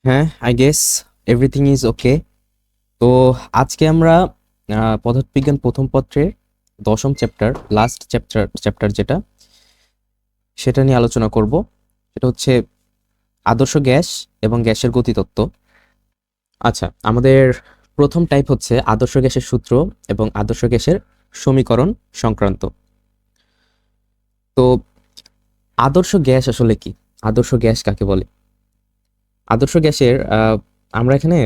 হ্যাঁ, I guess everything is okay. তো আজকে আমরা পদার্থবিজ্ঞান প্রথম পত্রের দশম চ্যাপ্টার, লাস্ট চ্যাপ্টার যেটা, সেটা নিয়ে আলোচনা করব। সেটা হচ্ছে আদর্শ গ্যাস এবং গ্যাসের গতিতত্ত্ব। আচ্ছা, আমাদের প্রথম টাইপ হচ্ছে আদর্শ গ্যাসের সূত্র এবং আদর্শ গ্যাসের সমীকরণ সংক্রান্ত। তো আদর্শ গ্যাস আসলে কি? আদর্শ গ্যাস কাকে বলে? আদর্শ গ্যাসের আমরা এখানে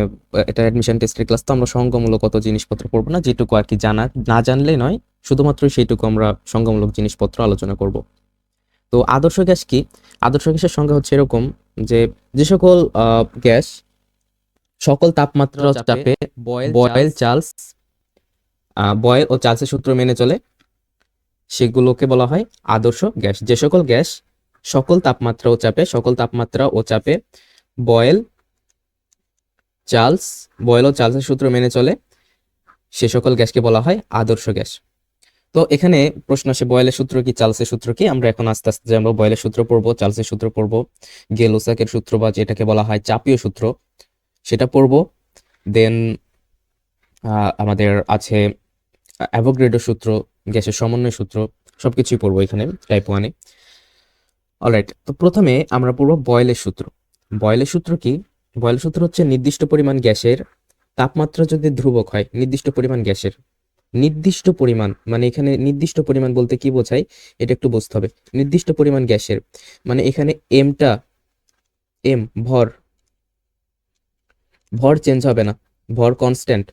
এটা অ্যাডমিশন টেস্টের ক্লাস, তো আমরা সংজ্ঞামূলক কত জিনিসপত্র পড়বো না, যেটুকু আর কি জানা না জানলে নয়, শুধুমাত্র সেইটুকু আমরা সংজ্ঞামূলক জিনিসপত্র আলোচনা করব। তো আদর্শ গ্যাস কি? আদর্শ গ্যাসের সংজ্ঞা হচ্ছে এরকম যে যে সকল গ্যাস সকল তাপমাত্রা ও চাপে বয়েল চার্লস বয়েল ও চার্লসের সূত্র মেনে চলে, সেগুলোকে বলা হয় আদর্শ গ্যাস। যে সকল গ্যাস সকল তাপমাত্রা ও চাপে বয়েল বয়েল ও চার্লসের সূত্র মেনে চলে, সে সকল গ্যাসকে বলা হয় আদর্শ গ্যাস। তো এখানে প্রশ্ন আসে, বয়েলের সূত্র কি, চার্লসের সূত্র কি? আমরা এখন আস্তে আস্তে আমরা বয়েলের সূত্র পড়বো, চার্লসের সূত্র পড়বো, গেলোসাকের সূত্র বা যেটাকে বলা হয় চাপীয় সূত্র, সেটা পড়বো। দেন আমাদের আছে অ্যাভোগাড্রো সূত্র, গ্যাসের সমন্বয় সূত্র, সবকিছুই পড়বো এখানে টাইপ ওয়ানে। অলরাইট, তো প্রথমে আমরা পড়বো বয়েলের সূত্র। বয়েলের সূত্র কি? বয়েলের সূত্র হচ্ছে নির্দিষ্ট পরিমাণ গ্যাসের তাপমাত্রা যদি ধ্রুবক হয়, নির্দিষ্ট পরিমাণ গ্যাসের, নির্দিষ্ট পরিমাণ মানে এখানে নির্দিষ্ট পরিমাণ বলতে কি বোঝায় এটা একটু বুঝতে হবে। নির্দিষ্ট পরিমাণ গ্যাসের মানে এখানে এমটা, এম ভর, ভর চেঞ্জ হবে না, ভর কনস্ট্যান্ট,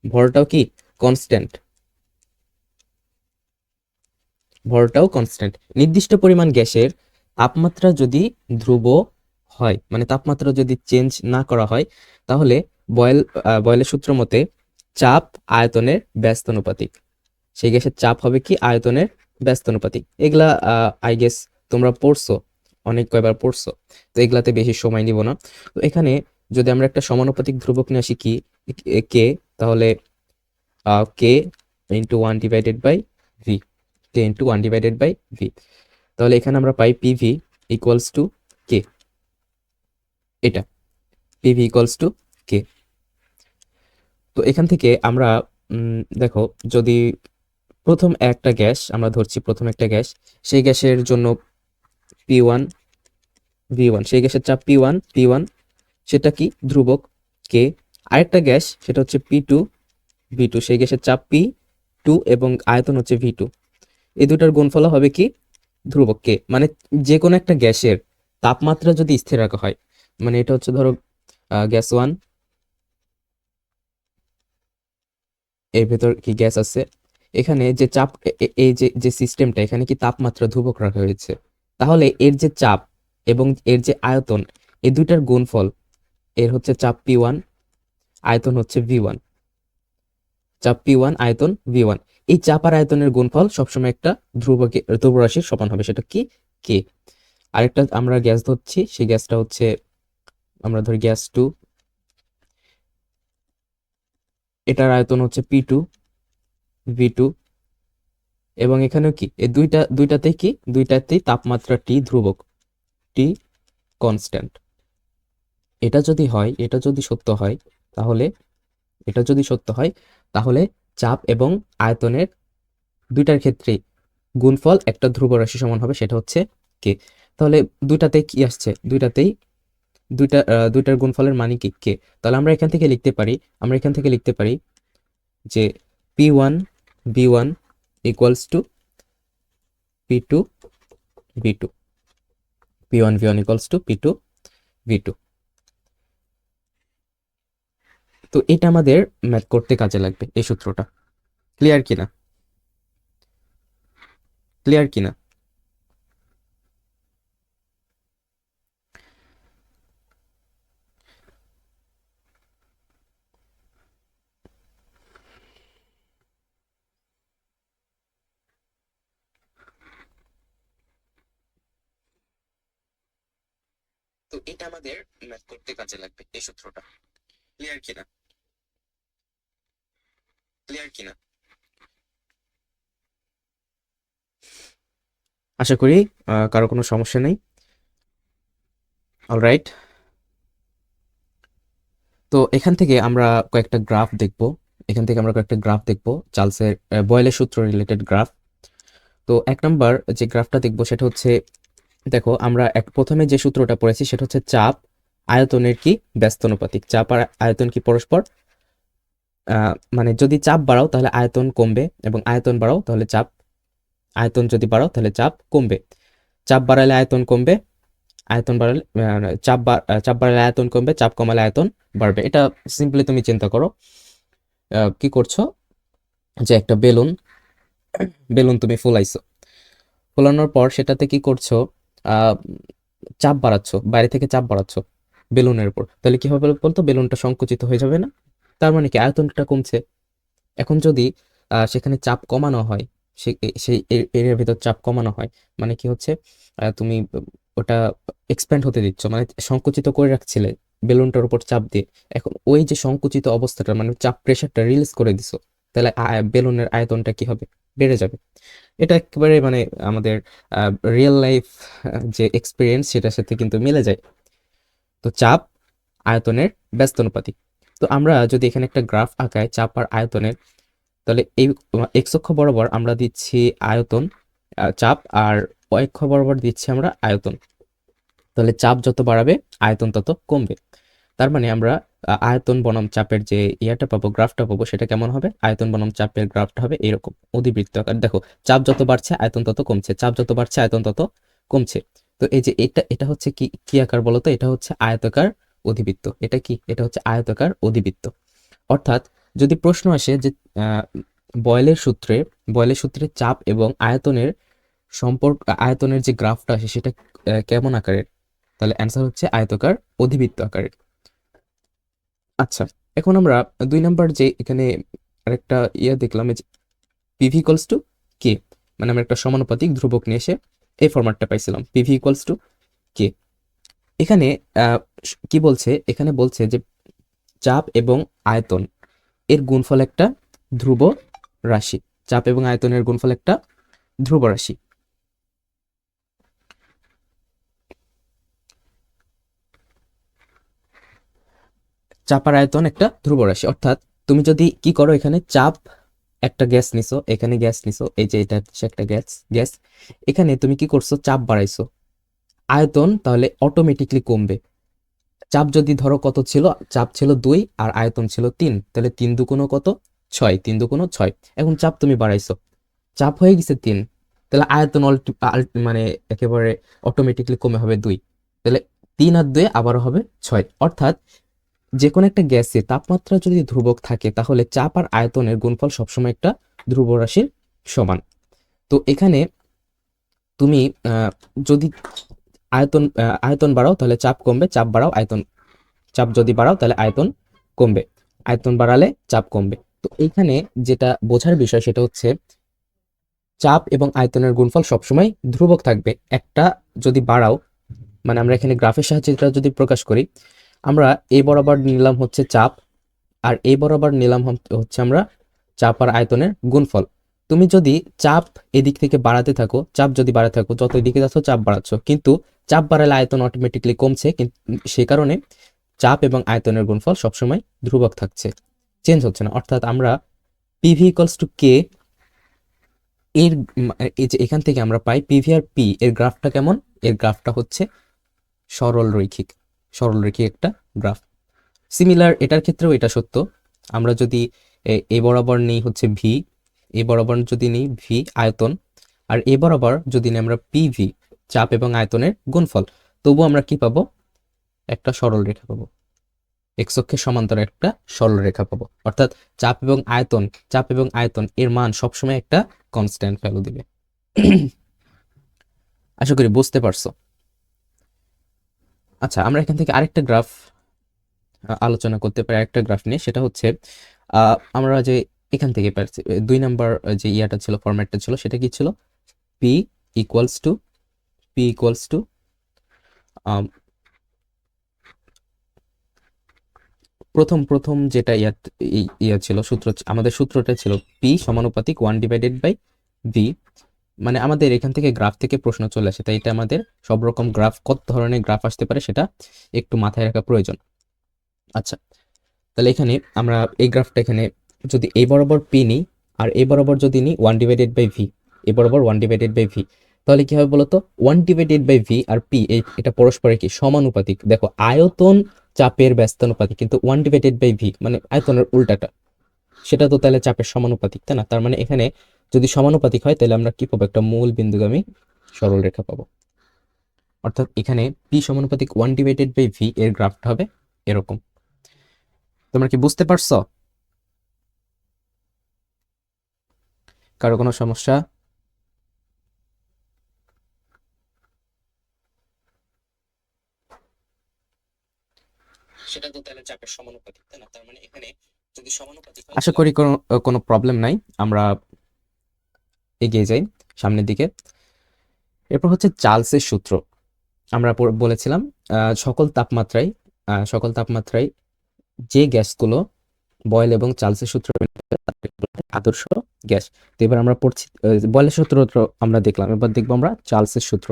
ভরটাও কি কনস্ট্যান্ট, ভরটাও কনস্ট্যান্ট। নির্দিষ্ট পরিমাণ গ্যাসের তাপমাত্রা যদি ধ্রুব হয়, মানে তাপমাত্রা যদি চেঞ্জ না করা হয়, তাহলে বয়েলের সূত্র মতে চাপ আয়তনের ব্যস্তানুপাতিক। সেই গ্যাসের চাপ হবে কি আয়তনের ব্যস্তানুপাতিক। এগুলা আই গেস তোমরা পড়ছো, অনেক কয়বার পড়ছো, তো এগুলাতে বেশি সময় নিব না। তো এখানে যদি আমরা একটা সমানুপাতিক ধ্রুবক নিয়ে আসি কি, কে, তাহলে K into one divided by V, K into one divided by V, তাহলে এখানে আমরা পাই পিভি ইকুয়ালস টু কে। এটা পিভি ইকুয়ালস টু কে। তো এখান থেকে আমরা দেখো, যদি প্রথম একটা গ্যাস আমরা ধরছি, প্রথম একটা গ্যাস, সেই গ্যাসের জন্য P1 V1, সেই গ্যাসের চাপ P1 সেটা কি ধ্রুবক কে। আরেকটা গ্যাস সেটা হচ্ছে P2 V2, সেই গ্যাসের চাপ P2 এবং আয়তন হচ্ছে V2, এই দুটার গুণফল হবে কি ধ্রুবক কে। মানে যে কোনো একটা গ্যাসের তাপমাত্রা যদি স্থির রাখা হয়, মানে এটা হচ্ছে ধরো গ্যাস 1, এর ভেতর কি গ্যাস আছে, এখানে যে চাপ এই যে যে সিস্টেমটা, এখানে কি তাপমাত্রা ধ্রুবক রাখা হয়েছে, তাহলে এর যে চাপ এবং এর যে আয়তন, এই দুইটার গুণফল, এর হচ্ছে চাপ P1, আয়তন হচ্ছে V1, চাপ P1 আয়তন V1, এই চাপ আর আয়তনের গুণফল সবসময় একটা ধ্রুব রাশির সমান হবে, সেটা কি কে। আরেকটা আমরা গ্যাস ধরছি, সেই গ্যাসটা হচ্ছে আমরা ধরি গ্যাস 2, এটার আয়তন হচ্ছে P2 V2, এবং এখানেও কি এই দুইটাতেই তাপমাত্রা টি ধ্রুবক, টি কনস্ট্যান্ট। এটা যদি সত্য হয়, তাহলে এটা যদি সত্য হয় তাহলে চাপ এবং আয়তনের দুইটার ক্ষেত্রে গুণফল একটা ধ্রুব রাশি সমান হবে, সেটা হচ্ছে কে। তাহলে দুইটাতে কি আসছে, দুইটার গুণফলের মানে কি কে। তাহলে আমরা এখান থেকে লিখতে পারি যে P1 V1 equals to P2 V2, P1 V1 equals to P2 V2। তো এটা আমাদের ম্যাথ করতে কাজে লাগবে, এই সূত্রটা। ক্লিয়ার কিনা? ক্লিয়ার কিনা? তো এটা আমাদের ম্যাথ করতে কাজে লাগবে, এই সূত্রটা। ক্লিয়ার কিনা? ক্লিয়ার কিনা? আশা করি কারো কোনো সমস্যা নেই। অলরাইট, তো এখান থেকে আমরা কয়েকটা গ্রাফ দেখব। চার্লসের বয়েলের সূত্র রিলেটেড গ্রাফ। তো 1 নাম্বার যে গ্রাফটা দেখব সেটা হচ্ছে, দেখো আমরা প্রথমে যে সূত্রটা পড়েছি সেটা হচ্ছে চাপ আয়তনের কি ব্যস্তানুপাতিক। চাপ আর আয়তন কি পরস্পর মানে যদি চাপ বাড়াও তাহলে আয়তন কমবে, এবং আয়তন বাড়াও তাহলে চাপ, আয়তন যদি বাড়াও তাহলে চাপ কমবে। চাপ বাড়ালে আয়তন কমবে, আয়তন বাড়ালে চাপ বাড়ালে আয়তন কমবে, চাপ কমালে আয়তন বাড়বে। এটা সিম্পলি তুমি চিন্তা করো, কি করছো, যে একটা বেলুন বেলুন তুমি ফুলাইছো, ফোলানোর পর সেটাতে কি করছো, আহ চাপ বাড়াচ্ছ, বাইরে থেকে চাপ বাড়াচ্ছ বেলুনের উপর, তাহলে কি হবে বলতো, বেলুনটা সংকুচিত হয়ে যাবে না? তার মানে কি আয়তনটা কমছে। এখন যদি সেখানে চাপ কমানো হয়, সেই এরিয়ার ভিতর চাপ কমানো হয়, মানে কি হচ্ছে, তুমি ওটা এক্সপ্যান্ড হতে দিচ্ছ, মানে সংকুচিত করে রাখছিলে বেলুনটার উপর চাপ দিয়ে, এখন ওই যে সংকুচিত অবস্থাটা মানে চাপ প্রেশারটা রিলিজ করে দিছো, তাহলে বেলুনের আয়তনটা কি হবে, বেড়ে যাবে। এটা একেবারে মানে আমাদের রিয়েল লাইফ যে এক্সপিরিয়েন্স সেটার সাথে কিন্তু মিলে যায়। তো চাপ আয়তনের ব্যস্তানুপাতিক। তো আমরা যদি এখানে একটা গ্রাফ আঁকাই চাপ আর আয়তনের, তাহলে এই এক্স অক্ষ বরাবর আমরা দিচ্ছি আয়তন, চাপ, আর y অক্ষ বরাবর দিচ্ছি আমরা আয়তন। তাহলে চাপ যত বাড়াবে আয়তন তত কমবে। তার মানে আমরা আয়তন বনাম চাপের যে ইয়াটা পাবো, গ্রাফটা পাবো, সেটা কেমন হবে, আয়তন বনাম চাপের গ্রাফটা হবে এরকম অধিবৃত্ত আকার। দেখো চাপ যত বাড়ছে আয়তন তত কমছে, চাপ যত বাড়ছে আয়তন তত কমছে। তো এই যে এটা এটা হচ্ছে কি কি আকার বলতো, এটা হচ্ছে আয়তাকার অধিবৃত্ত। এটা কি, এটা হচ্ছে আয়তাকার অধিবৃত্ত। অর্থাৎ যদি প্রশ্ন আসে যে আহ, বয়েলের সূত্রে বয়েলের সূত্রে চাপ এবং আয়তনের সম্পর্ক, আয়তনের যে গ্রাফটা আসে সেটা কেমন আকারের, তাহলে অ্যান্সার হচ্ছে আয়তাকার অধিবৃত্ত আকারের। আচ্ছা, এখন আমরা 2 নাম্বার যে এখানে আরেকটা ইয়া দেখলাম, এই যে পিভি ইকুয়ালস টু কে, মানে আমরা একটা সমানুপাতিক ধ্রুবক নিয়ে এসে এই ফরম্যাটটা পাইছিলাম, পিভি ইকুয়ালস টু কে। এখানে কি বলছে, এখানে বলছে যে চাপ এবং আয়তন এর গুণফল একটা ধ্রুব রাশি, চাপ এবং আয়তনের গুণফল একটা ধ্রুব রাশি। চাপ আর আয়তন একটা ধ্রুব রাশি, অর্থাৎ তুমি যদি কি করো, এখানে চাপ একটা গ্যাস নিছো, এখানে গ্যাস নিছো, এই যে এটা হচ্ছে একটা গ্যাস গ্যাস এখানে তুমি কি করছো, চাপ বাড়াইছো, আয়তন তাহলে অটোমেটিকলি কমবে। চাপ যদি ধরো কত ছিল, চাপ ছিল 2 আর আয়তন ছিল 3, তাহলে 3 দুগুণ কত, 6, 3 দুগুণ 6। এখন চাপ তুমি বাড়াইছো, চাপ হয়ে গেছে 3, তাহলে আয়তন মানে একেবারে অটোমেটিকলি কমে হবে 2, তাহলে 3 আর 2 আবারও হবে 6। অর্থাৎ যে কোনো একটা গ্যাসের তাপমাত্রা যদি ধ্রুবক থাকে তাহলে চাপ আর আয়তনের গুণফল সবসময় একটা ধ্রুব রাশির সমান। তো এখানে তুমি যদি আয়তন বাড়াও তাহলে চাপ কমবে, চাপ যদি বাড়াও তাহলে আয়তন কমবে, আয়তন বাড়ালে চাপ কমবে। তো এইখানে যেটা বোঝার বিষয় সেটা হচ্ছে চাপ এবং আয়তনের গুণফল সবসময় ধ্রুবক থাকবে। একটা যদি বাড়াও, মানে আমরা এখানে গ্রাফের সাহায্যে এটা যদি প্রকাশ করি, আমরা এই বরাবর নিলাম হচ্ছে চাপ, আর এই বরাবর নিলাম হচ্ছে আমরা চাপ আর আয়তনের গুণফল। তুমি যদি চাপ এদিক থেকে বাড়াতে থাকো, চাপ যদি বাড়াতে থাকো, যত এদিকে যাচ্ছ চাপ বাড়াচ্ছ, কিন্তু চাপ বাড়ালে আয়তন অটোমেটিকলি কমছে, কিন্তু সেই কারণে চাপ এবং আয়তনের গুণফল সবসময় ধ্রুবক থাকছে, চেঞ্জ হচ্ছে না। অর্থাৎ আমরা পিভি ইকুয়ালস টু কে এর এই যে এখান থেকে আমরা পাই পিভি আর পি এর গ্রাফটা কেমন, এর গ্রাফটা হচ্ছে সরল রৈখিক, সরল রৈখিক একটা গ্রাফ। সিমিলার এটার ক্ষেত্রেও এটা সত্য। আমরা যদি এ বরাবর নিই হচ্ছে ভি, এ বরাবর যদি নিই ভি আয়তন, আর এ বরাবর যদি নিই আমরা পিভি চাপ এবং আয়তনের গুণফল, তবু আমরা কি পাবো, একটা সরল রেখা পাবো, এক্স অক্ষের সমান্তরাল একটা সরল রেখা পাবো। অর্থাৎ চাপ এবং আয়তন এর মান সবসময় একটা কনস্ট্যান্ট ভ্যালু দিবে। আশা করি বুঝতে পারছো। আচ্ছা, আমরা এখান থেকে আরেকটা গ্রাফ আলোচনা করতে পারি, একটা গ্রাফ নিয়ে, সেটা হচ্ছে আমরা যে এখান থেকে পাচ্ছি 2 নাম্বার যে ইয়াটা ছিল, ফরম্যাটটা ছিল, সেটা কি ছিল, P equals two P equals two প্রথম যেটা ইয়া ছিল সূত্র, আমাদের সূত্রটা ছিল পি সমানুপাতিক 1/v। মানে আমাদের এখান থেকে গ্রাফ থেকে প্রশ্ন চলে আসে, তাই এটা আমাদের সব রকম গ্রাফ, কত ধরনের গ্রাফ আসতে পারে সেটা একটু মাথায় রাখা প্রয়োজন। আচ্ছা, তাহলে এখানে আমরা এই গ্রাফটা এখানে যদি এই বরাবর পি নিই আর এই বরাবর যদি নিই 1/v, এই বরাবর 1/v, তাহলে কি হবে বলতো? 1/v আর পি এটা পরস্পরের কি সমানুপাতিক। দেখো আয়তন চাপের ব্যস্তানুপাতিক, কিন্তু 1/v মানে আয়তনের উল্টাটা, সেটা তো তাহলে চাপের সমানুপাতিক, তাই না? তার মানে এখানে যদি সমানুপাতিক হয় তাহলে আমরা কি পাবো? একটা মূল বিন্দুগামী সরল রেখা পাবো। অর্থাৎ এখানে পি সমানুপাতিক 1/v এর গ্রাফটা হবে এরকম। তোমরা কি বুঝতে পারছো? কারো কোনো সমস্যা? সেটা তো তাহলে চাপের সমানুপাতিক, তাই না? তার মানে এখানে যদি সমানুপাতিক হয়, আশা করি কোনো প্রবলেম নাই। আমরা এগিয়ে যাই সামনের দিকে। এরপর হচ্ছে চার্লসের সূত্র। আমরা বলেছিলাম সকল তাপমাত্রায় যে গ্যাসগুলো বয়েল এবং চার্লসের সূত্র আদর্শ গ্যাস। তো এবার আমরা পড়ছি বয়েলের সূত্র আমরা দেখলাম, এবার দেখবো আমরা চার্লসের সূত্র।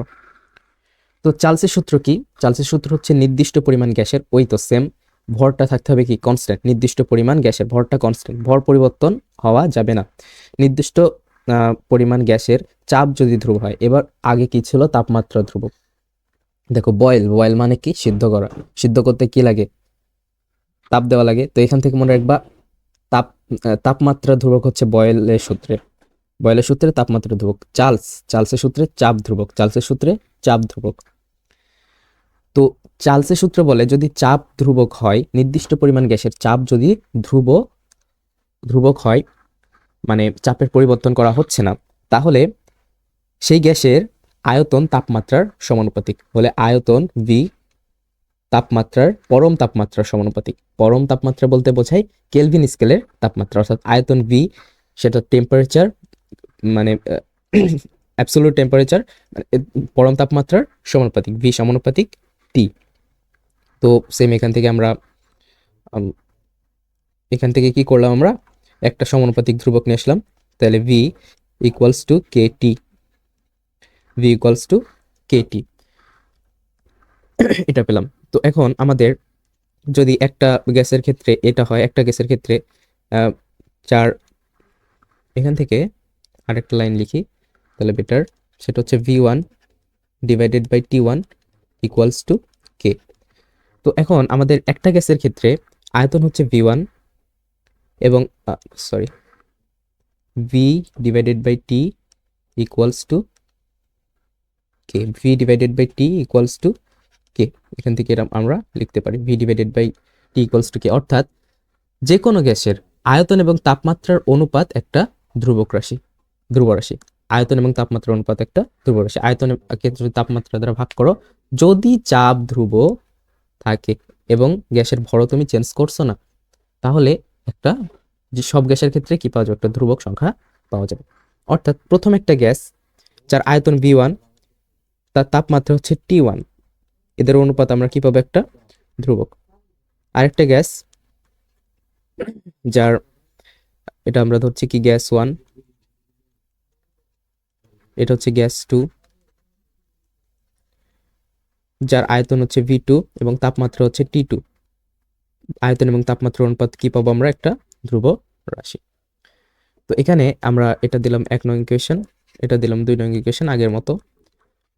তো চার্লসের সূত্র কি? চার্লসের সূত্র হচ্ছে নির্দিষ্ট পরিমাণ গ্যাসের, ওই তো সেম, ভরটা থাকতে হবে কি কনস্ট্যান্ট। নির্দিষ্ট পরিমাণ গ্যাসের ভরটা কনস্ট্যান্ট, ভর পরিবর্তন হওয়া যাবে না। নির্দিষ্ট পরিমাণ গ্যাসের চাপ যদি ধ্রুব হয়। এবার আগে কি ছিল? তাপমাত্রা ধ্রুবক। দেখো বয়েল মানে কি? সিদ্ধ করা। সিদ্ধ করতে কি লাগে? তাপ দেওয়া লাগে। তো এখান থেকে মনে রাখবা তাপমাত্রা ধ্রুবক হচ্ছে বয়েলের সূত্রে তাপমাত্রা ধ্রুবক। চার্লসের সূত্রে চাপ ধ্রুবক। চার্লসের সূত্রে চাপ ধ্রুবক। তো চার্লসের সূত্র বলে যদি চাপ ধ্রুবক হয়, নির্দিষ্ট পরিমাণ গ্যাসের চাপ যদি ধ্রুবক হয়, মানে চাপের পরিবর্তন করা হচ্ছে না, তাহলে সেই গ্যাসের আয়তন তাপমাত্রার সমানুপাতিক। বলে আয়তন ভি তাপমাত্রার পরম তাপমাত্রার সমানুপাতিক। পরম তাপমাত্রা বলতে বোঝায় কেলভিন স্কেলের তাপমাত্রা, অর্থাৎ আয়তন ভি সেটা টেম্পারেচার মানে অ্যাবসোলিউট টেম্পারেচার মানে পরম তাপমাত্রার সমানুপাতিক, ভি সমানুপাতিক টি। তো সেম এখান থেকে আমরা কি করলাম? আমরা একটা সমানুপাতিক ধ্রুবক নিয়ে আসলাম। তাহলে ভি ইকুয়ালস টু কেটি, এটা পেলাম। তো এখন আমাদের যদি একটা গ্যাসের ক্ষেত্রে এটা হয়, একটা গ্যাসের ক্ষেত্রে চার, এখান থেকে আরেকটা লাইন লিখি তাহলে বেটার, সেটা হচ্ছে V1/T1 ইকুয়ালস টু কে। তো এখন আমাদের একটা গ্যাসের ক্ষেত্রে আয়তন হচ্ছে V1 এবং V/T equals to K. V/T equals to K. এখান থেকে আমরা লিখতে পারি V/T ইকুয়ালস টু কে। অর্থাৎ যে কোনো গ্যাসের আয়তন এবং তাপমাত্রার অনুপাত একটা ধ্রুব রাশি। আয়তন এবং তাপমাত্রার অনুপাত একটা ধ্রুব রাশি। আয়তনের ক্ষেত্রে যদি তাপমাত্রা দ্বারা ভাগ করো, যদি চাপ ধ্রুব থাকে এবং গ্যাসের ভরও তুমি চেঞ্জ করছো না, তাহলে একটা যে সব গ্যাসের ক্ষেত্রে কি পাওয়া যাবে? একটা ধ্রুবক সংখ্যা পাওয়া যাবে। অর্থাৎ প্রথম একটা গ্যাস যার আয়তন V1, তার তাপমাত্রা হচ্ছে T1, এদের অনুপাত আমরা কি পাবো? একটা ধ্রুবক। আরেকটা গ্যাস যার, এটা আমরা ধরছি কি গ্যাস 1, এটা হচ্ছে গ্যাস 2, যার আয়তন হচ্ছে V2 এবং তাপমাত্রা হচ্ছে T2। আয়তন এবং তাপমাত্রার অনুপাত কি পাবো? আমরা একটা ধ্রুব রাশি। তো এখানে আমরা এটা দিলাম 1 নং ইকুয়েশন, এটা দিলাম 2 নং ইকুয়েশন আগের মতো।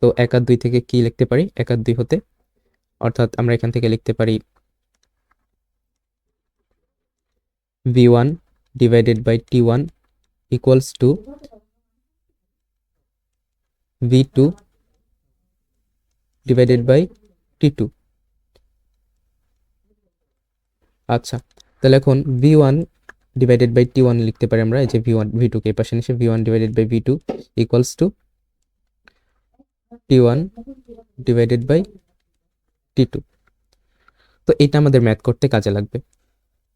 তো 1 আর 2 থেকে কি লিখতে পারি? 1 আর 2 হতে, অর্থাৎ আমরা এখান থেকে লিখতে পারি V1/T1 ইকুয়ালস টু V2/T2। আচ্ছা, তাহলে এখন V1/T1 লিখতে পারি আমরা, এই যে V2 কে পাশে নিয়ে V1/V2 ইকুয়ালস টু T1/T2। তো এটা আমাদের ম্যাথ করতে কাজে লাগবে।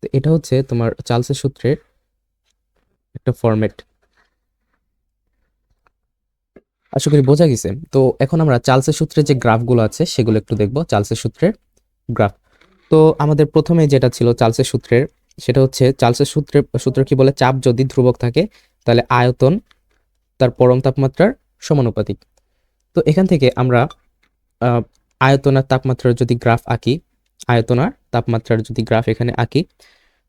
তো এটা হচ্ছে তোমার চার্লসের সূত্রের একটা ফরম্যাট। আশা করি বোঝা গেছে। তো এখন আমরা চার্লসের সূত্রের যে গ্রাফগুলো আছে সেগুলো একটু দেখবো। চার্লসের সূত্রের গ্রাফ, তো আমাদের প্রথমে যেটা ছিল চার্লসের সূত্রের, সেটা হচ্ছে চার্লসের সূত্র কি বলে? চাপ যদি ধ্রুবক থাকে তাহলে আয়তন তার পরম তাপমাত্রার সমানুপাতিক। তো এখান থেকে আমরা আয়তন আর তাপমাত্রার যদি গ্রাফ আঁকি, আয়তন আর তাপমাত্রার যদি গ্রাফ এখানে আঁকি,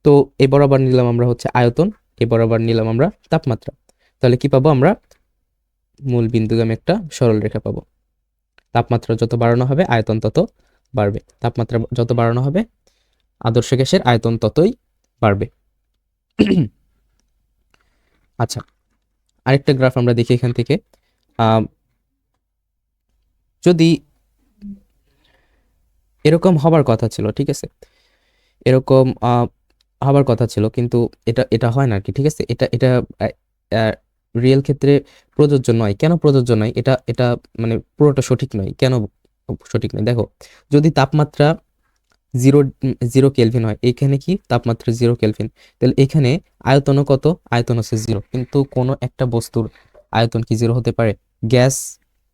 তো এ বরাবর নিলাম আমরা হচ্ছে আয়তন, এ বরাবর নিলাম আমরা তাপমাত্রা। তাহলে কি পাবো আমরা? মূল বিন্দুগামী একটা সরল রেখা পাবো। তাপমাত্রা যত বাড়ানো হবে আয়তন তত বাড়বে, তাপমাত্রা যত বাড়ানো হবে আদর্শ গ্যাসের আয়তন ততই বাড়বে। আচ্ছা, আরেকটা গ্রাফ আমরা দেখি এখান থেকে। যদি এরকম হবার কথা ছিল, ঠিক আছে, এরকম হবার কথা ছিল, কিন্তু এটা এটা হয় না আর কি, ঠিক আছে। এটা এটা রিয়েল ক্ষেত্রে প্রযোজ্য নয়। কেন প্রযোজ্য নয়? এটা এটা মানে পুরোটা সঠিক নয়। কেন সঠিক নয়? দেখো, যদি তাপমাত্রা জিরো জিরো কেলভিন হয়, এখানে কি তাপমাত্রা 0 কেলভিন, তাহলে এখানে আয়তনও কত? আয়তন হচ্ছে 0। কিন্তু কোনো একটা বস্তুর আয়তন কি 0 হতে পারে? গ্যাস,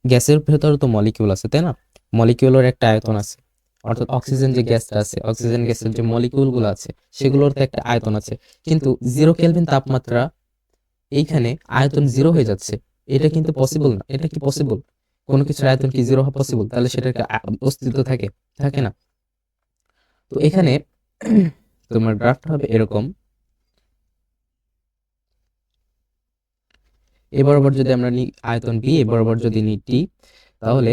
গ্যাসের ভেতরে তো মলিকিউল আছে, তাই না? মলিকিউলের একটা আয়তন আছে, অর্থাৎ অক্সিজেন যে গ্যাসটা আছে, অক্সিজেন গ্যাসের যে মলিকিউল গুলো আছে সেগুলোর তো একটা আয়তন আছে। কিন্তু 0 কেলভিন তাপমাত্রা এইখানে আয়তন 0 হয়ে যাচ্ছে, এটা কিন্তু পসিবল না। এটা কি পসিবল? কোনো কিছুর আয়তন কি 0 হওয়া পসিবল? তাহলে সেটার কি অস্তিত্ব থাকে? থাকে না। তো এখানে তোমার গ্রাফটা হবে এরকম। এ বরাবর যদি আমরা নিই আয়তন বি, এ বরাবর যদি নিই টি, তাহলে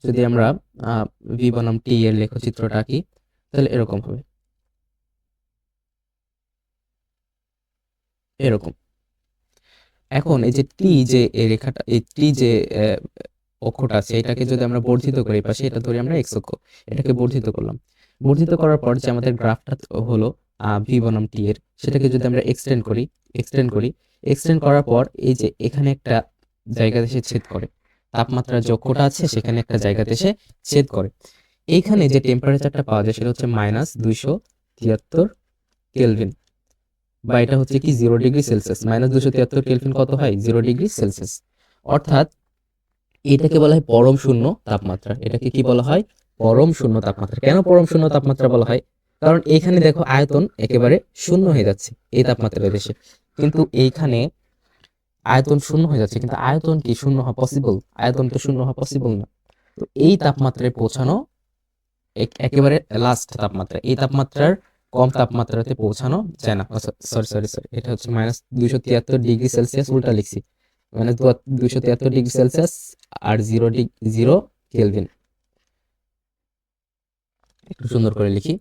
যদি আমরা ভি বনাম টি এর লেখচিত্রটা আঁকি, তাহলে এরকম হবে, এরকম। এখন এই যে টি, যে এই রেখাটা, এই টি যে অক্ষটা আছে, এটাকে যদি আমরা বর্ধিত করি পাশে, এটা ধরি আমরা এক্স অক্ষ, এটাকে বর্ধিত করলাম। বর্ধিত করার পর যে আমাদের গ্রাফটা হলো ভি বনাম টি এর, সেটাকে যদি আমরা এক্সটেন্ড করি, এক্সটেন্ড করার পর এই যে এখানে একটা জায়গাতে এসে ছেদ করে, তাপমাত্রার যে অক্ষটা আছে সেখানে একটা জায়গাতে এসে ছেদ করে। এইখানে যে টেম্পারেচারটা পাওয়া যায় সেটা হচ্ছে -273 কেলভিন, বা এটা হচ্ছে কি 0°C। -273 কেলভিন কত হয়? 0°C। অর্থাৎ এটাকে বলা হয় পরম শূন্য তাপমাত্রা। এটাকে কি বলা হয়? পরম শূন্য তাপমাত্রা। কেন পরম শূন্য তাপমাত্রা বলা হয়? কারণ এইখানে দেখো আয়তন একেবারে শূন্য হয়ে যাচ্ছে এই তাপমাত্রার দেশে, কিন্তু এইখানে আয়তন শূন্য হয়ে যাচ্ছে। কিন্তু আয়তন কি শূন্য হওয়া পসিবল? আয়তন তো শূন্য হওয়া পসিবল না। তো এই তাপমাত্রায় পৌঁছানো একেবারে লাস্ট তাপমাত্রা, এই তাপমাত্রার কম তাপমাত্রাতে পৌঁছানো যায় না। সরি সরি সরি, এটা হচ্ছে -273°C, উল্টা লিখছি। -273°C আর 0 কেলভিন। একটু সুন্দর করে লিখি,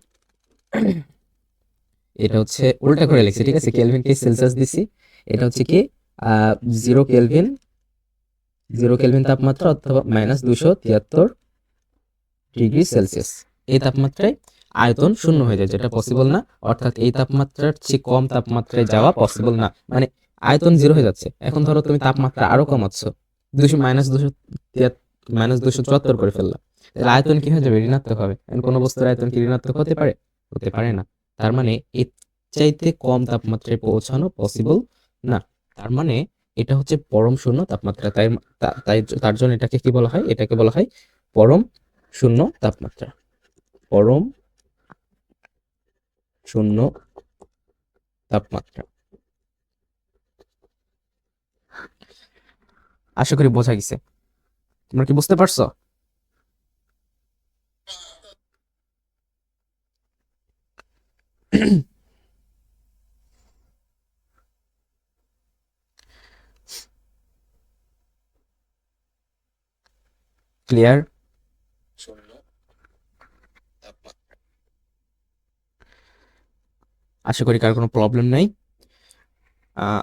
এটা হচ্ছে উল্টা করে লিখছি, ঠিক আছে। কেলভিন কে সেলসিয়াস দিছি, এটা হচ্ছে কি 0 কেলভিন, 0 কেলভিন তাপমাত্রা অথবা -273°C। এই তাপমাত্রায় আয়তন শূন্য হয়ে যায়, যেটা পসিবল না। অর্থাৎ এই তাপমাত্রার চেয়ে কম তাপমাত্রায় যাওয়া পসিবল না, মানে আয়তন 0 হয়ে যাচ্ছে। এখন ধরো তুমি তাপমাত্রা আরো কমাচ্ছ, -274 করে ফেললা, তাহলে আয়তন কি হয়ে যাবে? ঋণাত্মক হবে। কোনো বস্তুর আয়তন কি ঋণাত্মক হতে পারে? হতে পারে না। তার মানে এর চাইতে কম তাপমাত্রায় পৌঁছানো পসিবল না। তার মানে এটা হচ্ছে পরম শূন্য তাপমাত্রা। তাই তাই তার জন্য এটাকে কি বলা হয়? এটাকে বলা হয় পরম শূন্য তাপমাত্রা। পরম শূন্য তাপমাত্রা। আশা করি বোঝা গেছে। তোমরা কি বুঝতে পারছো? ক্লিয়ার? শূন্য তাপমাত্রা। আশা করি কার কোনো প্রবলেম নাই।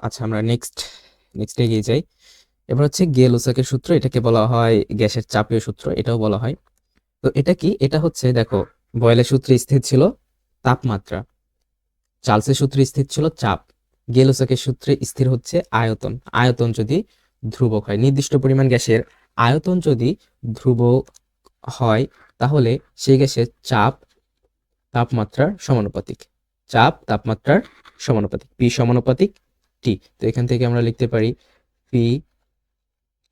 আচ্ছা, আমরা নেক্সট এগিয়ে যাই। এবার হচ্ছে গে-লুসাকের সূত্র, এটাকে বলা হয় গ্যাসের চাপীয় সূত্র, এটাও বলা হয়। তো এটা কি? এটা হচ্ছে দেখো, বয়েলের সূত্রে স্থির ছিল তাপমাত্রা, চার্লসের সূত্রে স্থির ছিল চাপ, গে-লুসাকের সূত্রে স্থির হচ্ছে আয়তন। আয়তন যদি ধ্রুবক হয়, নির্দিষ্ট পরিমাণ গ্যাসের আয়তন যদি ধ্রুবক হয়, তাহলে সেই গ্যাসের চাপ তাপমাত্রার সমানুপাতিক। চাপ তাপমাত্রার সমানুপাতিক, পি সমানুপাতিক টি। তো এখান থেকে আমরা লিখতে পারি পি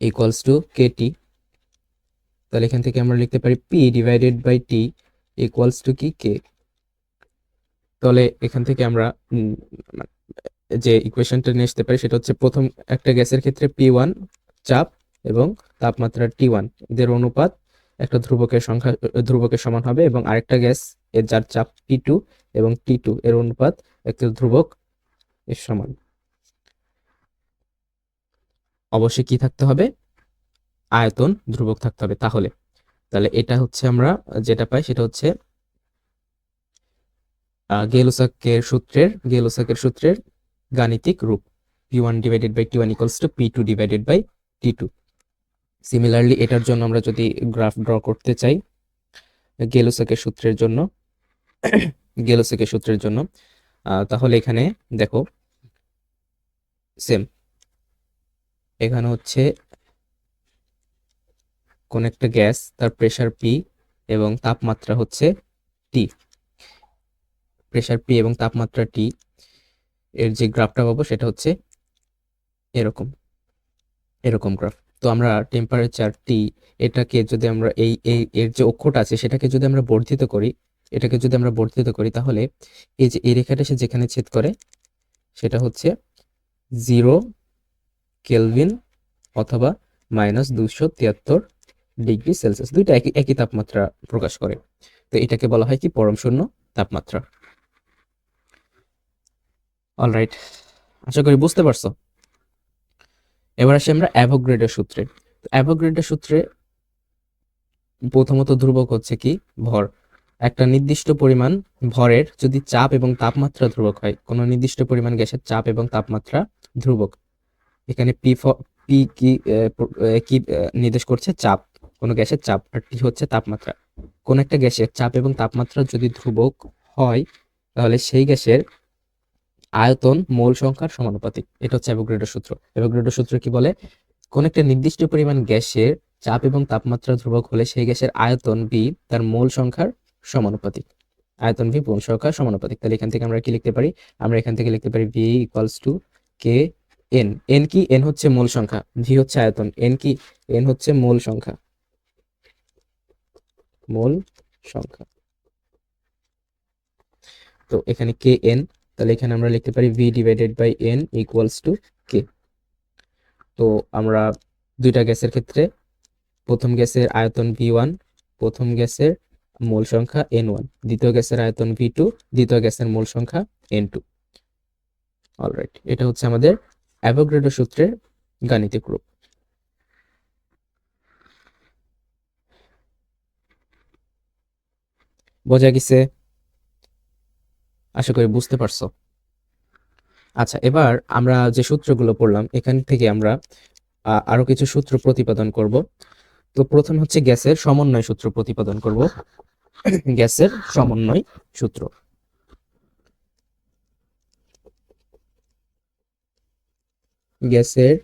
ইকুয়ালস টু কেটি। তাহলে এখান থেকে আমরা লিখতে পারি P divided by T equals to কি? কে। তাহলে এখান থেকে আমরা যে ইকুয়েশনটা নিয়ে আসতে পারি সেটা হচ্ছে, প্রথম একটা গ্যাসের ক্ষেত্রে P1 চাপ এবং তাপমাত্রা T1 এদের অনুপাত একটা ধ্রুবকের সংখ্যা ধ্রুবকের সমান হবে, এবং আরেকটা গ্যাস এর যার চাপ P2 এবং T2 এর অনুপাত একটা ধ্রুবক এর সমান। অবশ্যই কি থাকতে হবে, আয়তন ধ্রুবক থাকতে হবে। তাহলে এটা হচ্ছে আমরা যেটা পাই সেটা হচ্ছে গেলোসাকের সূত্রের গাণিতিক রূপ P1 divided by T1 equals to P2 divided by T2। Similarly এটার জন্য আমরা যদি গ্রাফ ড্র করতে চাই গেলোসাকের সূত্রের জন্য তাহলে এখানে দেখো সেম, এখানে হচ্ছে কোন একটা গ্যাস, তার প্রেসার P এবং তাপমাত্রা হচ্ছে T। প্রেসার P এবং তাপমাত্রা T এর যে গ্রাফটা পাবো সেটা হচ্ছে এরকম গ্রাফ। তো আমরা টেম্পারেচার T এটাকে যদি আমরা এই এর যে অক্ষটা আছে সেটাকে যদি আমরা বর্ধিত করি তাহলে এই যে এই রেখাটা সে যেখানে ছেদ করে সেটা হচ্ছে 0 কেলভিন অথবা -273 ডিগ্রি সেলসিয়াস। দুইটা একই তাপমাত্রা প্রকাশ করে। তো এটাকে বলা হয় কি পরম শূন্য তাপমাত্রা। অলরাইট, আশা করি বুঝতে পারছো। এবার আসি আমরা অ্যাভোগাড্রোর সূত্রে। অ্যাভোগাড্রোর সূত্রে প্রথমত ধ্রুবক হচ্ছে কি ভর। একটা নির্দিষ্ট পরিমাণ ভরের যদি চাপ এবং তাপমাত্রা ধ্রুবক হয়, কোনো নির্দিষ্ট পরিমাণ গ্যাসের চাপ এবং তাপমাত্রা ধ্রুবক, এখানে পি কি নির্দেশ করছে, চাপ, কোনো গ্যাসের চাপ, আর টি হচ্ছে তাপমাত্রা। কোন একটা গ্যাসের চাপ এবং তাপমাত্রা যদি ধ্রুবক হয় তাহলে সেই গ্যাসের আয়তন মোল সংখ্যার সমানুপাতিক। এটা হচ্ছে অ্যাভোগাড্রোর সূত্র। অ্যাভোগাড্রোর সূত্র কি বলে, কোন একটা নির্দিষ্ট পরিমাণ গ্যাসের চাপ এবং তাপমাত্রা ধ্রুবক হলে সেই গ্যাসের আয়তন বি তার মোল সংখ্যার সমানুপাতিক। আয়তন ভি মোল সংখ্যার সমানুপাতিক। তাহলে এখান থেকে আমরা কি লিখতে পারি, আমরা এখান থেকে লিখতে পারি V equals to K N. N কি, এন হচ্ছে মোল সংখ্যা, ভি হচ্ছে আয়তন, এন কি, এন হচ্ছে মোল সংখ্যা। তো এখানে কে এন, তাহলে এখানে আমরা লিখতে পারি V divided by N equals to K. তো আমরা দুইটা গ্যাসের ক্ষেত্রে প্রথম গ্যাসের আয়তন V1, প্রথম গ্যাসের মোল সংখ্যা N1, দ্বিতীয় গ্যাসের আয়তন V2, দ্বিতীয় গ্যাসের মোল সংখ্যা N2। অলরাইট, এটা হচ্ছে আমাদের অ্যাভোগাড্রো সূত্রের গাণিতিক রূপ। বোঝা গেছে? আশা করি বুঝতে পারছো। আচ্ছা, এবার আমরা যে সূত্রগুলো পড়লাম এখান থেকে আমরা আরো কিছু সূত্র প্রতিপাদন করব। তো প্রথম হচ্ছে গ্যাসের সমন্বয় সূত্র প্রতিপাদন করব। গ্যাসের সমন্বয় সূত্র। গ্যাসের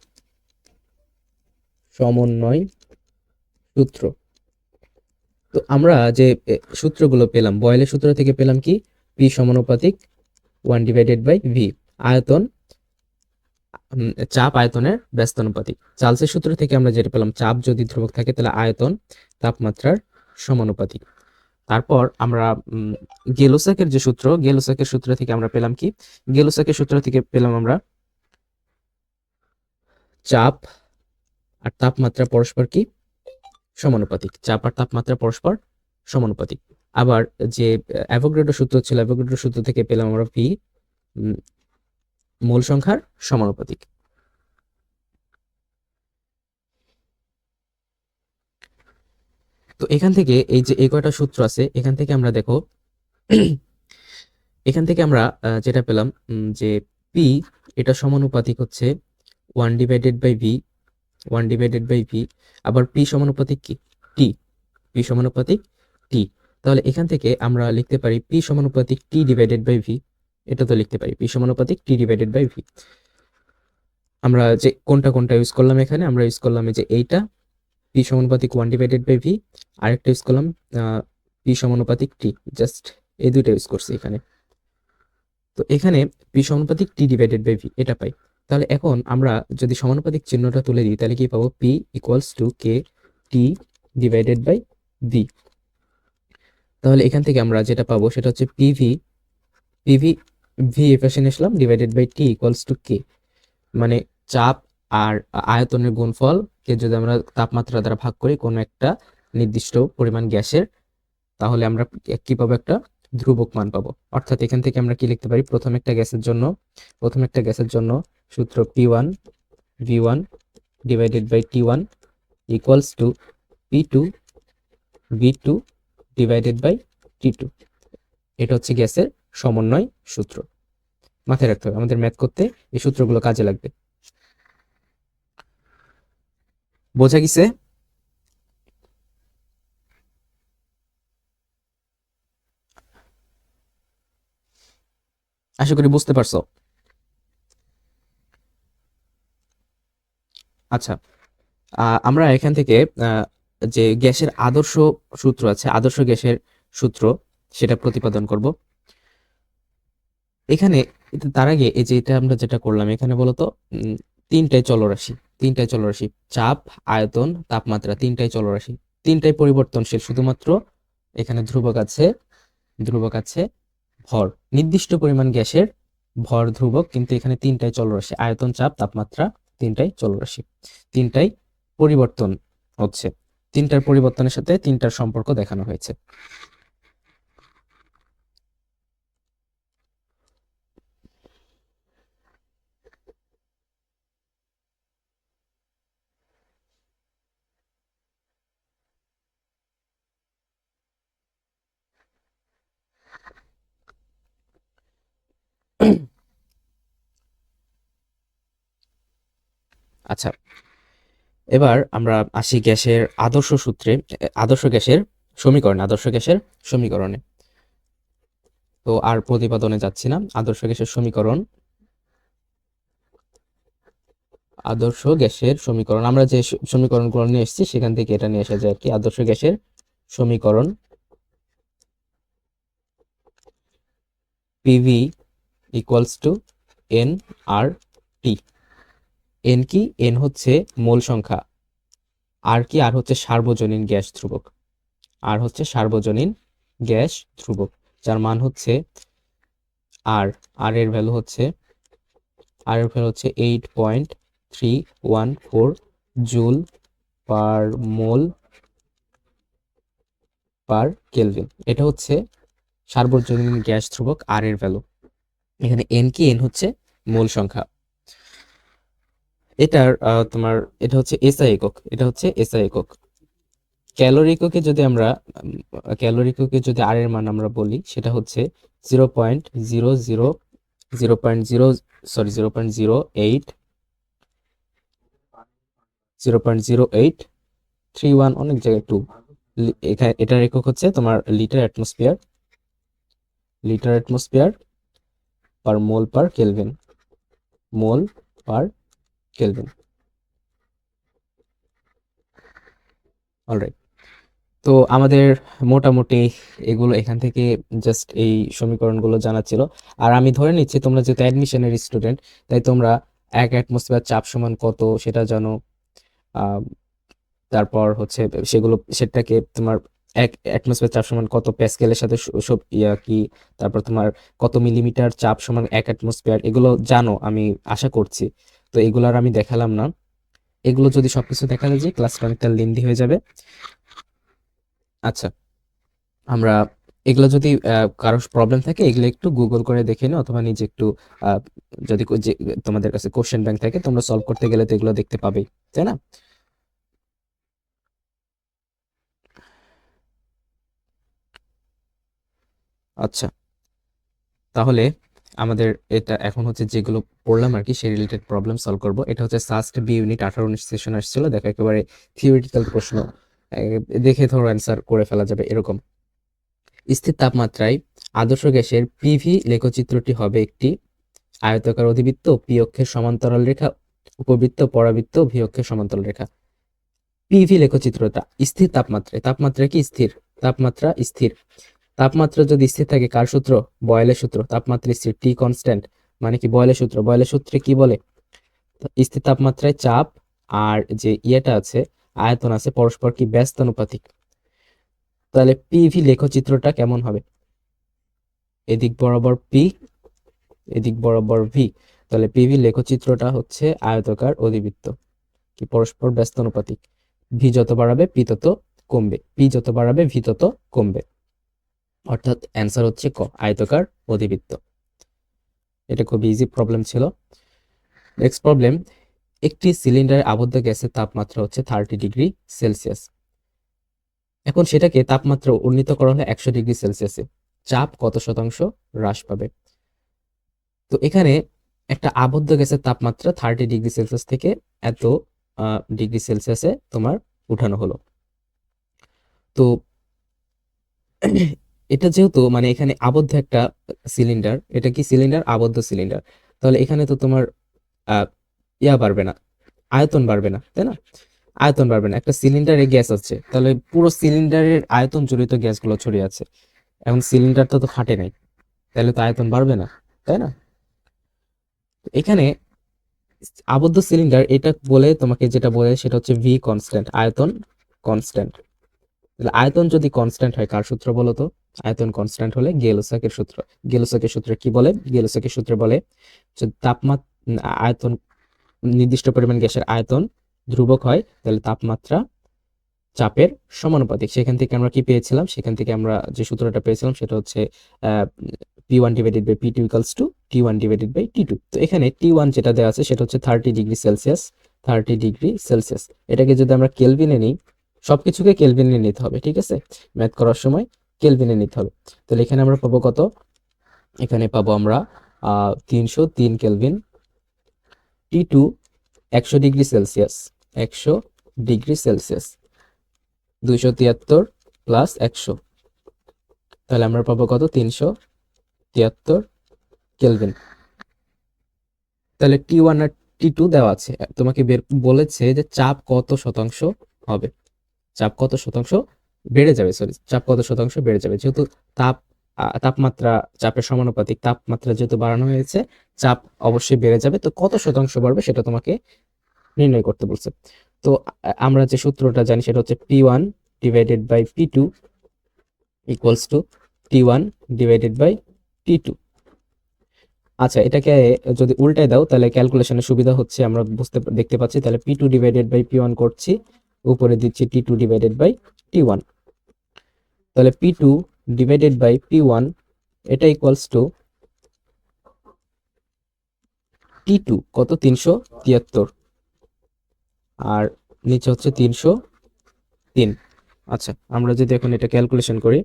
সমন্বয় সূত্র। তো আমরা যে সূত্রগুলো পেলাম, বয়েলের সূত্র থেকে পেলাম কি, পি সমানুপাতিক 1 ডিভাইডেড বাই ভি, আয়তন চাপ আয়তনের ব্যস্তানুপাতিক। চার্লসের সূত্র থেকে আমরা যেটা পেলাম, চাপ যদি ধ্রুবক থাকে তাহলে আয়তন তাপমাত্রার সমানুপাতিক। তারপর আমরা গেলোসাকের যে সূত্র, গেলোসাকের সূত্র থেকে আমরা পেলাম কি, গেলোসাকের সূত্র থেকে পেলাম আমরা চাপ আর তাপমাত্রা পরস্পর কি সমানুপাতিক, চাপ আর তাপমাত্রা পরস্পর সমানুপাতিক। আবার যে অ্যাভোগাড্রো সূত্র ছিল, অ্যাভোগাড্রো সূত্র থেকে পেলাম আমরা ভি মোল সংখ্যার সমানুপাতিক। তো এখান থেকে এই যে এই কয়টা সূত্র আছে, এখান থেকে আমরা দেখো এখান থেকে আমরা যেটা পেলাম যে পি এটা সমানুপাতিক হচ্ছে 1 divided by V, 1 divided by V. আবার পি সমানুপাতিক কি, টি, পি সমানুপাতিক টি। তাহলে এখান থেকে আমরা লিখতে পারি পি সমানুপাতিক টি ডিভাইডেড বাই ভি। এটা তো লিখতে পারি পি সমানুপাতিক টি ডিভাইডেড বাই ভি। আমরা যে কোনটা ইউজ করলাম, এখানে আমরা ইউজ করলাম এই যে এইটা পি সমানুপাতিক 1 ডিভাইডেড বাই ভি, আরেকটা ইউজ করলাম পি সমানুপাতিক টি, জাস্ট এই দুইটা ইউজ করছি এখানে। তো এখানে পি সমানুপাতিক টি ডিভাইডেড বাই ভি এটা পাই। তাহলে এখন আমরা যদি সমানুপাতিক চিহ্নটা তুলে দিই তাহলে কি পাবো, P equals to K T divided by V. তাহলে এখান থেকে আমরা যেটা পাবো সেটা হচ্ছে পিভি ভি এফাসিন আসলাম divided by T equals to K, মানে চাপ আর আয়তনের গুণফল কে যদি আমরা তাপমাত্রা দ্বারা ভাগ করি কোনো একটা নির্দিষ্ট পরিমাণ গ্যাসের, তাহলে আমরা কি পাবো, একটা ধ্রুবক মান পাবো। অর্থাৎ এখান থেকে আমরা কি লিখতে পারি, প্রথম একটা গ্যাসের জন্য সূত্র P1 V1 divided by T1 equals to P2 V2 divided by T2। এটা হচ্ছে গ্যাসের সমন্বয় সূত্র। মাথায় রাখতে হবে, আমাদের ম্যাথ করতে এই সূত্রগুলো কাজে লাগবে। বোঝা গেছে? আশা করি বুঝতে পারছো। আচ্ছা, আমরা এখান থেকে যে গ্যাসের আদর্শ সূত্র আছে, আদর্শ গ্যাসের সূত্র, সেটা প্রতিপাদন করব এখানে। তার আগে এই যে এটা আমরা যেটা করলাম এখানে বলতো তিনটাই চলরাশি, চাপ, আয়তন, তাপমাত্রা, তিনটাই চলরাশি, তিনটাই পরিবর্তনশীল। শুধুমাত্র এখানে ধ্রুবক আছে ভর। নির্দিষ্ট পরিমাণ গ্যাসের ভর ধ্রুবক, কিন্তু এখানে তিনটাই চলরাশি, আয়তন, চাপ, তাপমাত্রা, তিনটাই চলরাশি, তিনটাই পরিবর্তন হচ্ছে। তিনটার পরিবর্তনের সাথে তিনটার সম্পর্ক দেখানো হয়েছে। আচ্ছা, এবার আমরা আসি গ্যাসের আদর্শ সূত্রে, আদর্শ গ্যাসের সমীকরণে। তো আর প্রতিপাদনে যাচ্ছি না। আদর্শ গ্যাসের সমীকরণ আমরা যে সমীকরণগুলো নিয়ে এসেছি সেখান থেকে এটা নিয়ে আসা যায় আর কি। আদর্শ গ্যাসের সমীকরণ PV equals to N R T. N কি? এন হচ্ছে মোল সংখ্যা, আর কি? আর হচ্ছে সার্বজনীন গ্যাস ধ্রুবক, যার মান হচ্ছে আর। আর এর ভ্যালু হচ্ছে 8.314 জুল পার মোল পার কেলভিন। এটা হচ্ছে সার্বজনীন গ্যাস ধ্রুবক, আর এর ভ্যালু। এখানে এন কি? এন হচ্ছে মোল সংখ্যা। এটার তোমার এটা হচ্ছে এসআই একক, ক্যালোরি এককে যদি আর এর মান আমরা বলি সেটা হচ্ছে 0.031, অনেক জায়গায় টু। এখানে এটার একক হচ্ছে তোমার লিটার অ্যাটমসফিয়ার পার মোল পার কেলভিন। অলরাইট। তো আমাদের মোটামুটি এগুলো এখান থেকে জাস্ট এই সমীকরণগুলো জানা ছিল। আর আমি ধরে নিচ্ছি তোমরা যেহেতু অ্যাডমিশনের স্টুডেন্ট, তাই তোমরা এক অ্যাটমসফিয়ার চাপ সমান কত সেটা জানো। তারপর হচ্ছে সেটাকে তোমার এক অ্যাটমসফিয়ার চাপ সমান কত প্যাসকেলের সাথে সব কি, তারপর তোমার কত মিলিমিটার চাপ সমান এক অ্যাটমসফিয়ার, এগুলো জানো আমি আশা করছি। তো এগুলো আর আমি দেখালাম না। এগুলো যদি সবকিছু দেখালে যে ক্লাসটা অনেকটা লেন্দি হয়ে যাবে। আচ্ছা, আমরা এগুলো যদি কারো প্রবলেম থাকে এগুলো একটু গুগল করে দেখে নিও, অথবা নিজে একটু যদি তোমাদের কাছে কোশ্চেন ব্যাংক থাকে তোমরা সলভ করতে গেলে তো এগুলো দেখতে পাবেই, তাই না? আচ্ছা, তাহলে আমাদের এটা এখন হচ্ছে যেগুলো পড়লাম আর কি সেই রিলেটেড প্রবলেম সলভ করব। এটা হচ্ছে সাস্ট বি ইউনিট 18-19 সেশন আসছিল। দেখো একেবারে থিওরিটিক্যাল প্রশ্ন, দেখে ধরো অ্যান্সার করে ফেলা যাবে এরকম। স্থির তাপমাত্রায় আদর্শ গ্যাসের পিভি লেখচিত্রটি হবে একটি আয়তাকার অধিবৃত্ত, পি অক্ষের সমান্তরাল রেখা, উপবৃত্ত, পরাবৃত্ত, ভি অক্ষের সমান্তরাল রেখা। পিভি লেখচিত্রটা স্থির তাপমাত্রা কি স্থির, তাপমাত্রা যদি স্থির থাকে কার সূত্র? বয়েলের সূত্র। তাপমাত্রা স্থির, টি কনস্ট্যান্ট, মানে কি বয়েলের সূত্রে কি বলে? স্থির তাপমাত্রায় চাপ আর যে ইয়েটা আছে, আয়তন আছে, পরস্পর কি ব্যস্তানুপাতিক। তাহলে পিভি লেখচিত্রটা কেমন হবে? এদিক বরাবর পি, এদিক বরাবর ভি। তাহলে পিভি লেখচিত্রটা হচ্ছে আয়তাকার অধিবৃত্ত, কি পরস্পর ব্যস্তানুপাতিক। ভি যত বাড়াবে পি তত কমবে, পি যত বাড়াবে ভি তত কমবে। অর্থাৎ অ্যান্সার হচ্ছে ক, আয়তকার অধিবৃত্ত। এটা খুব ইজি প্রবলেম ছিল। নেক্সট প্রবলেম, একটি সিলিন্ডারে আবদ্ধ গ্যাসের তাপমাত্রা হচ্ছে 30 ডিগ্রি সেলসিয়াস। এখন সেটাকে তাপমাত্রা উন্নীত করা হলে 100 ডিগ্রি সেলসিয়াসে, চাপ কত শতাংশ হ্রাস পাবে? তো এখানে একটা আবদ্ধ গ্যাসের তাপমাত্রা 30 ডিগ্রি সেলসিয়াস থেকে এত ডিগ্রি সেলসিয়াসে তোমার উঠানো হলো। তো এটা যেহেতু মানে এখানে আবদ্ধ একটা সিলিন্ডার, এটা কি সিলিন্ডার? আবদ্ধ সিলিন্ডার। তাহলে এখানে তো তোমার আহ, বাড়বে না, আয়তন বাড়বে না, তাই না? আয়তন বাড়বে না। একটা সিলিন্ডারে গ্যাস আছে, তাহলে পুরো সিলিন্ডারের আয়তন জড়িত গ্যাসগুলো ছড়িয়ে আছে। এখন সিলিন্ডারটা তো ফাটে নাই, তাহলে তো আয়তন বাড়বে না, তাই না? এখানে আবদ্ধ সিলিন্ডার এটা বলে তোমাকে যেটা বলে সেটা হচ্ছে ভি কনস্ট্যান্ট, আয়তন কনস্ট্যান্ট। তাহলে আয়তন যদি কনস্ট্যান্ট হয়, কার সূত্র বলো তো? আয়তন কনস্ট্যান্ট হলে গেলোসাকের সূত্র। গেলোসাকের সূত্র কি বলে? গেলোসাকের সূত্র বলে যে আয়তন, নির্দিষ্ট পরিমাণ গ্যাসের আয়তন ধ্রুবক হয়, তাহলে তাপমাত্রা চাপের সমানুপাতিক। সেখান থেকে আমরা কি পেয়েছিলাম? সেখান থেকে আমরা যে সূত্রটা পেয়েছিলাম সেটা হচ্ছে P1 divided by P2 equals to T1 divided by T2। তো এখানে T1 যেটা দেওয়া আছে সেটা হচ্ছে 30 ডিগ্রি সেলসিয়াস, 30 ডিগ্রি সেলসিয়াস। এটাকে যদি আমরা কেলভিনে নিই, সবকিছুকে কেলভিনে নিতে হবে, ঠিক আছে? ম্যাথ করার সময় কেলভিনে নিতে হবে। তাহলে এখানে আমরা পাবো কত? এখানে পাবো আমরা 303 kelvin. T2 100 degree Celsius, 100 degree Celsius, 273 plus 100, তাহলে আমরা পাবো কত? 373 কেলভিন। তাহলে T1 আর T2 দেওয়া আছে, তোমাকে বের বলেছে যে চাপ কত শতাংশ হবে, চাপ কত শতাংশ বেড়ে যাবে, সরি, চাপ কত শতাংশ বেড়ে যাবে। যেহেতু তাপমাত্রা চাপের সমানুপাতিক, তাপমাত্রা যেহেতু বাড়ানো হয়েছে, চাপ অবশ্যই বেড়ে যাবে। তো কত শতাংশ বাড়বে সেটা তোমাকে নির্ণয় করতে বলছে। তো আমরা যে সূত্রটা জানি সেটা হচ্ছে P1 divided by P2 equals to T1 divided by T2। আচ্ছা, এটাকে যদি উল্টায় দাও তাহলে ক্যালকুলেশনের সুবিধা হচ্ছে, আমরা দেখতে পাচ্ছি। তাহলে P2 ডিভাইডেড বাই P1 করছি, উপরে দিচ্ছি T2 ডিভাইডেড বাই T1। তাহলে P2 ডিভাইডেড বাই P1 এটা ইকুয়ালস টু T2 কত? 373, আর নিচে হচ্ছে 303। আচ্ছা, আমরা যদি এখন এটা ক্যালকুলেশন করি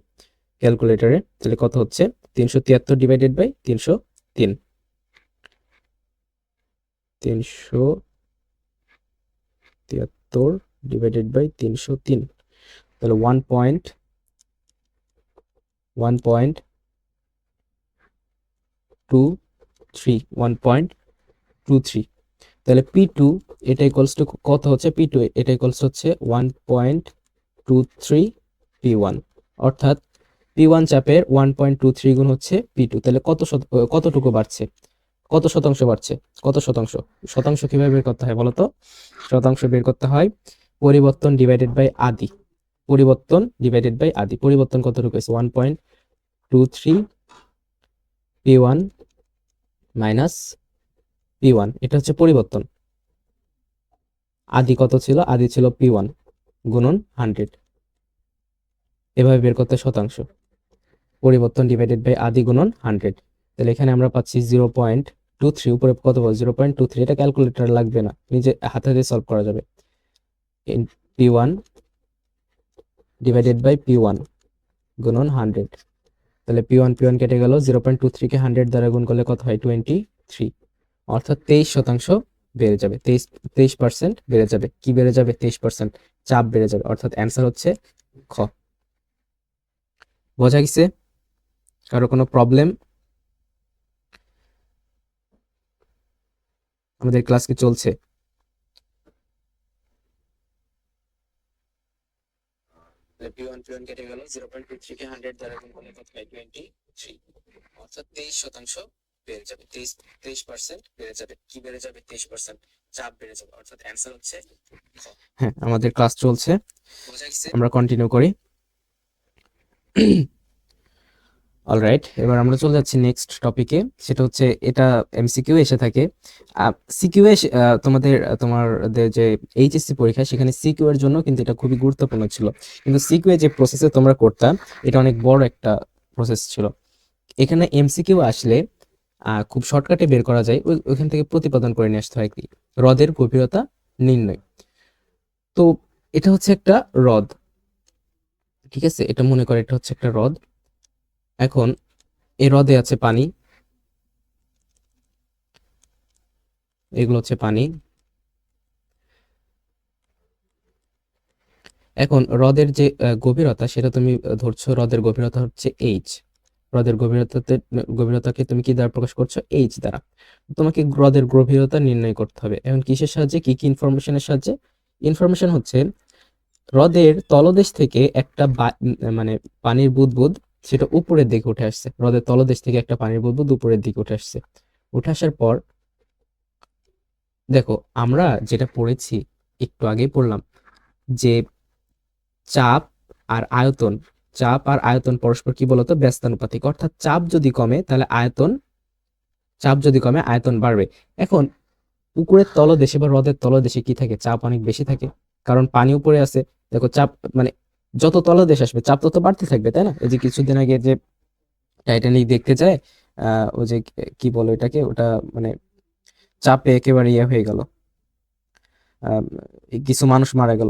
ক্যালকুলেটরে, তাহলে কত হচ্ছে? 373 ডিভাইডেড বাই 303, 373 ডিভাইডেড বাই 303, তাহলে 1.23, তাহলে P2 এটা ইকুয়ালস টু কত হচ্ছে? P2 এটা ইকুয়ালস হচ্ছে 1.23 P1, অর্থাৎ P1 চাপের 1.23 গুণ হচ্ছে P2। তাহলে কতটুকু বাড়ছে? কত শতাংশ বাড়ছে? কত শতাংশ? শতাংশ কিভাবে বের করতে হয় বলো তো? শতাংশ বের করতে হয় পরিবর্তন ডিভাইডেড বাই আদি। পরিবর্তন ডিভাইডেড বাই আদি। পরিবর্তন কতটুকু হয়েছে? 1.23 P1 মাইনাস P1, এটা হচ্ছে পরিবর্তন। আদি কত ছিল? আদি ছিল P1 গুণন 100। এভাবে বের করতে শতাংশ। পরিবর্তন ডিভাইডেড বাই আদি গুণন 100। তাহলে এখানে আমরা পাচ্ছি 0.23, উপরে কত বল? 0.23। এটা ক্যালকুলেটর লাগবে না, নিজে হাতে হাতে সলভ করা যাবে। P1 ডিভাইডেড বাই P1 গুণন 100। তাহলে P1 কেটে গেল, 0.23 কে 100 দ্বারা গুণ করলে কত হয়? 23, অর্থাৎ 23% বেড়ে যাবে। 23% বেড়ে যাবে। কি বেড়ে যাবে? 23% চাপ বেড়ে যাবে, অর্থাৎ অ্যান্সার হচ্ছে খ। বোঝা গেছে? কারো কোনো প্রবলেম? আমাদের ক্লাস কি চলছে? P1 কেটে গেল, 0.23 কে 100 দ্বারা গুণ করলে কত হয়? 23, অর্থাৎ 23% বেড়ে যাবে। 23% বেড়ে যাবে। কি বেড়ে যাবে? 23% চাপ বেড়ে যাবে, অর্থাৎ অ্যান্সার হচ্ছে খ। হ্যাঁ, আমাদের ক্লাস চলছে, আমরা কন্টিনিউ করি। অলরাইট, এবার আমরা চলে যাচ্ছি নেক্সট টপিকে। সেটা হচ্ছে, এটা এমসিকিউ এসে থাকে। সিকিউ তোমাদের যে এইচএসসি পরীক্ষা, সেখানে সিকিউ এর জন্য কিন্তু এটা খুবই গুরুত্বপূর্ণ ছিল। কিন্তু সিকিউ যে প্রসেসে তোমরা করতাম, এটা অনেক বড় একটা প্রসেস ছিল। এখানে এমসিকিউ আসলে খুব শর্টকাটে বের করা যায়, ওইখান থেকে প্রতিপাদন করে নিয়ে আসতে হয় কি, হ্রদের গভীরতা নির্ণয়। তো এটা হচ্ছে একটা হ্রদ, ঠিক আছে, এটা মনে করে এটা হচ্ছে একটা হ্রদ। এখন এই হ্রদে আছে পানি, এগুলো হচ্ছে পানি। এখন হ্রদের যে গভীরতা, সেটা তুমি ধরছো হ্রদের গভীরতা হচ্ছে এইচ। হ্রদের গভীরতাকে তুমি কি দ্বারা প্রকাশ করছো? এইচ দ্বারা। তোমাকে হ্রদের গভীরতা নির্ণয় করতে হবে। এখন কিসের সাহায্যে, কি কি ইনফরমেশনের সাহায্যে? ইনফরমেশন হচ্ছে হ্রদের তলদেশ থেকে একটা মানে পানির বুদবুদ সেটা উপরের দিকে উঠে আসছে। হ্রদের তলদেশ থেকে একটা পানির বুদবুদ উপরের দিকে উঠে আসছে। উঠে আসার পর দেখো, আমরা যেটা পড়েছি, একটু আগেই পড়লাম যে চাপ আর আয়তন, চাপ আর আয়তন পরস্পর কি বলতো? ব্যস্তানুপাতিক। অর্থাৎ চাপ যদি কমে তাহলে আয়তন বাড়বে। এখন পুকুরের তলদেশে বা হ্রদের তলদেশে কি থাকে? চাপ অনেক বেশি থাকে, কারণ পানি উপরে আছে। দেখো চাপ মানে যত তলদেশ আসবে চাপ তত বাড়তে থাকবে, তাই না? এই যে কিছুদিন আগে যে টাইটানিক দেখতে যায়, ও যে কি বলো এটাকে, ওটা মানে চাপে একেবারে ইয়ে হয়ে গেল, আহ, কিছু মানুষ মারা গেল।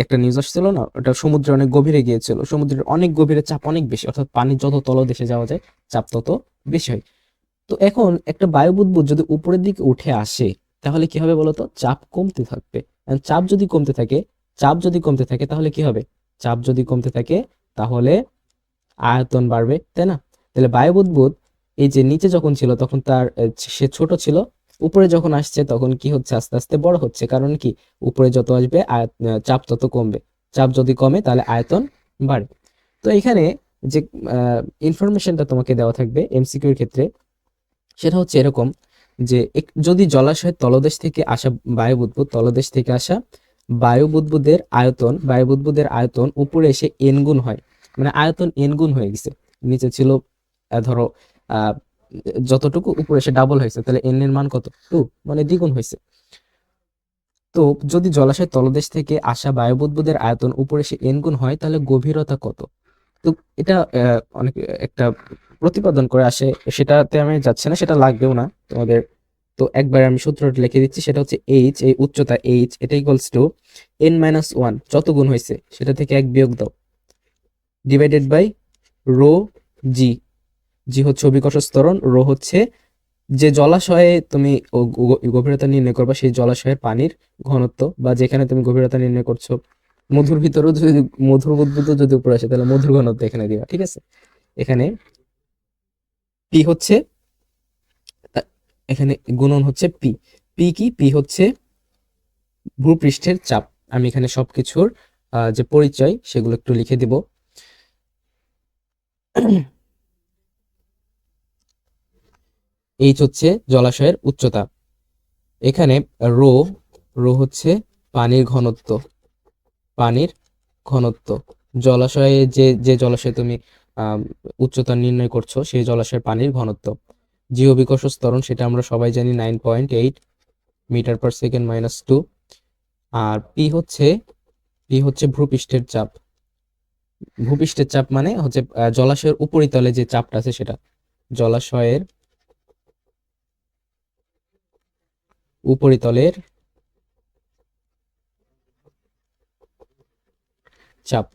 একটা নিউজ আসছিল না, ওটা সমুদ্রে অনেক গভীরে গিয়েছিল, সমুদ্রের অনেক গভীরে চাপ অনেক বেশি, অর্থাৎ পানি যত তলদেশে যাওয়া যায় চাপ তত বেশি হয়। তো এখন একটা বায়ু বুদবুদ যদি উপরের দিকে উঠে আসে তাহলে কি হবে বলতো? চাপ কমতে থাকবে। And চাপ যদি কমতে থাকে তাহলে কি হবে? চাপ যদি কমতে থাকে তাহলে আয়তন বাড়বে, তাই না? তাহলে বায়ু বুদবুদ এই যে নিচে যখন ছিল তখন সে ছোট ছিল, উপরে যখন আসছে তখন কি হচ্ছে? আস্তে আস্তে বড় হচ্ছে। কারণ কি, উপরে যত আসবে চাপ তত কমবে। চাপ যদি কমে তাহলে আয়তন বাড়ে। তো এখানে যে ইনফরমেশনটা তোমাকে দেওয়া থাকবে এমসিকিউ এর ক্ষেত্রে, সেটা হচ্ছে এরকম যে যদি জলাশয়ের তলদেশ থেকে আসা তলদেশ থেকে আসা বায়ু বুদবুদের আয়তন উপরে এসে এন গুণ হয়, মানে আয়তন এন গুণ হয়ে গেছে। নিচে ছিল ধরো আহ যতটুকু, উপরে এসে ডাবল হয়েছে, তাহলে এন এর মান কত? 2, মানে দ্বিগুণ হয়েছে। তো যদি জলাশয়ের তলদেশ থেকে আসা বায়ু বুদবুদের আয়তন উপরে এসে এন গুণ হয় তাহলে গভীরতা কত? তো এটা অনেক একটা প্রতিপাদন করে আসে, সেটাতে আমি যাচ্ছি না, সেটা লাগবেও না তোমাদের। তো একবার আমি সূত্রটা লিখে দিচ্ছি, সেটা হচ্ছে এইচ, এই উচ্চতা এইচ, এটা ইকুয়ালস টু n-1, যত গুণ হয়েছে সেটা থেকে 1 বিয়োগ দাও, ডিভাইডেড বাই রো জি। জি হচ্ছে অভিকর্ষ ত্বরণ, রো হচ্ছে যে জলাশয়ে তুমি গভীরতা নির্ণয় করবা সেই জলাশয়ের পানির ঘনত্ব, বা যেখানে তুমি গভীরতা নির্ণয় করছো, মধুর ভিতরেও যদি মধুর বুদবুদ যদি উপরে আসে তাহলে মধুর ঘনত্ব এখানে দিবা, ঠিক আছে? এখানে পি হচ্ছে, এখানে গুণন হচ্ছে পি। পি হচ্ছে ভূপৃষ্ঠের চাপ। আমি এখানে সবকিছুর যে পরিচয় সেগুলো একটু লিখে দিব। এইচ হচ্ছে জলাশয়ের উচ্চতা, এখানে রো রো হচ্ছে পানির ঘনত্ব, পানির ঘনত্ব জলাশয়ে যে জলাশয়ে তুমি উচ্চতা নির্ণয় করছো সেই জলাশয়ের পানির ঘনত্ব। জি অভিকর্ষ ত্বরণ, সেটা আমরা সবাই জানি 9.8 মিটার পার সেকেন্ড মাইনাস 2। আর পি হচ্ছে ভূপৃষ্ঠের চাপ মানে হচ্ছে জলাশয়ের উপরিতলে যে চাপটা আছে সেটা, জলাশয়ের উপরিতলের চাপ।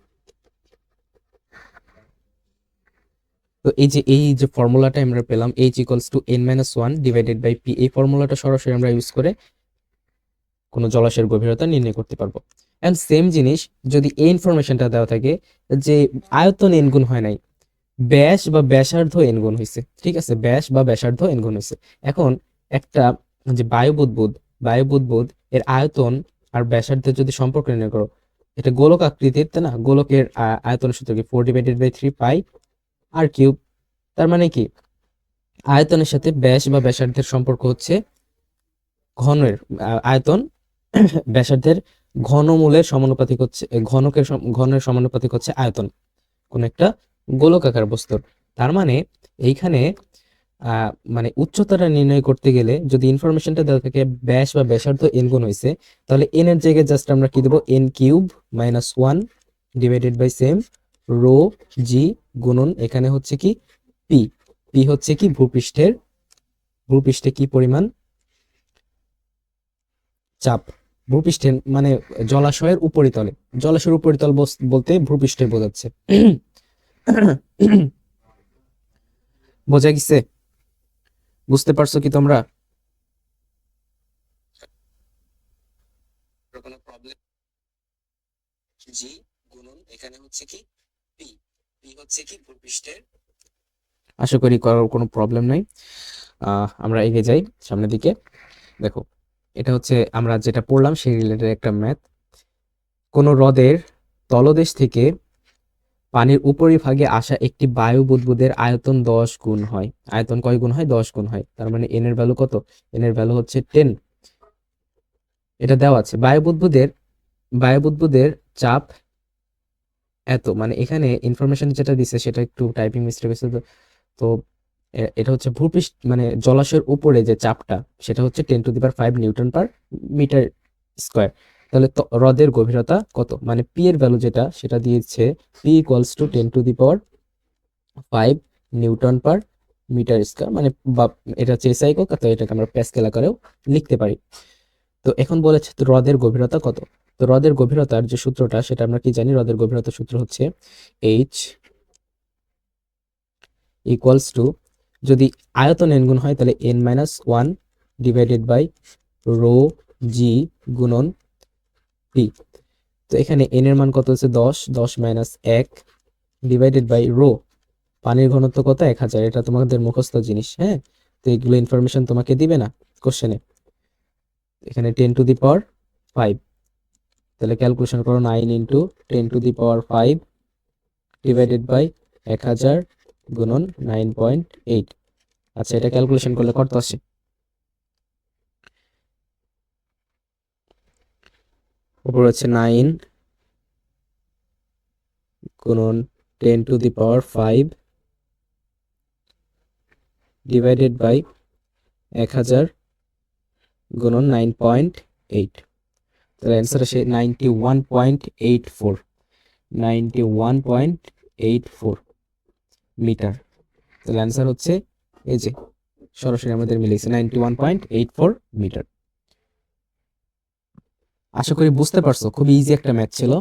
তো এই যে ফর্মুলাটা আমরা পেলাম, H equals to n-1 divided by P, এই ফর্মুলাটা সরাসরি আমরা ইউজ করে কোনো জলাশয়ের গভীরতা নির্ণয় করতে পারবো। এন্ড সেম জিনিস যদি এই ইনফরমেশনটা দেওয়া থাকে যে আয়তন এন গুণ হয় নাই, ব্যাস বা ব্যাসার্ধ এন গুণ হয়েছে, ঠিক আছে, ব্যাস বা ব্যাসার্ধ এন গুণ হয়েছে। এখন একটা যে বায়ু বুদবুদ এর আয়তন আর ব্যাসার্ধের যদি সম্পর্ক নির্ণয় করো, এটা গোলক আকৃতির, তাই না? গোলকের আয়তনের সূত্র কি 4/3 পাই আর কিউব। তার মানে কি, আয়তনের সাথে ব্যাস বা ব্যাসার্ধের সম্পর্ক হচ্ছে ঘনের আয়তন ব্যাসার্ধের ঘনমূলের সমানুপাতিক হচ্ছে, ঘনের সমানুপাতিক হচ্ছে আয়তন কোন একটা গোলকাকার বস্তুর। তার মানে এইখানে মানে উচ্চতাটা নির্ণয় করতে গেলে যদি ইনফরমেশনটা দেওয়া থাকে ব্যাস বা ব্যাসার্ধ এন গুণ হয়েছে, তাহলে এন এর জায়গায় জাস্ট আমরা কি দেবো? n³ - 1 ডিভাইডেড বাই সেম রো জি গুণন এখানে হচ্ছে কি পি। পি হচ্ছে কি ভূপৃষ্ঠে কি পরিমাণ চাপ, ভূপৃষ্ঠের মানে জলাশয়ের উপরিতলে, জলাশয়ের উপরিতল বলতে ভূপৃষ্ঠের বোঝাচ্ছে। বোঝা গেছে? বুঝতে পারছো কি তোমরা? কোনো প্রবলেম? জি গুণন এখানে হচ্ছে কি পি। পি হচ্ছে কি ভূপৃষ্ঠের। আশা করি কোনো প্রবলেম নাই। আমরা এগিয়ে যাই সামনের দিকে। দেখো, এটা হচ্ছে আমরা যেটা পড়লাম সেই রিলেটেড একটা ম্যাথ। কোন হ্রদের তলদেশ থেকে পানির উপরিভাগে আসা একটি বায়ু বুদবুদের আয়তন 10 গুণ হয়। আয়তন কয় গুণ হয়? 10 গুণ হয়। তার মানে এন এর ভ্যালু কত? এন এর ভ্যালু হচ্ছে 10। এটা দেওয়া আছে। বায়ু বুদবুদের চাপ এত, মানে এখানে ইনফরমেশন যেটা দিছে সেটা একটু টাইপিং মিস্টেক হয়েছে। তো এটা হচ্ছে ভূপৃষ্ঠ মানে জলাশয়ের উপরে যে চাপটা সেটা হচ্ছে 10⁵ নিউটন পার মিটার স্কয়ার। তাহলে হ্রদের গভীরতা কত? মানে পি এর ভ্যালু যেটা সেটা দিয়েছে P equals to 10⁵ newton per metre square, মানে এটা হচ্ছে এসআই একক, তো এটাকে আমরা প্যাসকেল আকারেও লিখতে পারি। তো এখন বলেছে তো হ্রদের গভীরতা কত। তো হ্রদের গভীরতার যে সূত্রটা সেটা আমরা কি জানি? হ্রদের গভীরতার সূত্র হচ্ছে এইচ ইকুয়ালস টু, যদি আয়তন n গুণ হয় তাহলে n-1 ডিভাইডেড বাই রো জি গুণন পি। তো এখানে n এর মান কত হচ্ছে 10, 10 মাইনাস 1 ডিভাইডেড বাই রো, পানির ঘনত্ব কত? 1000। এটা তোমাদের মুখস্থ জিনিস, হ্যাঁ? তো এগুলো ইনফরমেশন তোমাকে দিবে না কোশ্চেনে। এখানে 10⁵, তাহলে ক্যালকুলেশন করো 9 ইন্টু 10⁵ ডিভাইডেড বাই 1000 গুণন 9.8। আচ্ছা, এটা ক্যালকুলেশন করলে কত আসে? উপরে হচ্ছে 9 গুণন 10⁵ ডিভাইডেড বাই 1000 গুণন 9.8। তাহলে অ্যান্সার আসে 91.84, 91.84 মিটার। তাহলে অ্যান্সার হচ্ছে এই যে সরাসরি আমাদের মিলেছে 91.84 মিটার। আশা করি বুঝতে পারছো, খুব ইজি একটা ম্যাথ ছিল।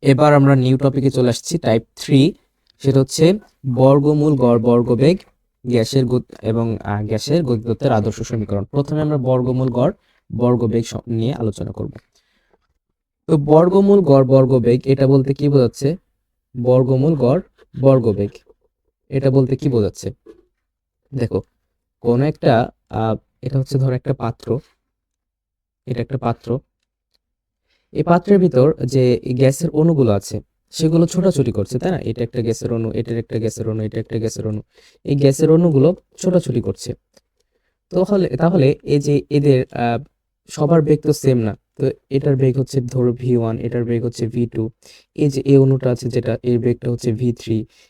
এবার আমরা নিউ টপিকে চলে আসছি, টাইপ 3। সেটা হচ্ছে বর্গমূল গড় বর্গবেগ গ্যাসের এবং গ্যাসের গতিতত্ত্বের আদর্শ সমীকরণ। প্রথমে আমরা বর্গমূল গড় বর্গবেগ নিয়ে আলোচনা করব। তো বর্গমূল গড় বর্গবেগ এটা বলতে কি বোঝাচ্ছে? বর্গমূল গড় বর্গবেগ এটা বলতে কি বোঝাচ্ছে? দেখো, কোন একটা এটা হচ্ছে ধর একটা পাত্র, এটা একটা পাত্র। এই পাত্রের ভিতর যে গ্যাসের অণুগুলো আছে সেগুলো ছোটাছুটি করছে, তাই না? এটা একটা গ্যাসের অণু, এটার একটা গ্যাসের অণু, এটা একটা গ্যাসের অণু। এই গ্যাসের অণুগুলো ছোটাছুটি করছে। তাহলে এই যে এদের সবার বেগ তো সেম না। তো এটার বেগ হচ্ছে ধরো v1, এটার বেগ হচ্ছে v2, এই যে এই অণুটা আছে যেটা, এর বেগটা হচ্ছে v3,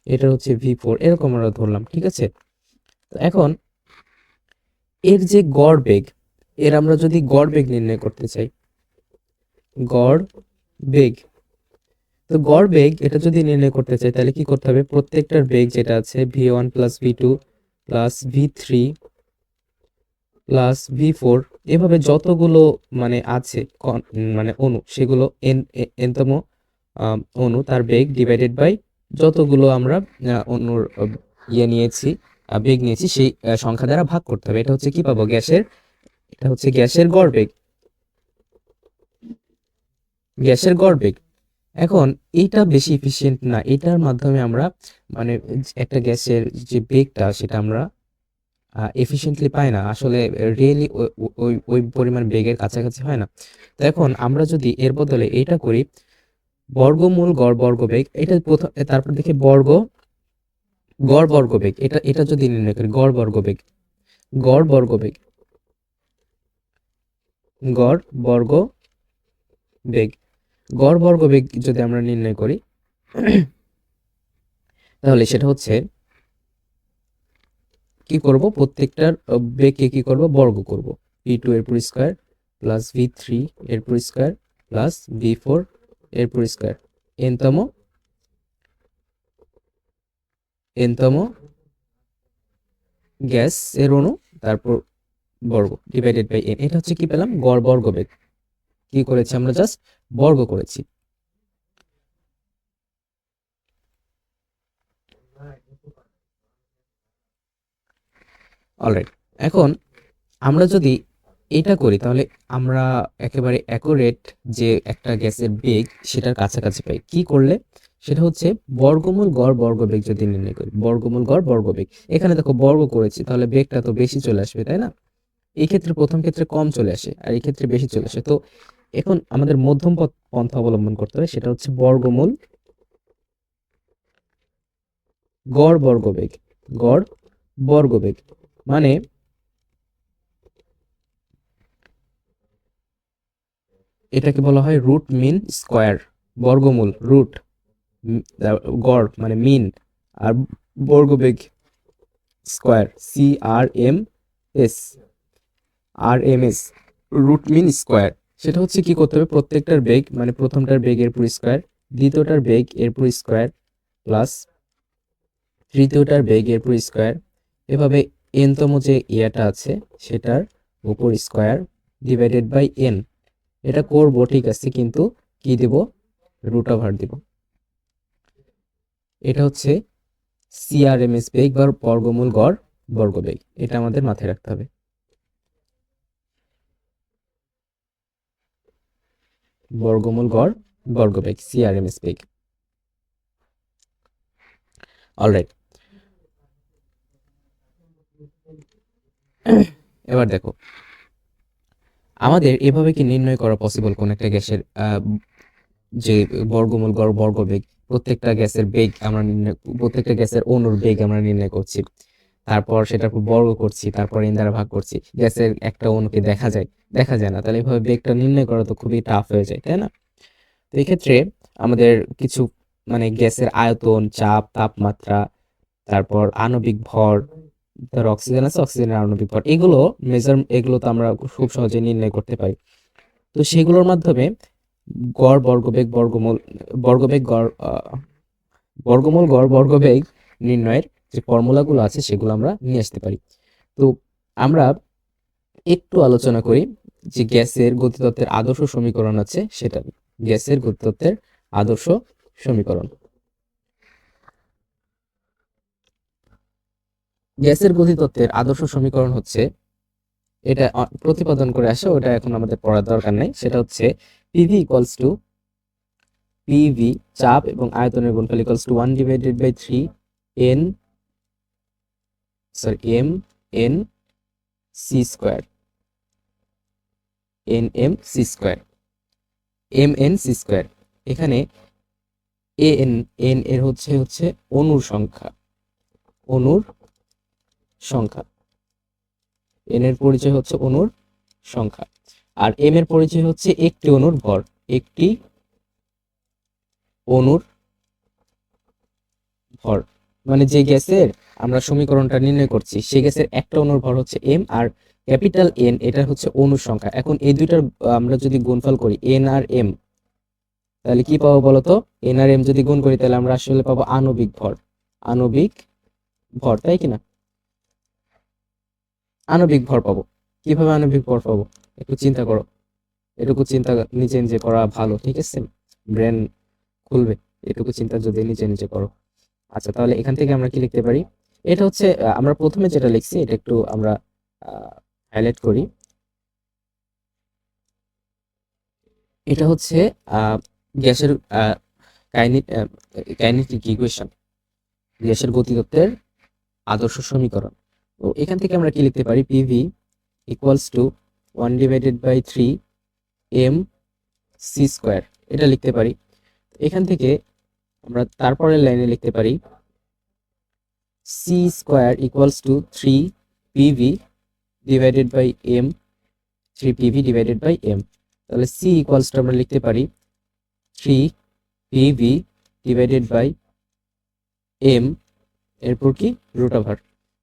এটার হচ্ছে v4, এরকম আমরা ধরলাম, ঠিক আছে? তো এখন এর যে গড় বেগ, আমরা যদি গড় বেগ নির্ণয় করতে চাই, গড় বেগ, তো গড় বেগ এটা যদি নির্ণয় করতে চাই তাহলে কি করতে হবে? প্রত্যেকটার বেগ যেটা আছে v1 plus v2 plus v3 plus v4, এভাবে যতগুলো মানে আছে মানে অণু, সেগুলো এনতম অণু তার বেগ ডিভাইডেড বাই যতগুলো আমরা অণুর নিয়েছি, বেগ নিয়েছি, সেই সংখ্যা দ্বারা ভাগ করতে হবে। এটা হচ্ছে কি পাবো? এটা হচ্ছে গ্যাসের গড় বেগ, গ্যাসের গড় বেগ। এখন এইটা বেশি এফিশিয়েন্ট না, এটার মাধ্যমে আমরা মানে একটা গ্যাসের যে বেগটা সেটা আমরা এফিশিয়েন্টলি পাই না, আসলে রিয়েলি ওই পরিমাণ বেগের কাছাকাছি হয় না। তো এখন আমরা যদি এর বদলে এটা করি, বর্গমূল গড় বর্গবেগ, এটা প্রথম, তারপর দেখি গড় বর্গবেগ, এটা যদি নির্ণয় করি, গড় বর্গবেগ, গড় বর্গবেগ, গড় বর্গবেগ, গড় বর্গবেগ যদি আমরা নির্ণয় করি তাহলে সেটা হচ্ছে কি করব? প্রত্যেকটার বেগকে কি করব? বর্গ করব। v2 এর পুরো স্কয়ার প্লাস v3 এর পুরো স্কয়ার প্লাস v4 এর পুরো স্কয়ার। এনতম এনতম গ্যাস এর অণু, তারপর বর্গ ডিভাইডেড বাই এন। এটা হচ্ছে কি পেলাম, গড় বর্গবেগ। কি করেছি আমরা, জাস্ট বর্গ করেছি। অলরাইট, এখন আমরা যদি এটা করি তাহলে আমরা একেবারে অ্যাকুরেট যে একটা গ্যাসের বেগ সেটার কাছাকাছি পাই। কি করলে, সেটা হচ্ছে বর্গমূল গড় বর্গবেগ যদি নির্ণয় করি, বর্গমূল গড় বর্গবেগ। এখানে দেখো বর্গ করেছি, তাহলে বেগটা তো বেশি চলে আসবে, তাই না? এই ক্ষেত্রে প্রথম ক্ষেত্রে কম চলে আসে আর এই ক্ষেত্রে বেশি চলে আসে। তো এখন আমাদের মধ্যম পন্থা অবলম্বন করতে হবে, সেটা হচ্ছে বর্গমূল গড় বর্গবেগ। গড় বর্গবেগ মানে এটাকে বলা হয় রুট মিন স্কয়ার। বর্গমূল রুট, গড় মানে মিন, আর বর্গবেগ square, CRMS, RMS, root mean square. সেটা হচ্ছে কি করতে হবে, প্রত্যেকটার বেগ মানে প্রথমটার বেগ এর পুরো স্কয়ার, দ্বিতীয়টার বেগ এর পুরো স্কয়ার, প্লাস তৃতীয়টার বেগ এর পুরো স্কয়ার, এভাবে এনতম যে ইয়াটা আছে সেটার উপর স্কয়ার ডিভাইডেড বাই এন। এটা করব ঠিক আছে, কিন্তু কি দিব, রুট ওভার দিব। এটা হচ্ছে CRMS বেগ বা বর্গমূল গড় বর্গবেগ। এটা আমাদের মাথায় রাখতে হবে। বর্গমূল গড় বর্গবেগ, CRMS বেগ। অলরাইট, এবার দেখো আমাদের এভাবে কি নির্ণয় করা পসিবল কোন একটা গ্যাসের যে বর্গমূল গড় বর্গবেগ, প্রত্যেকটা গ্যাসের বেগ আমরা নির্ণয়, প্রত্যেকটা গ্যাসের অণুর বেগ আমরা নির্ণয় করছি, তারপর সেটার উপর বর্গ করছি, তারপর এন দ্বারা ভাগ করছি। গ্যাসের একটা অণুকে দেখা যায়? দেখা যায় না। তাহলে এভাবে বেগটা নির্ণয় করা তো খুবই টাফ হয়ে যায়, তাই না? তো এই ক্ষেত্রে আমাদের কিছু মানে গ্যাসের আয়তন, চাপ, তাপমাত্রা, তারপর আণবিক ভর, ধর অক্সিজেন আছে, অক্সিজেনের আণবিক ভর, এগুলো তো আমরা খুব সহজে নির্ণয় করতে পারি। তো সেগুলোর মাধ্যমে গড় বর্গবেগ বর্গবেগ গড় বর্গমূল গড় বর্গবেগ নির্ণয়ের যে ফর্মুলাগুলো আছে সেগুলো আমরা নিয়ে আসতে পারি। তো আমরা একটু আলোচনা করি যে গ্যাসের গতিতত্ত্বের আদর্শ সমীকরণ আছে সেটা। গ্যাসের গতিতত্ত্বের আদর্শ সমীকরণ, গ্যাসের গতিতত্ত্বের আদর্শ সমীকরণ হচ্ছে, এটা প্রতিপাদন করে আসে, ওটা এখন আমাদের পড়ার দরকার নাই। সেটা হচ্ছে পিভি ইকুয়ালস টু পিভি, চাপ এবং আয়তনের গুণফল, equals to 1/3 N M N C square, M N C square. এখানে এন এর হচ্ছে অণুর সংখ্যা, অণুর সংখ্যা, এন এর পরিচয় হচ্ছে অণুর সংখ্যা, আর এম এর পরিচয় হচ্ছে একটি অণুর ভর, একটি অণুর ভর। মানে যে গ্যাসের আমরা সমীকরণটা নির্ণয় করছি সেই গ্যাসের একটা অণুর ভর হচ্ছে এম, আর ক্যাপিটাল এন এটা হচ্ছে অণুর সংখ্যা। এখন এই দুইটার আমরা যদি গুণফল করি এন আর এম, তাহলে কি পাবো বলতো? এন আর এম যদি গুণ করি তাহলে আমরা আসলে পাবো আণবিক ভর, আণবিক ভর, তাই কিনা? আণবিক ভর পাবো। কিভাবে আণবিক ভর পাবো একটু চিন্তা করো, এটুকু চিন্তা নিজে নিজে করা ভালো, ঠিক আছে? ব্রেন খুলবে এটুকু চিন্তা যদি নিজে নিজে করো। আচ্ছা, তাহলে এখান থেকে আমরা কি লিখতে পারি? এটা হচ্ছে আমরা প্রথমে যেটা লিখছি এটা একটু আমরা হাইলাইট করি। এটা হচ্ছে গ্যাসের কাইনেটিক ইকুয়েশন, গ্যাসের গতিতত্ত্বের আদর্শ সমীকরণ। তো এখান থেকে আমরা কি লিখতে পারি? PV equals to 1/3 M C square, এটা লিখতে পারি। এখান থেকে আমরা তারপরের লাইনে লিখতে পারি C square equals to 3 PV divided by M, 3 PV divided by M. তাহলে সি ইকুয়ালস টু আমরা লিখতে পারি 3 পিভি ডিভাইডেড বাই এম, এরপর কি রুট ওভার।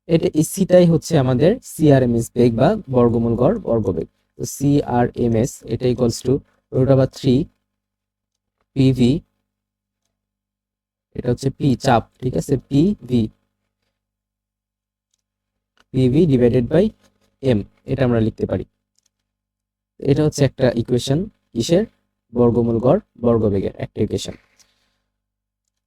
এটা সিটাই হচ্ছে আমাদের সিআরএমএস বেগ বা বর্গমূল গড় বর্গবেগ। তো সিআরএমএস এটা equals to root over 3 PV এটা হচ্ছে পি চাপ, ঠিক আছে, পিভি ডিভাইডেড বাই এম, এটা আমরা লিখতে পারি। এটা হচ্ছে একটা ইকুয়েশন, কিসের? বর্গমূল গড় বর্গবেগের একটা ইকুয়েশন।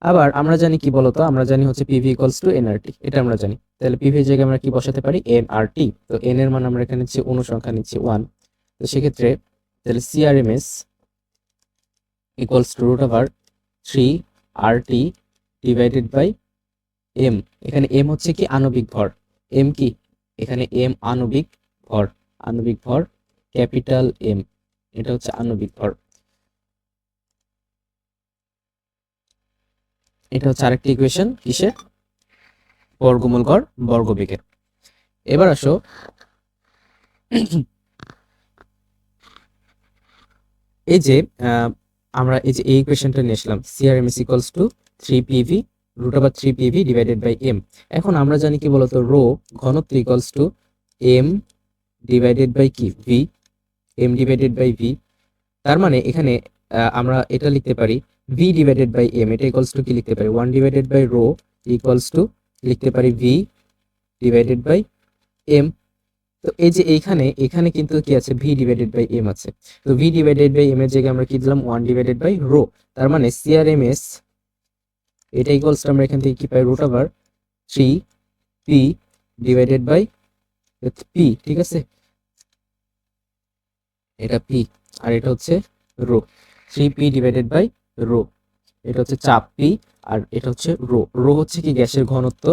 আবার আমরা জানি কি বলতো, আমরা জানি হচ্ছে পিভি ইকুয়ালস টু এনআরটি, এটা আমরা জানি। তাহলে পিভি এর জায়গায় আমরা কি বসাতে পারি? এনআরটি। তো এন এর মান আমরা এখানে নিচ্ছি, অনুসংখ্যা নিচ্ছি 1। তো সেক্ষেত্রে তাহলে CRMS equals to root over 3 RT divided by M. এখানে এম হচ্ছে কি? আণবিক ভর। এম কি? এখানে এম আণবিক ভর, আণবিক ভর ক্যাপিটাল এম, এটা হচ্ছে আণবিক ভর। এটা হচ্ছে আরেকটি ইকুয়েশন, কিসের? বর্গমূল গড় বর্গবেগের। এবার আসো এই যে আমরা এই যে এই ইকুয়েশনটা নিয়ে আসলাম, CRMS equals to 3 PV root over 3 PV divided by M. এখন আমরা জানি কি বলতো, রো ঘনত্ব equals to M divided by কি? V, M divided by V. তার মানে এখানে আমরা এটা লিখতে পারি ভি ডিভাইডেড বাই এম, এটা ইকুয়ালস টু কি লিখতে পারি? 1 divided by rho equals to লিখতে পারি ভি ডিভাইডেড বাই এম। তো এই যে এখানে এখানে কিন্তু কি আছে? ভি ডিভাইডেড বাই এম আছে। তো ভি ডিভাইডেড বাই এম এর জায়গায় আমরা কি দিলাম? 1 ডিভাইডেড বাই রো। তার মানে সিআরএমএস এটা ইকুয়ালস টু আমরা এখান থেকে কি পাই? Root over 3 P divided by P, ঠিক আছে, এটা পি আর এটা হচ্ছে rho. 3 P divided by rho, এটা হচ্ছে চাপ পি আর এটা হচ্ছে রো। রো হচ্ছে কি? গ্যাসের ঘনত্ব,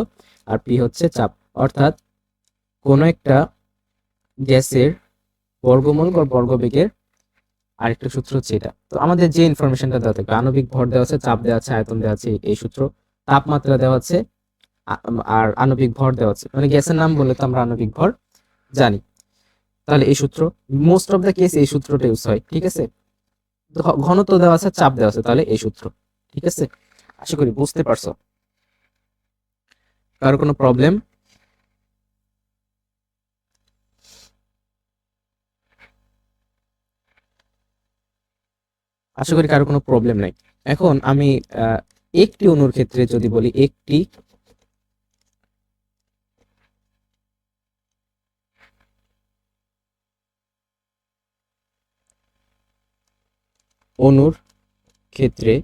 আর পি হচ্ছে চাপ। অর্থাৎ কোন একটা গ্যাসের বর্গমূল বা বর্গবেগের আরেকটা সূত্র হচ্ছে এটা। তো আমাদের যে ইনফরমেশনটা দেওয়া থাকবে, আণবিক ভর দেওয়া আছে, চাপ দেওয়া আছে, আয়তন দেওয়া আছে, এই সূত্র, তাপমাত্রা দেওয়া আছে, আর আণবিক ভর দেওয়া আছে। মানে গ্যাসের নাম বললে তো আমরা আণবিক ভর জানি, তাহলে এই সূত্র মোস্ট অফ দ্য কেস এই সূত্রটা ইউজ হয়, ঠিক আছে। ঘনত্ব দেওয়া আছে, চাপ দেওয়া আছে, তাহলে এই সূত্র, ঠিক আছে। আশা করি বুঝতে পারছো। কারো কোনো প্রবলেম? আশা করি কারো কোনো প্রবলেম নাই। এখন আমি একটি অণুর ক্ষেত্রে যদি বলি, একটি অণুর ক্ষেত্রে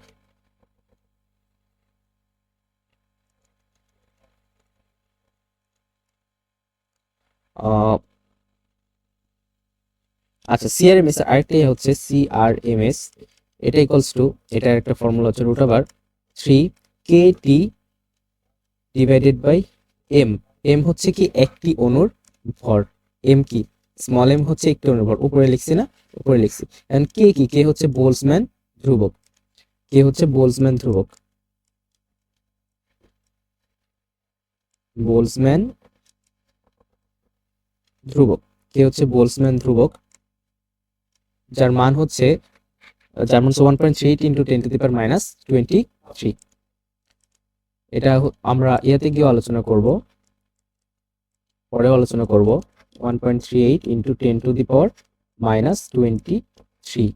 আচ্ছা, সিআরএমএস আরেকটাই হচ্ছে সিআরএমএস, এটা ইকুয়ালস টু, এটার একটা ফর্মুলা হচ্ছে root over 3 KT divided by M. M হচ্ছে কি? একটি অণুর ভর। এম কি? স্মল এম হচ্ছে একটি অণুর ভর, উপরে লিখছি না? উপরে লিখছি। এন্ড কে কি? কে হচ্ছে বোলসম্যান ধ্রুবক, কে হচ্ছে বোলসম্যান ধ্রুবক, বোলসম্যান ধ্রুবক, কে হচ্ছে বোলসম্যান ধ্রুবক, যার মান হচ্ছে 1.38 ইন্টু 10⁻⁻23। এটা আমরা ইয়াতে গিয়ে আলোচনা করব, পরে আলোচনা করব। 1.38 ইন্টু 10⁻⁻23।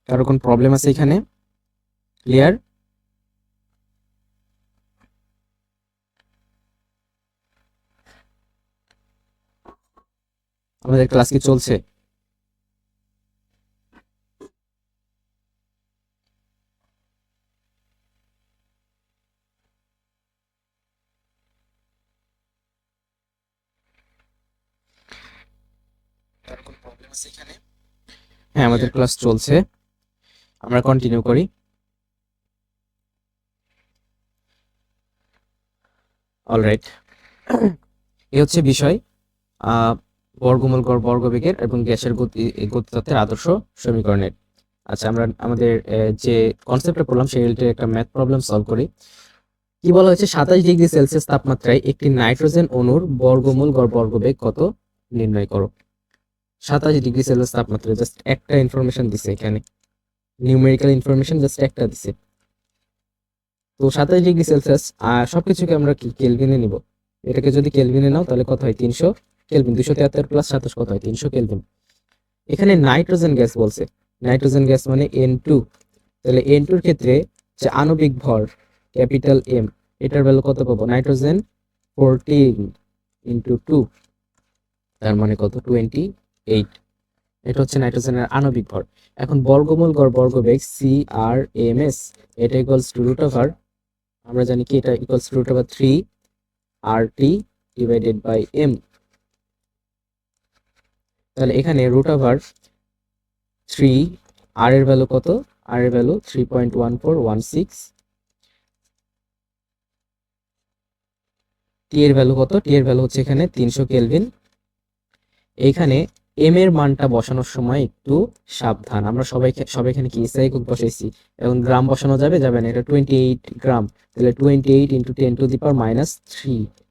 কারো কোন প্রবলেম আছে এখানে? ক্লিয়ার? আমাদের ক্লাস কি চলছে? কারো কোন প্রবলেম আছে এখানে? হ্যাঁ, আমাদের ক্লাস চলছে, আমরা কন্টিনিউ করি। অলরাইট, এই হচ্ছে বিষয় বর্গমূল গড় বর্গবেগের এবং গ্যাসের গতিতত্ত্বের আদর্শ সমীকরণের। আচ্ছা, আমরা আমাদের যে কনসেপ্টটা পড়লাম সেই রিলেটেড একটা ম্যাথ প্রবলেম সলভ করি। কি বলা হয়েছে? 27 ডিগ্রি সেলসিয়াস তাপমাত্রায় একটি নাইট্রোজেন অণুর বর্গমূল গড় বর্গবেগ কত নির্ণয় করো। 27 ডিগ্রি সেলসিয়াস তাপমাত্রা, জাস্ট একটা ইনফরমেশন দিছে এখানে, নিউমেরিক্যাল ইনফরমেশন জাস্ট একটা দিছে। তো 27 ডিগ্রি সেলসিয়াস, আর সবকিছুকে আমরা কি কেলভিনে নিব। এটাকে যদি কেলভিনে নাও তাহলে কত হয়, 300 কেলভিন। 273 + 27 কত হয়, 300 কেলভিন। এখানে নাইট্রোজেন গ্যাস বলছে, নাইট্রোজেন গ্যাস মানে N2। তাহলে N2 এর ক্ষেত্রে যে আণবিক ভর ক্যাপিটাল M, এটার ভ্যালু কত পাবো, নাইট্রোজেন 14 × 2, তার মানে কত, 28। এটা হচ্ছে নাইট্রোজেনের আণবিক ভর। এখন বর্গমূল গড় বর্গবেগ CRMS, এটা ইকুয়ালস টু রুট ওভার, আমরা জানি কি এটা equals to root over 3RT divided by M। তাহলে এখানে রুট ওভার 3, আর এর ভ্যালু কত, আর এর ভ্যালু 3.1416, টি এর ভ্যালু কত, টি এর ভ্যালু হচ্ছে এখানে 300 কেলভিন। এইখানে এম এর মানটা বসানোর সময় একটু সাবধান, আমরা সবাই এখানে কি এসআই একক বসাইছি, এখন গ্রাম বসানো যাবে না, এটা 28 গ্রাম, তাহলে 28 × 10⁻³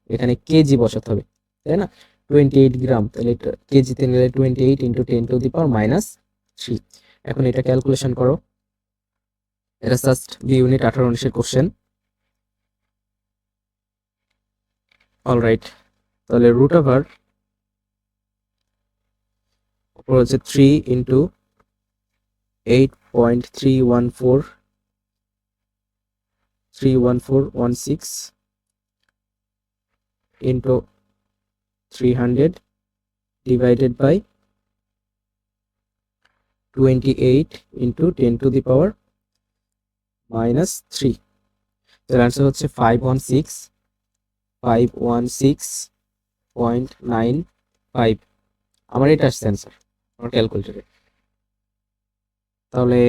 এখানে কেজি বসাতে হবে, তাই না, 28 গ্রাম, তাহলে এটা কেজিতে নিলে 28 × 10⁻³ এখন এটা ক্যালকুলেশন করো, এটা just B unit 18-19 question. Alright, তাহলে রুট ওভার উপর হচ্ছে 3 × 8.314 into 300 divided by 28 × 10⁻³ তার आंसर হচ্ছে 516.95। আমার এটা আসছে आंसर আমার ক্যালকুলেটরে। তাহলে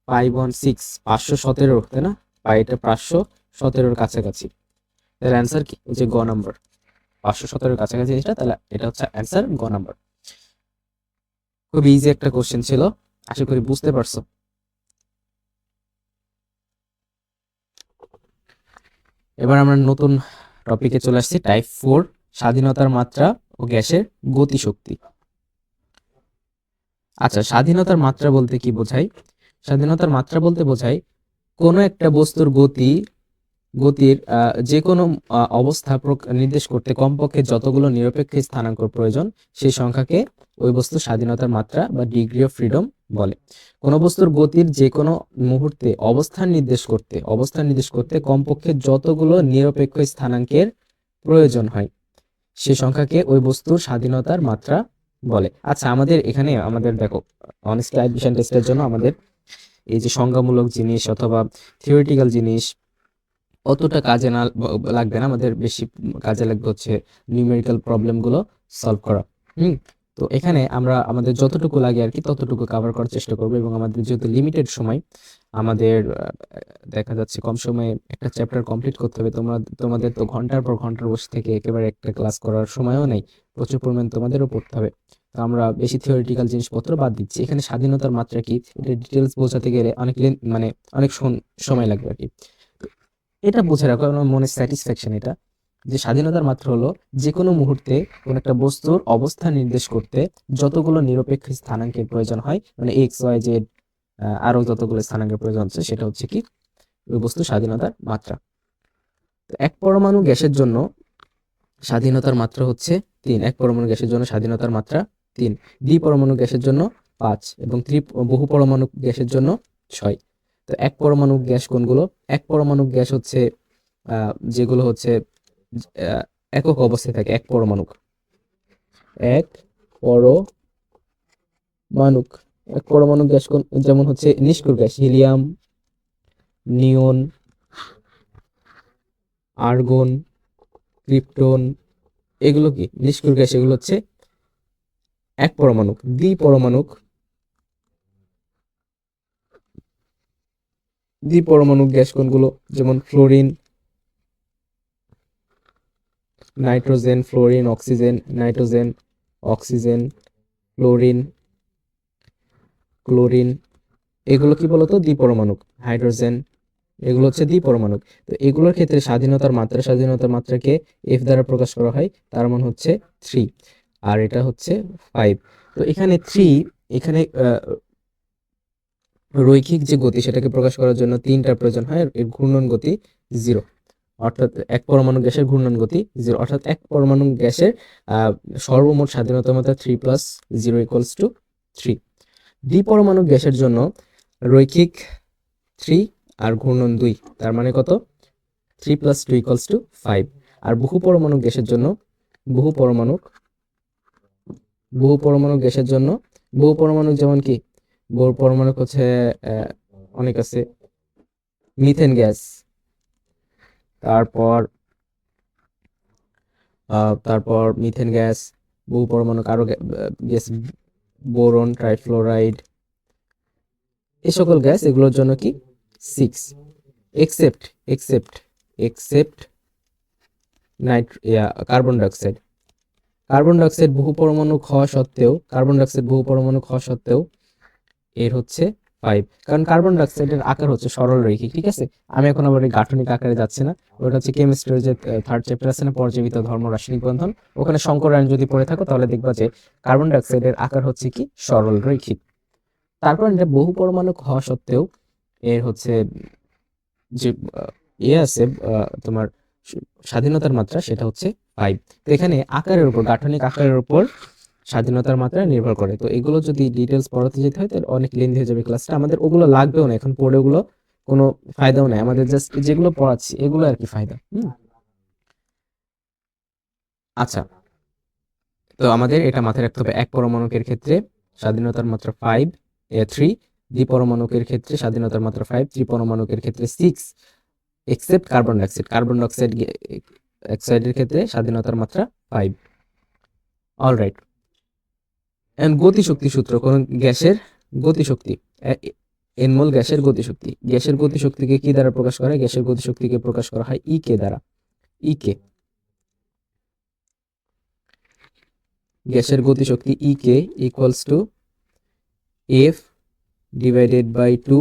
517, তাই না, বা এটা 517-র কাছাকাছি, তাহলে आंसर কি, যে গ নাম্বার 517-র কাছাকাছি এটা, তাহলে এটা হচ্ছে आंसर গ নাম্বার। খুব ইজি একটা কোশ্চেন ছিল, আশা করি বুঝতে পারছো। এবার আমরা নতুন টপিকে চলে আসছি, টাইপ 4, স্বাধীনতার মাত্রা ও গ্যাসের গতিশক্তি। আচ্ছা, স্বাধীনতার মাত্রা বলতে কি বোঝায়? স্বাধীনতার মাত্রা বলতে বোঝায় কোনো একটা বস্তুর গতির যে কোনো অবস্থা নির্দেশ করতে কমপক্ষে যতগুলো নিরপেক্ষ স্থানাঙ্ক প্রয়োজন, সেই সংখ্যাকে ওই বস্তুর স্বাধীনতার মাত্রা বা ডিগ্রি অফ ফ্রিডম বলে। কোনো বস্তুর গতির যে কোনো মুহূর্তে অবস্থান নির্দেশ করতে কমপক্ষে যতগুলো নিরপেক্ষ স্থানাঙ্কের প্রয়োজন হয়, সেই সংখ্যাকে ওই বস্তুর স্বাধীনতার মাত্রা বলে। আচ্ছা, আমাদের এখানে দেখো, অনেস্টলি অ্যাডমিশন টেস্টের জন্য আমাদের এই যে সংজ্ঞামূলক জিনিস অথবা থিওরিটিক্যাল জিনিস অতটা কাজে না লাগবে না, আমাদের বেশি কাজে লাগবে হচ্ছে নিউমেরিক্যাল প্রবলেমগুলো সলভ করা। তো এখানে আমরা আমাদের যতটুকু লাগে আর কি ততটুকু কভার করার চেষ্টা করবো, এবং আমাদের যেহেতু লিমিটেড সময়, আমাদের দেখা যাচ্ছে কম সময়ে একটা চ্যাপ্টার কমপ্লিট করতে হবে। তোমাদের তো ঘন্টার পর ঘন্টার বসে থেকে একেবারে একটা ক্লাস করার সময়ও নেই, প্রচুর পরিমাণ তোমাদেরও পড়তে হবে। তো আমরা বেশি থিওরিটিক্যাল জিনিসপত্র বাদ দিচ্ছি। এখানে স্বাধীনতার মাত্রা কি, এটা ডিটেলস বোঝাতে গেলে অনেক সময় লাগবে আর কি। এটা বুঝে রাখো, আমার মনে স্যাটিসফ্যাকশন এটা, যে স্বাধীনতার মাত্রা হলো যে কোনো মুহূর্তে কোন একটা বস্তুর অবস্থান নির্দেশ করতে যতগুলো নিরপেক্ষ স্থানাঙ্কের প্রয়োজন হয়, মানে XYZ আরো যতগুলো স্থানাঙ্কের প্রয়োজন হচ্ছে, সেটা হচ্ছে কি ওই বস্তুর স্বাধীনতার মাত্রা। তো এক পরমাণু গ্যাসের জন্য স্বাধীনতার মাত্রা হচ্ছে 3, এক পরমাণু গ্যাসের জন্য স্বাধীনতার মাত্রা 3, দ্বিপরমাণু গ্যাসের জন্য 5 এবং বহু পরমাণু গ্যাসের জন্য 6। তো এক পরমাণু গ্যাস কোনগুলো? এক পরমাণু গ্যাস হচ্ছে যেগুলো হচ্ছে একক অবস্থায় থাকে, এক পরমাণু গ্যাস কোন, যেমন হচ্ছে নিষ্ক্রিয় গ্যাস, হিলিয়াম, নিয়ন, আর্গন, ক্রিপ্টন, এগুলো কি নিষ্ক্রিয় গ্যাস, এগুলো হচ্ছে এক পরমাণু। দ্বিপরমাণু গ্যাস কোনগুলো? যেমন fluorine, nitrogen, fluorine, oxygen, nitrogen, oxygen, fluorine, chlorine, এগুলো কি বলতো? দ্বিপরমাণু। হাইড্রোজেন, এগুলো হচ্ছে দ্বিপরমাণু। তো এগুলোর ক্ষেত্রে স্বাধীনতার মাত্রাকে F দ্বারা প্রকাশ করা হয়, তার মান হচ্ছে 3। আর এটা হচ্ছে 5। তো এখানে 3, এখানে রৈখিক যে গতি সেটাকে প্রকাশ করার জন্য 3টার প্রয়োজন হয়, এর ঘূর্ণন গতি 0, অর্থাৎ এক পরমাণু গ্যাসের ঘূর্ণন গতি 0, অর্থাৎ এক পরমাণু গ্যাসের সর্বমোট স্বাধীনতা মাত্রা 3 + 0 = 3। দ্বিপরমাণু গ্যাসের জন্য রৈখিক 3 আর ঘূর্ণন 2, তার মানে কত? 3 + 2 = 5। আর বহু পরমাণু গ্যাসের জন্য বহু পরমাণু গ্যাসের জন্য বহু পরমাণু যেমন কি বহু পরমাণু হচ্ছে অনেক আছে, মিথেন গ্যাস, তারপর মিথেন গ্যাস, বহু পরমাণু আরো গ্যাস, বোরন, ট্রাইফ্লোরাইড, এই সকল গ্যাস এগুলোর জন্য কি 6, এক্সেপ্ট কার্বন ডাইঅক্সাইড বহু পরমাণু হওয়া সত্ত্বেও এর হচ্ছে 5, কারণ কার্বন ডাইঅক্সাইডের আকার হচ্ছে সরল রৈখিক। ঠিক আছে, আমি এখন আবার এই গাঠনিক আকারে যাচ্ছি না, ওটা হচ্ছে কেমিস্ট্রির যে 3rd চ্যাপ্টার আছে না, পর্যায়িত ধর্ম রাসায়নিক বন্ধন, ওখানে সংকরায়ন যদি পড়ে থাকো তাহলে দেখবা যে কার্বন ডাইঅক্সাইডের আকার হচ্ছে কি সরল রৈখিক। তারপর এটা বহু পরমাণু হওয়া সত্ত্বেও এর হচ্ছে যে আছে তোমার স্বাধীনতার মাত্রা, সেটা হচ্ছে 5। তো এখানে আকারের উপর, গাঠনিক আকারের উপর স্বাধীনতার মাত্রা নির্ভর করে। তো এগুলো যদি ডিটেলস পড়াতে যেতে হয় তাহলে অনেক লেন্থি হয়ে যাবে ক্লাসটা, আমাদের ওগুলো লাগবেও না, এখন পড়ে ওগুলো কোনো ফায়দাও নাই, আমাদের জাস্ট যেগুলো পড়াচ্ছি এগুলো আর কি ফায়দা। আচ্ছা, তো আমাদের এটা মাথায় রাখতে হবে, এক পরমাণুকের ক্ষেত্রে স্বাধীনতার মাত্রা 3, দ্বিপরমাণুকের ক্ষেত্রে স্বাধীনতার মাত্রা 5, ত্রিপরমাণুকের ক্ষেত্রে 6, এক্সেপ্ট কার্বন ডাইঅক্সাইডের ক্ষেত্রে স্বাধীনতার মাত্রা 5। অলরাইট, এন্ড গতিশক্তি সূত্র, কোন গ্যাসের গতিশক্তি, এনমোল গ্যাসের গতিশক্তিকে কি দ্বারা প্রকাশ করা হয়? গ্যাসের গতিশক্তিকে প্রকাশ করা হয় ইকে দ্বারা। গ্যাসের গতিশক্তি EK equals to F divided by 2,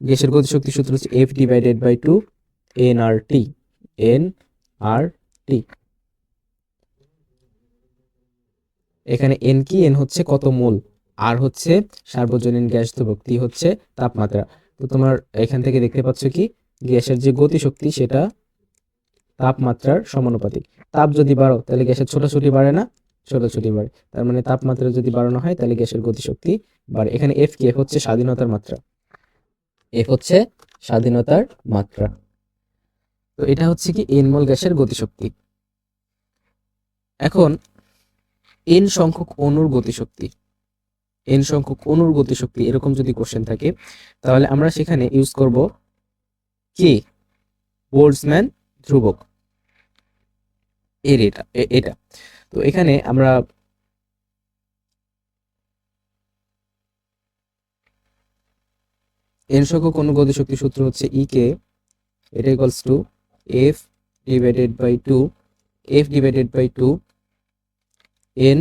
গ্যাসের গতিশক্তি সূত্র হচ্ছে এফ ডিভাইডেড বাই 2 এনআরটি। এখানে এন কি? এন হচ্ছে কত মোল, আর হচ্ছে সার্বজনীন গ্যাস ধ্রুবক, টি হচ্ছে তাপমাত্রা। তো তোমার এখান থেকে দেখতে পাচ্ছ কি গ্যাসের যে গতিশক্তি সেটা তাপমাত্রার সমানুপাতিক। তাপ যদি বাড়ো তাহলে গ্যাসের ছোটাছুটি বাড়ে না? ছোটাছুটি বাড়ে। তার মানে তাপমাত্রা যদি বাড়ানো হয় তাহলে গ্যাসের গতিশক্তি বাড়ে। এখানে এফ কি? এফ হচ্ছে স্বাধীনতার মাত্রা। তো এটা হচ্ছে কি এন মোল গ্যাসের গতিশক্তি। এখন এন সংখ্যক অণুর গতিশক্তি এরকম যদি কোশ্চেন থাকে তাহলে আমরা সেখানে ইউজ করব কে, বোল্টজম্যান ধ্রুবক এর এটা। তো এখানে আমরা এন সংখ্যক অণুর গতিশক্তি সূত্র হচ্ছে ইকে, এটা equals to F divided by 2 N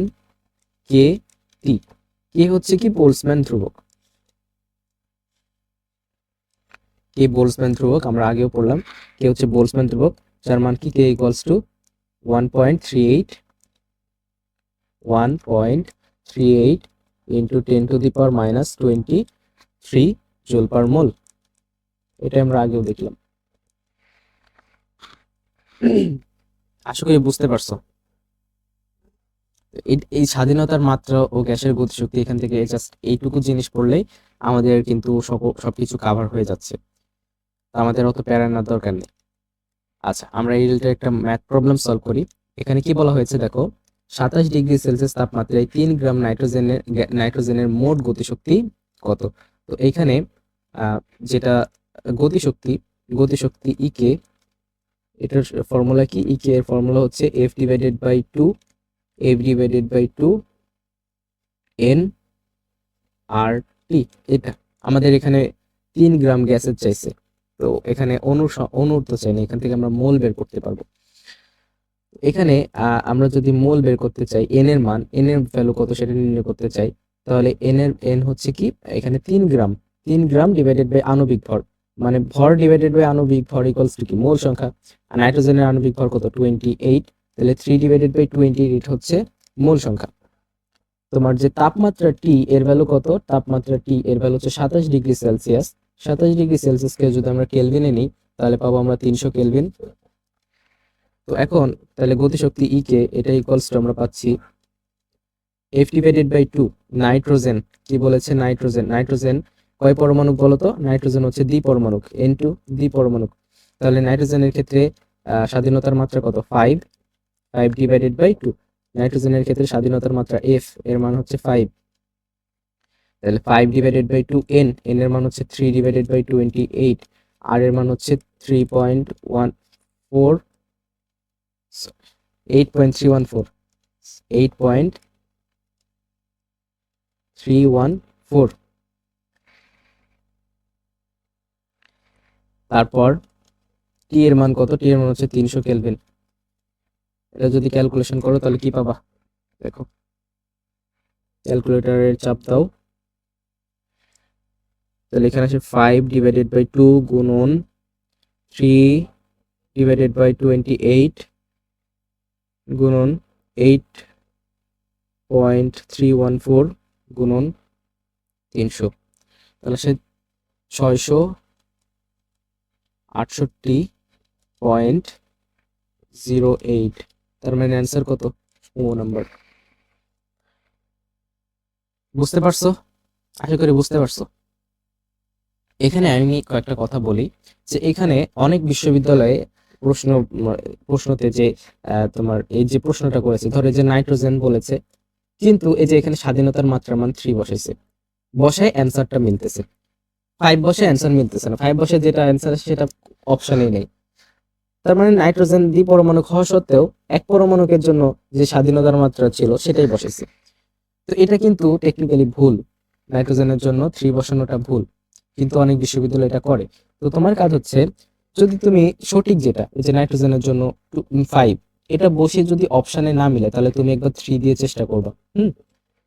K T. K হচ্ছে কি? বোল্টজম্যান ধ্রুবক, আমরা আগেও পড়লাম। কে হচ্ছে বোল্টজম্যান ধ্রুবক, যার মান কি? K equals to 1.38 into 10⁻⁻23 joule per mole. এটা আমরা আগেও দেখলাম। আশা করি বুঝতে পারছো। এই স্বাধীনতার মাত্রা ও গ্যাসের গতিশক্তি, এখান থেকে জাস্ট এইটুকু জিনিস পড়লেই আমাদের কিন্তু সবকিছু কাভার হয়ে যাচ্ছে, আমাদের অত প্যারা নেওয়ার দরকার নেই। আচ্ছা, আমরা এই রিলেটেড একটা ম্যাথ প্রবলেম সলভ করি। এখানে কি বলা হয়েছে দেখো, 27 ডিগ্রি সেলসিয়াস তাপমাত্রায় 3 গ্রাম নাইট্রোজেনের মোট গতিশক্তি কত? তো এইখানে যেটা গতিশক্তি ইকে, এটার ফর্মুলা কি? ইকে এর ফর্মুলা হচ্ছে F divided by 2 N R টি। এটা আমাদের এখানে 3 গ্রাম গ্যাসের চাইছে, তো এখানে অণুর তো চাই না, এখান থেকে আমরা মোল বের করতে পারবো। এখানে আমরা যদি মোল বের করতে চাই, এন এর ভ্যালু কত সেটা নির্ণয় করতে চাই, তাহলে এন হচ্ছে কি? এখানে 3 গ্রাম ডিভাইডেড বাই আণবিক ভর, মানে ভর ডিভাইডেড বাই আণবিক ভর ইকুয়ালস টু কি মোল সংখ্যা। আর নাইট্রোজেনের আণবিক ভর কত 28, তাহলে 3 ডিভাইডেড বাই 28 হচ্ছে মোল সংখ্যা। তোমার যে তাপমাত্রা টি এর ভ্যালু কত, তাপমাত্রা টি এর ভ্যালু হচ্ছে 27 ডিগ্রি সেলসিয়াস। 27 ডিগ্রি সেলসিয়াসকে যদি আমরা কেলভিনে নিই তাহলে পাবো আমরা 300 কেলভিন। তো এখন তাহলে গতিশক্তি ই কে এটা ইকুয়ালস টু আমরা পাচ্ছি এফ ডিভাইডেড বাই 2। নাইট্রোজেন কি বলেছে, নাইট্রোজেন কয় পরমাণুক বলতো, নাইট্রোজেন হচ্ছে দ্বিপরমাণুক, N2 দ্বিপরমাণুক। তাহলে নাইট্রোজেনের ক্ষেত্রে স্বাধীনতার মাত্রা কত 5, 5 ডিভাইডেড বাই 2। নাইট্রোজেনের ক্ষেত্রে স্বাধীনতার মাত্রা এফ এর মান হচ্ছে 5, তাহলে 5 ডিভাইডেড বাই 2 এন, এন এর মান হচ্ছে 3 ডিভাইডেড বাই 28, আর এর মান হচ্ছে 3.14, 8.314, 8.314। তারপর টি এর মান কত, টি এর মান হচ্ছে 300 কেলভিন। এটা যদি ক্যালকুলেশন করো তাহলে কি পাবা, দেখো ক্যালকুলেটরের চাপ দাও, তাহলে এখানে আসে 5 ডিভাইডেড বাই 2 গুণন 3 ডিভাইডেড বাই 28 গুণন 8.314 গুণন 300, তাহলে সে 668.08। তার মানে অ্যান্সার কত, ও নাম্বার। বুঝতে পারছো, আশা করি বুঝতে পারছো। এখানে আমি কয়েকটা কথা বলি যে এখানে অনেক বিশ্ববিদ্যালয়ে প্রশ্নতে যে তোমার এই যে প্রশ্নটা করেছে, ধরে যে নাইট্রোজেন বলেছে, কিন্তু এই যে এখানে স্বাধীনতার মাত্রা মান 3 বসাইছে, বসায় অ্যান্সারটা মিলতেছে, 5 বসায় অ্যান্সার মিলতেছে না, 5 বসায় যেটা অ্যান্সার আছে সেটা অপশনেই নেই। তার মানে নাইট্রোজেন দ্বিপরমাণুক হওয়া সত্ত্বেও এক পরমাণুকের জন্য যে স্বাধীনতার মাত্রা ছিল সেটাই বসেছে। তো এটা কিন্তু টেকনিক্যালি ভুল, নাইট্রোজেনের জন্য 3 বসানোটা ভুল, কিন্তু অনেক বিশ্ববিদ্যালয় এটা করে। তো তোমার কাজ হচ্ছে, যদি তুমি সঠিক যেটা এই যে নাইট্রোজেনের জন্য 5 এটা বসে যদি অপশনে না মিলে তাহলে তুমি একবার 3 দিয়ে চেষ্টা করবা।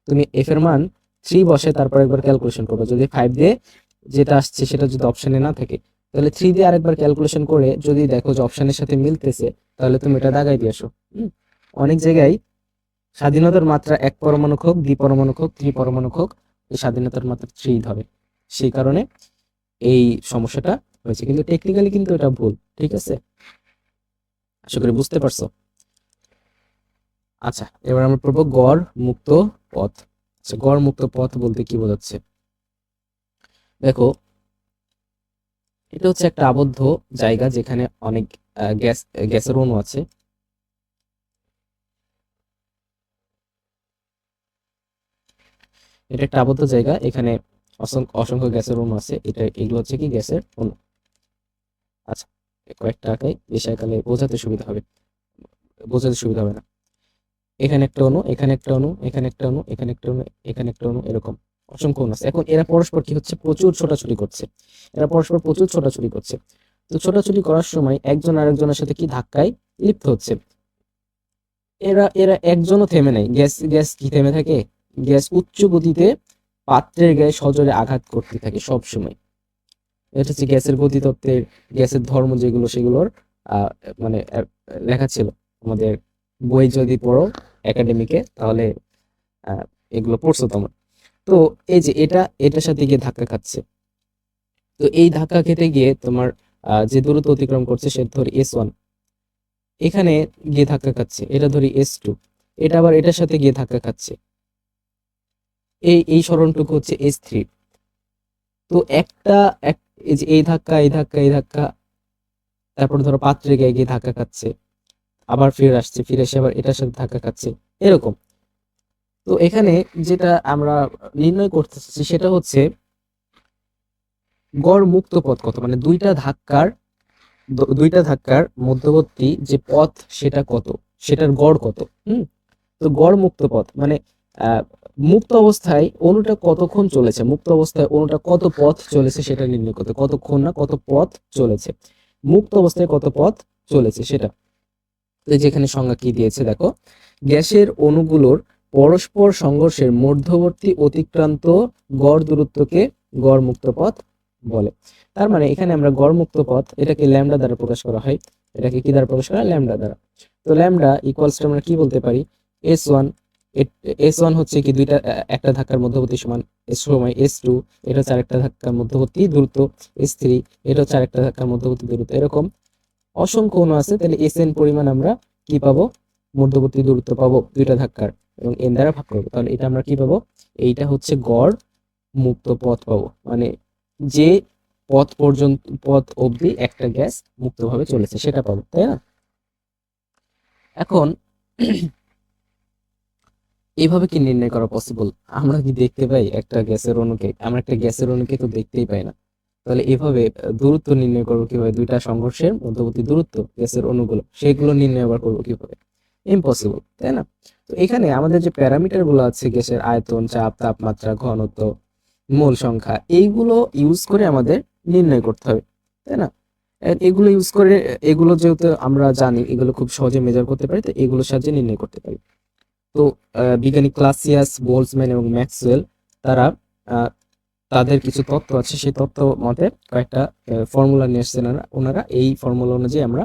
তুমি এফ এর মান 3 বসে তারপর একবার ক্যালকুলেশন করবা, যদি 5 দিয়ে যেটা আসছে সেটা যদি অপশনে না থাকে তাহলে 3 দিয়ে আরেকবার ক্যালকুলেশন করে যদি দেখো যে অপশনের সাথে মিলতেছে তাহলে তুমি এটা দাগাই দিয়ে আসো। অনেক জায়গায় স্বাধীনতার মাত্রা এক পরমাণুক হোক, দ্বিপরমাণুক হোক, ত্রিপরমাণুক হোক, এই স্বাধীনতার মাত্রা 3 ধরে, সেই কারণে এই সমস্যাটা হয়েছে, কিন্তু টেকনিক্যালি কিন্তু এটা ভুল। ঠিক আছে, আশা করি বুঝতে পারছো। আচ্ছা, এবার আমরা পড়বো গড় মুক্ত পথ। আচ্ছা, গড় মুক্ত পথ বলতে কি বোঝাচ্ছে, দেখো এটা হচ্ছে একটা আবদ্ধ জায়গা যেখানে অনেক গ্যাসের অণু আছে। এটা একটা আবদ্ধ জায়গা, এখানে অসংখ্য গ্যাসের অণু আছে, এগুলো হচ্ছে কি গ্যাসের অণু। আচ্ছা, কয়েকটা আঁকাই, বেশি আঁকালে বোঝাতে সুবিধা হবে না। এখানে একটা অণু, এখানে একটা অণু, এখানে একটা অণু, এখানে একটা অণু, এখানে একটা অণু, এরকম অসংখ্য অণু আছে। এখন এরা পরস্পর কি হচ্ছে, প্রচুর ছোটাছুটি করছে, তো ছোটাছুটি করার সময় একজন আরেকজনের সাথে কি ধাক্কায় লিপ্ত হচ্ছে। এরা এরা একজনও থেমে নেই, গ্যাস কি থেমে থাকে, গ্যাস উচ্চ গতিতে পাত্রের গায়ে সজোরে আঘাত করতে থাকে সব সময়। এটা হচ্ছে গ্যাসের গতিতত্ত্বের, গ্যাসের ধর্ম যেগুলো সেগুলোর মানে লেখা ছিল আমাদের বই, যদি পড়ো একাডেমিকে তাহলে এগুলো পড়ছো তোমরা। তো এই যে এটার সাথে গিয়ে ধাক্কা খাচ্ছে, তো এই ধাক্কা খেতে গিয়ে তোমার যে দূরত্ব অতিক্রম করছে সে ধরি S1, এখানে গিয়ে ধাক্কা খাচ্ছে, এটা ধরি S2, এটা আবার এটার সাথে গিয়ে ধাক্কা খাচ্ছে, এই সরণটুকু হচ্ছে S3। তো এই যে এই ধাক্কা, তারপর ধরো পাত্রে গিয়ে ধাক্কা খাচ্ছে, আবার ফিরে এসে আবার এটার সাথে ধাক্কা খাচ্ছে, এরকম। তো এখানে যেটা আমরা নির্ণয় করতেছি সেটা হচ্ছে গড় মুক্ত পথ কত, মানে দুইটা ধাক্কার মধ্যবর্তী যে পথ সেটা কত, সেটার গড় কত। তো গড় মুক্ত পথ মানে মুক্ত অবস্থায় অণুটা কতক্ষণ চলেছে, মুক্ত অবস্থায় অণুটা কত পথ চলেছে সেটা নির্ণয় করতে, কতক্ষণ না কত পথ চলেছে, মুক্ত অবস্থায় কত পথ চলেছে সেটা। তো যেখানে সংজ্ঞা কি দিয়েছে দেখো, গ্যাসের অণুগুলোর পরস্পর সংঘর্ষের মধ্যবর্তী অতিক্রান্ত গড় দূরত্বকে গড় মুক্ত পথ বলে। তার মানে এখানে আমরা গড় মুক্ত পথ এটাকে ল্যামডা দ্বারা প্রকাশ করা হয়। এটাকে কি দ্বারা প্রকাশ করা হয়? ল্যামডা দ্বারা। তো ল্যামডা ইকুয়ালস টু আমরা কি বলতে পারি? S1, S1 হচ্ছে কি দুইটা একটা ধাক্কার মধ্যবর্তী সমান সময়, S2 এটা হচ্ছে আরেকটা ধাক্কার মধ্যবর্তী দূরত্ব, S3 এটা হচ্ছে আরেকটা ধাক্কার মধ্যবর্তী দূরত্ব। এরকম অসংখ্য অণু আছে, তাহলে Sn পরিমাণ আমরা কি পাবো? মধ্যবর্তী দূরত্ব পাবো দুইটা ধাক্কার, এবং n দ্বারা ভাগ করবো, তাহলে এটা আমরা কি পাবো? এইটা হচ্ছে গড় মুক্ত পথ পাবো, মানে যে পথ অবধি একটা গ্যাস মুক্তভাবে চলেছে সেটা পাবো, তাই না? এখন এইভাবে কি নির্ণয় করা পসিবল? আমরা কি দেখতে পাই একটা গ্যাসের অণুকে? আমরা একটা গ্যাসের অণুকে তো দেখতেই পাই না। তাহলে এভাবে দূরত্ব নির্ণয় করবো কিভাবে? দুইটা সংঘর্ষের মধ্যবর্তী দূরত্ব গ্যাসের অণুগুলো, সেগুলো নির্ণয় আবার করবো কিভাবে? ইম্পসিবল, তাই না? তো এখানে আমাদের যে প্যারামিটার গুলো আছে, গ্যাসের আয়তন, চাপ, তাপমাত্রা, ঘনত্ব, মোল সংখ্যা, এইগুলো ইউজ করে আমাদের নির্ণয় করতে হবে, তাই না? এগুলো ইউজ করে, এগুলো যেহেতু আমরা জানি এগুলো খুব সহজে মেজার করতে পারি, তো এগুলোর সাহায্যে নির্ণয় করতে পারি। তো বিজ্ঞানী ক্লাসিয়াস, বোলজম্যান এবং ম্যাক্সওয়েল তারা তাদের কিছু তত্ত্ব আছে, সেই তত্ত্ব মতে কয়েকটা ফর্মুলা নিয়ে এসেছেন ওনারা। এই ফর্মুলা অনুযায়ী আমরা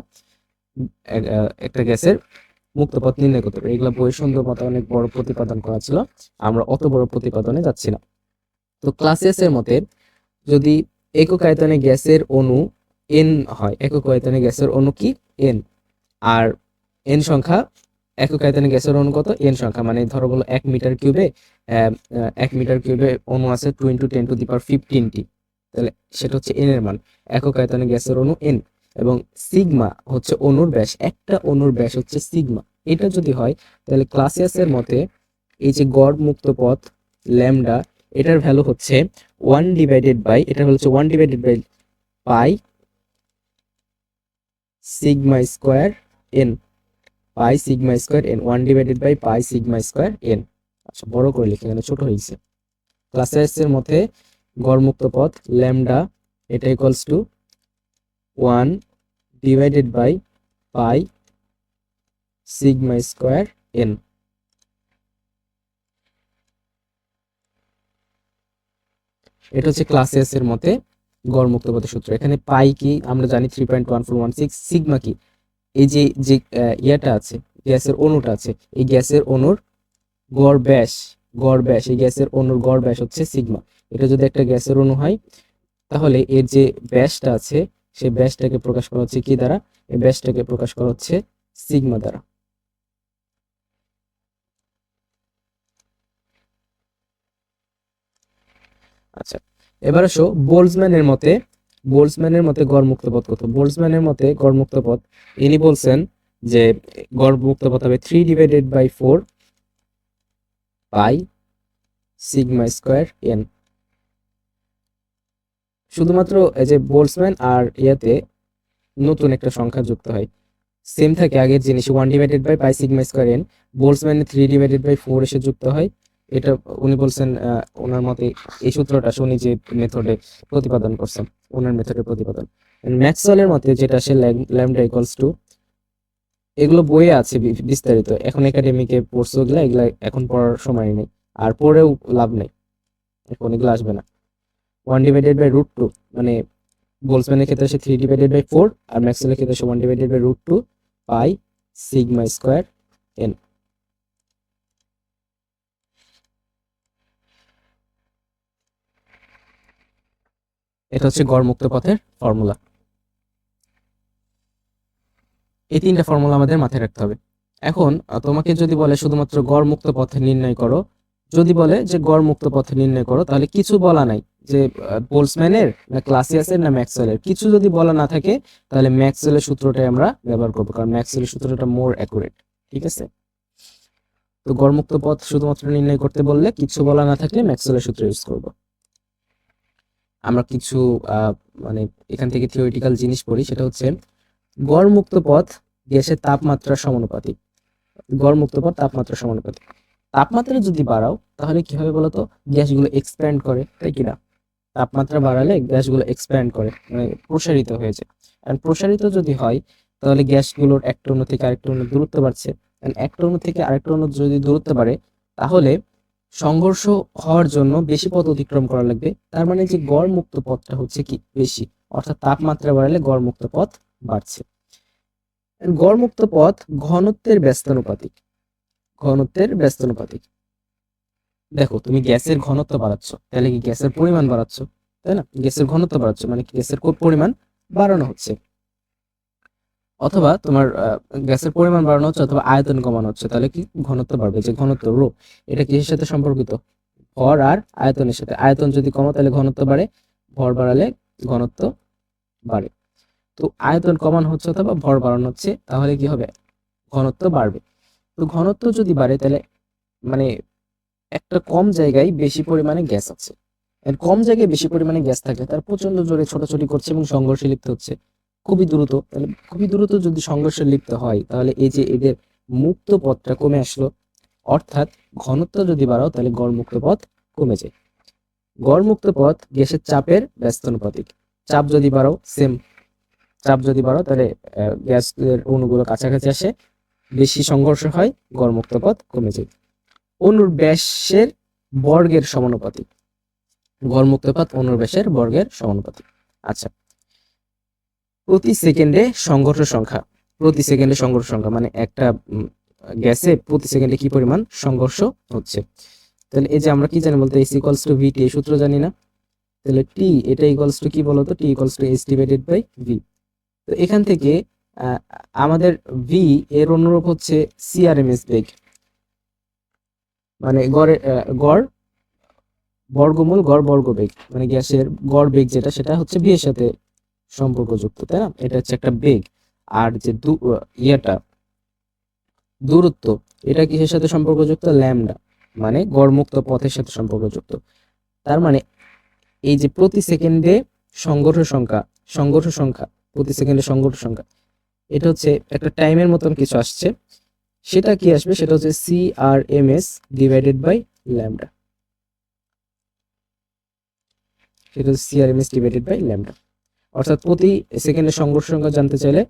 একটা গ্যাসের মুক্ত পথ নির্ণয় করতে পারি। এগুলো বইয়ের সুন্দর মতো অনেক বড় প্রতিপাদন করা ছিল, আমরা অত বড় প্রতিপাদনে যাচ্ছি না। তো ক্লাসিয়াসের মতে যদি একক আয়তনে গ্যাসের অণু n হয়, একক আয়তনে গ্যাসের অণু কি n, আর n সংখ্যা, একক আয়তনে গ্যাসের অণু কত? n সংখ্যা, মানে ধরো বলো 1 মিটার কিউবে 1 মিটার কিউবে অণু আছে 2 × 10⁻15টি, তাহলে সেটা হচ্ছে n এর মান। একক আয়তনে গ্যাসের অণু n, এবং সিগমা হচ্ছে অণুর ব্যাস, একটা অণুর ব্যাস হচ্ছে সিগমা। এটা যদি হয় তাহলে ক্লাসিয়াসের মতে এই যে গড় মুক্ত পথ ল্যামডা, এটার ভ্যালু হচ্ছে 1 ডিভাইডেড বাই, এটা হচ্ছে 1 divided by pi sigma square n, pi sigma square n, 1 divided by pi sigma square n। আচ্ছা, বড় করে লিখে, এখানে ছোট হয়েছে। ক্লাসিয়াসের মতে গড় মুক্ত পথ ল্যামডা এটা equals to 1 divided by pi sigma square n। এটা হচ্ছে ক্লাসিয়াসের মতে গড় মুক্ত পথের সূত্র। এখানে পাই কি আমরা জানি 3.1416, সিগমা কি এই যে যে ইয়াটা আছে, গ্যাসের অণুটা আছে, এই গ্যাসের অণুর গড় ব্যাস, এই গ্যাসের অণুর গড় ব্যাস হচ্ছে সিগমা। এটা যদি একটা গ্যাসের অণু হয় তাহলে এর যে ব্যাসটা আছে সেই ব্যাসটাকে প্রকাশ করা হচ্ছে কি দ্বারা? এই ব্যাসটাকে প্রকাশ করা হচ্ছে সিগমা দ্বারা। আচ্ছা, এবার আসো বোলজম্যানের মতে গড় মুক্ত পথ কত? বোলজম্যানের মতে গড় মুক্ত পথ, ইনি বলছেন যে গড় মুক্ত পথ হবে 3 divided by 4 pi sigma square n। শুধুমাত্র এই যে বোলজম্যান আর ইয়াতে নতুন একটা সংখ্যা যুক্ত হয়, সেম থাকে আগের জিনিস 1 divided by pi sigma square n, বোলজম্যানের 3 ডিভাইডেড বাই 4 এসে যুক্ত হয়। এটা উনি বলছেন ওনার মতে এই সূত্রটা উনি যে মেথডে প্রতিপাদন করছেন, ওনার মেথডে প্রতিপাদন। ম্যাক্সওয়েলের মতে যেটা সে ল্যামডা ইকুয়ালস টু, এগুলো বইয়ে আছে বিস্তারিত, এখন একাডেমিকে পড়ছো, এগুলা এখন পড়ার সময় নেই, আর পড়েও লাভ নেই, এখন এগুলো আসবে না। 1 ডিভাইডেড বাই √2, মানে বোলজম্যানের ক্ষেত্রে সে 3 ডিভাইডেড বাই 4, আর ম্যাক্সওয়েলের ক্ষেত্রে সে 1 divided by √2 pi sigma square n। এটা হচ্ছে গড় মুক্ত পথের ফর্মুলা। এই তিনটা ফর্মুলা আমাদের মাথায় রাখতে হবে। এখন তোমাকে যদি বলে শুধুমাত্র গড় মুক্ত পথে নির্ণয় করো, যদি বলে যে গড় মুক্ত পথে নির্ণয় করো, তাহলে কিছু বলা নাই যে বোলজম্যানের না ক্লাসিয়াসের না ম্যাক্সওয়েলের, কিছু যদি বলা না থাকে তাহলে ম্যাক্সওয়েলের সূত্রটাই আমরা ব্যবহার করবো, কারণ ম্যাক্সওয়েলের সূত্রটা মোর অ্যাকুরেট। ঠিক আছে? তো গড় মুক্ত পথ শুধুমাত্র নির্ণয় করতে বললে, কিছু বলা না থাকলে ম্যাক্সওয়েলের সূত্র ইউজ করব। আমরা কিছু মানে এখান থেকে থিওরিটিক্যাল জিনিস পড়ি, সেটা হচ্ছে গড় মুক্ত পথ গ্যাসের তাপমাত্রা সমানুপাতিক। গড় মুক্ত পথ তাপমাত্রা সমানুপাতিক। তাপমাত্রা যদি বাড়াও তাহলে কি হবে বলতো? গ্যাসগুলো এক্সপ্যান্ড করে, তাই কিনা? তাপমাত্রা বাড়ালে গ্যাসগুলো এক্সপ্যান্ড করে, মানে প্রসারিত হয়ে যায়। আর প্রসারিত যদি হয় তাহলে গ্যাসগুলোর একটা অণু থেকে আরেকটা অণু দূরত্ব বাড়ছে, একটা অণু থেকে আরেকটা অণু যদি দূরত্ব বাড়ে তাহলে সংঘর্ষ হওয়ার জন্য বেশি পথ অতিক্রম করা লাগবে, তার মানে যে গড় মুক্ত পথটা হচ্ছে কি বেশি, অর্থাৎ তাপমাত্রা বাড়লে গড় মুক্ত পথ বাড়ছে। গড় মুক্ত পথ ঘনত্বের ব্যস্তানুপাতিক, ঘনত্বের ব্যস্তানুপাতিক। দেখো তুমি গ্যাসের ঘনত্ব বাড়াচ্ছ, তাহলে কি গ্যাসের পরিমাণ বাড়াচ্ছ, তাই না? গ্যাসের ঘনত্ব বাড়াচ্ছ মানে গ্যাসের পরিমাণ বাড়ানো হচ্ছে, অথবা তোমার গ্যাসের পরিমাণ বাড়ানো হচ্ছে অথবা আয়তন কমানো হচ্ছে, তাহলে কি ঘনত্ব বাড়বে। যে ঘনত্ব রো, এটা কিসের সাথে সম্পর্কিত? ভর আর আয়তনের সাথে। আয়তন যদি কমো তাহলে ঘনত্ব বাড়ে, ভর বাড়ালে ঘনত্ব বাড়ে। তো আয়তন কমানো হচ্ছে অথবা ভর বাড়ানো হচ্ছে, তাহলে কি হবে? ঘনত্ব বাড়বে। তো ঘনত্ব যদি বাড়ে তাহলে মানে একটা কম জায়গায় বেশি পরিমাণে গ্যাস আছে, এর কম জায়গায় বেশি পরিমাণে গ্যাস থাকলে তার প্রচন্ড জোরে ছোটাছুটি করছে এবং সংঘর্ষে লিপ্ত হচ্ছে খুবই দ্রুত। তাহলে খুবই দ্রুত যদি সংঘর্ষে লিপ্ত হয় তাহলে এই যে এদের মুক্ত পথটা কমে আসলো, অর্থাৎ ঘনত্ব যদি বাড়াও তাহলে গড় মুক্ত পথ কমে যায়। গড় মুক্ত পথ গ্যাসের চাপের ব্যস্তানুপাতিক। চাপ যদি বাড়াও সেম, চাপ যদি বাড়াও তাহলে গ্যাসের অণুগুলো কাছাকাছি আসে, বেশি সংঘর্ষ হয়, গড় মুক্ত পথ কমে যায়। অণুর ব্যাসের বর্গের সমানুপাতিক, গড় মুক্ত পথ অণুর ব্যাসের বর্গের সমানুপাতিক। আচ্ছা, প্রতি সেকেন্ডে সংঘর্ষ সংখ্যা, প্রতি সেকেন্ডে সংঘর্ষ সংখ্যা মানে একটা গ্যাসে প্রতি সেকেন্ডে কি পরিমাণ সংঘর্ষ হচ্ছে। তাহলে এই যে আমরা কি জানি বলতে, এস ইকুয়ালস টু ভিটি, এই সূত্র জানি না? তাহলে টি এটা ইকুয়ালস টু কি বলতো, T equals to H divided by V. তো এখান থেকে আমাদের ভি এর অনুরূপ হচ্ছে সিআরএমএস বেগ, মানে গড় বর্গমূল গড় বর্গবেগ, মানে গ্যাসের গড় বেগ যেটা সেটা হচ্ছে ভি এর সাথে সম্পর্কযুক্ত, তাই না? এটা হচ্ছে একটা বেগ। আর যে দূরত্ব, এটা কিসের সাথে সম্পর্কযুক্ত? ল্যামডা, মানে গড়মুক্ত পথের সাথে সম্পর্কযুক্ত। তার মানে এই যে প্রতি সেকেন্ডে সংঘর্ষ সংখ্যা প্রতি সেকেন্ডে সংঘর্ষ সংখ্যা, এটা হচ্ছে একটা টাইমের মতন কিছু আসছে, সেটা কি আসবে? সেটা হচ্ছে সিআরএমএস ডিভাইডেড বাই ল্যামডা, সেটা হচ্ছে সিআরএমএস ডিভাইডেড বাই ল্যামডা। অর্থাৎ প্রতি সেকেন্ডে সংঘর্ষ সংখ্যা জানতে চাইলে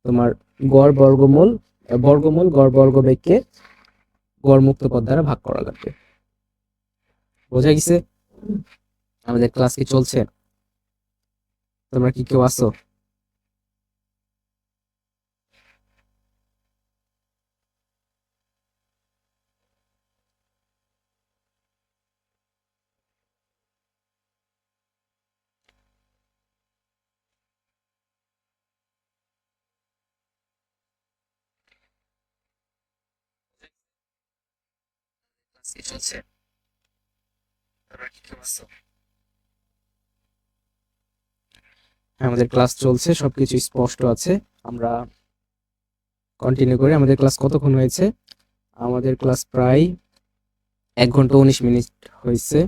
তোমার গড় বর্গমূল গড় বর্গবেগকে গড় মুক্ত পথ দ্বারা ভাগ করা লাগবে। বোঝা গেছে? আমাদের ক্লাস কি চলছে? তোমরা কি কেউ আসো? ক্লাস কি চলছে? তোমরা কি কেউ আসো? আমাদের ক্লাস চলছে, সবকিছু স্পষ্ট আছে। আমরা কন্টিনিউ করি। আমাদের ক্লাস কতক্ষণ হয়েছে? আমাদের ক্লাস প্রায় 1 ঘন্টা 19 মিনিট হয়েছে।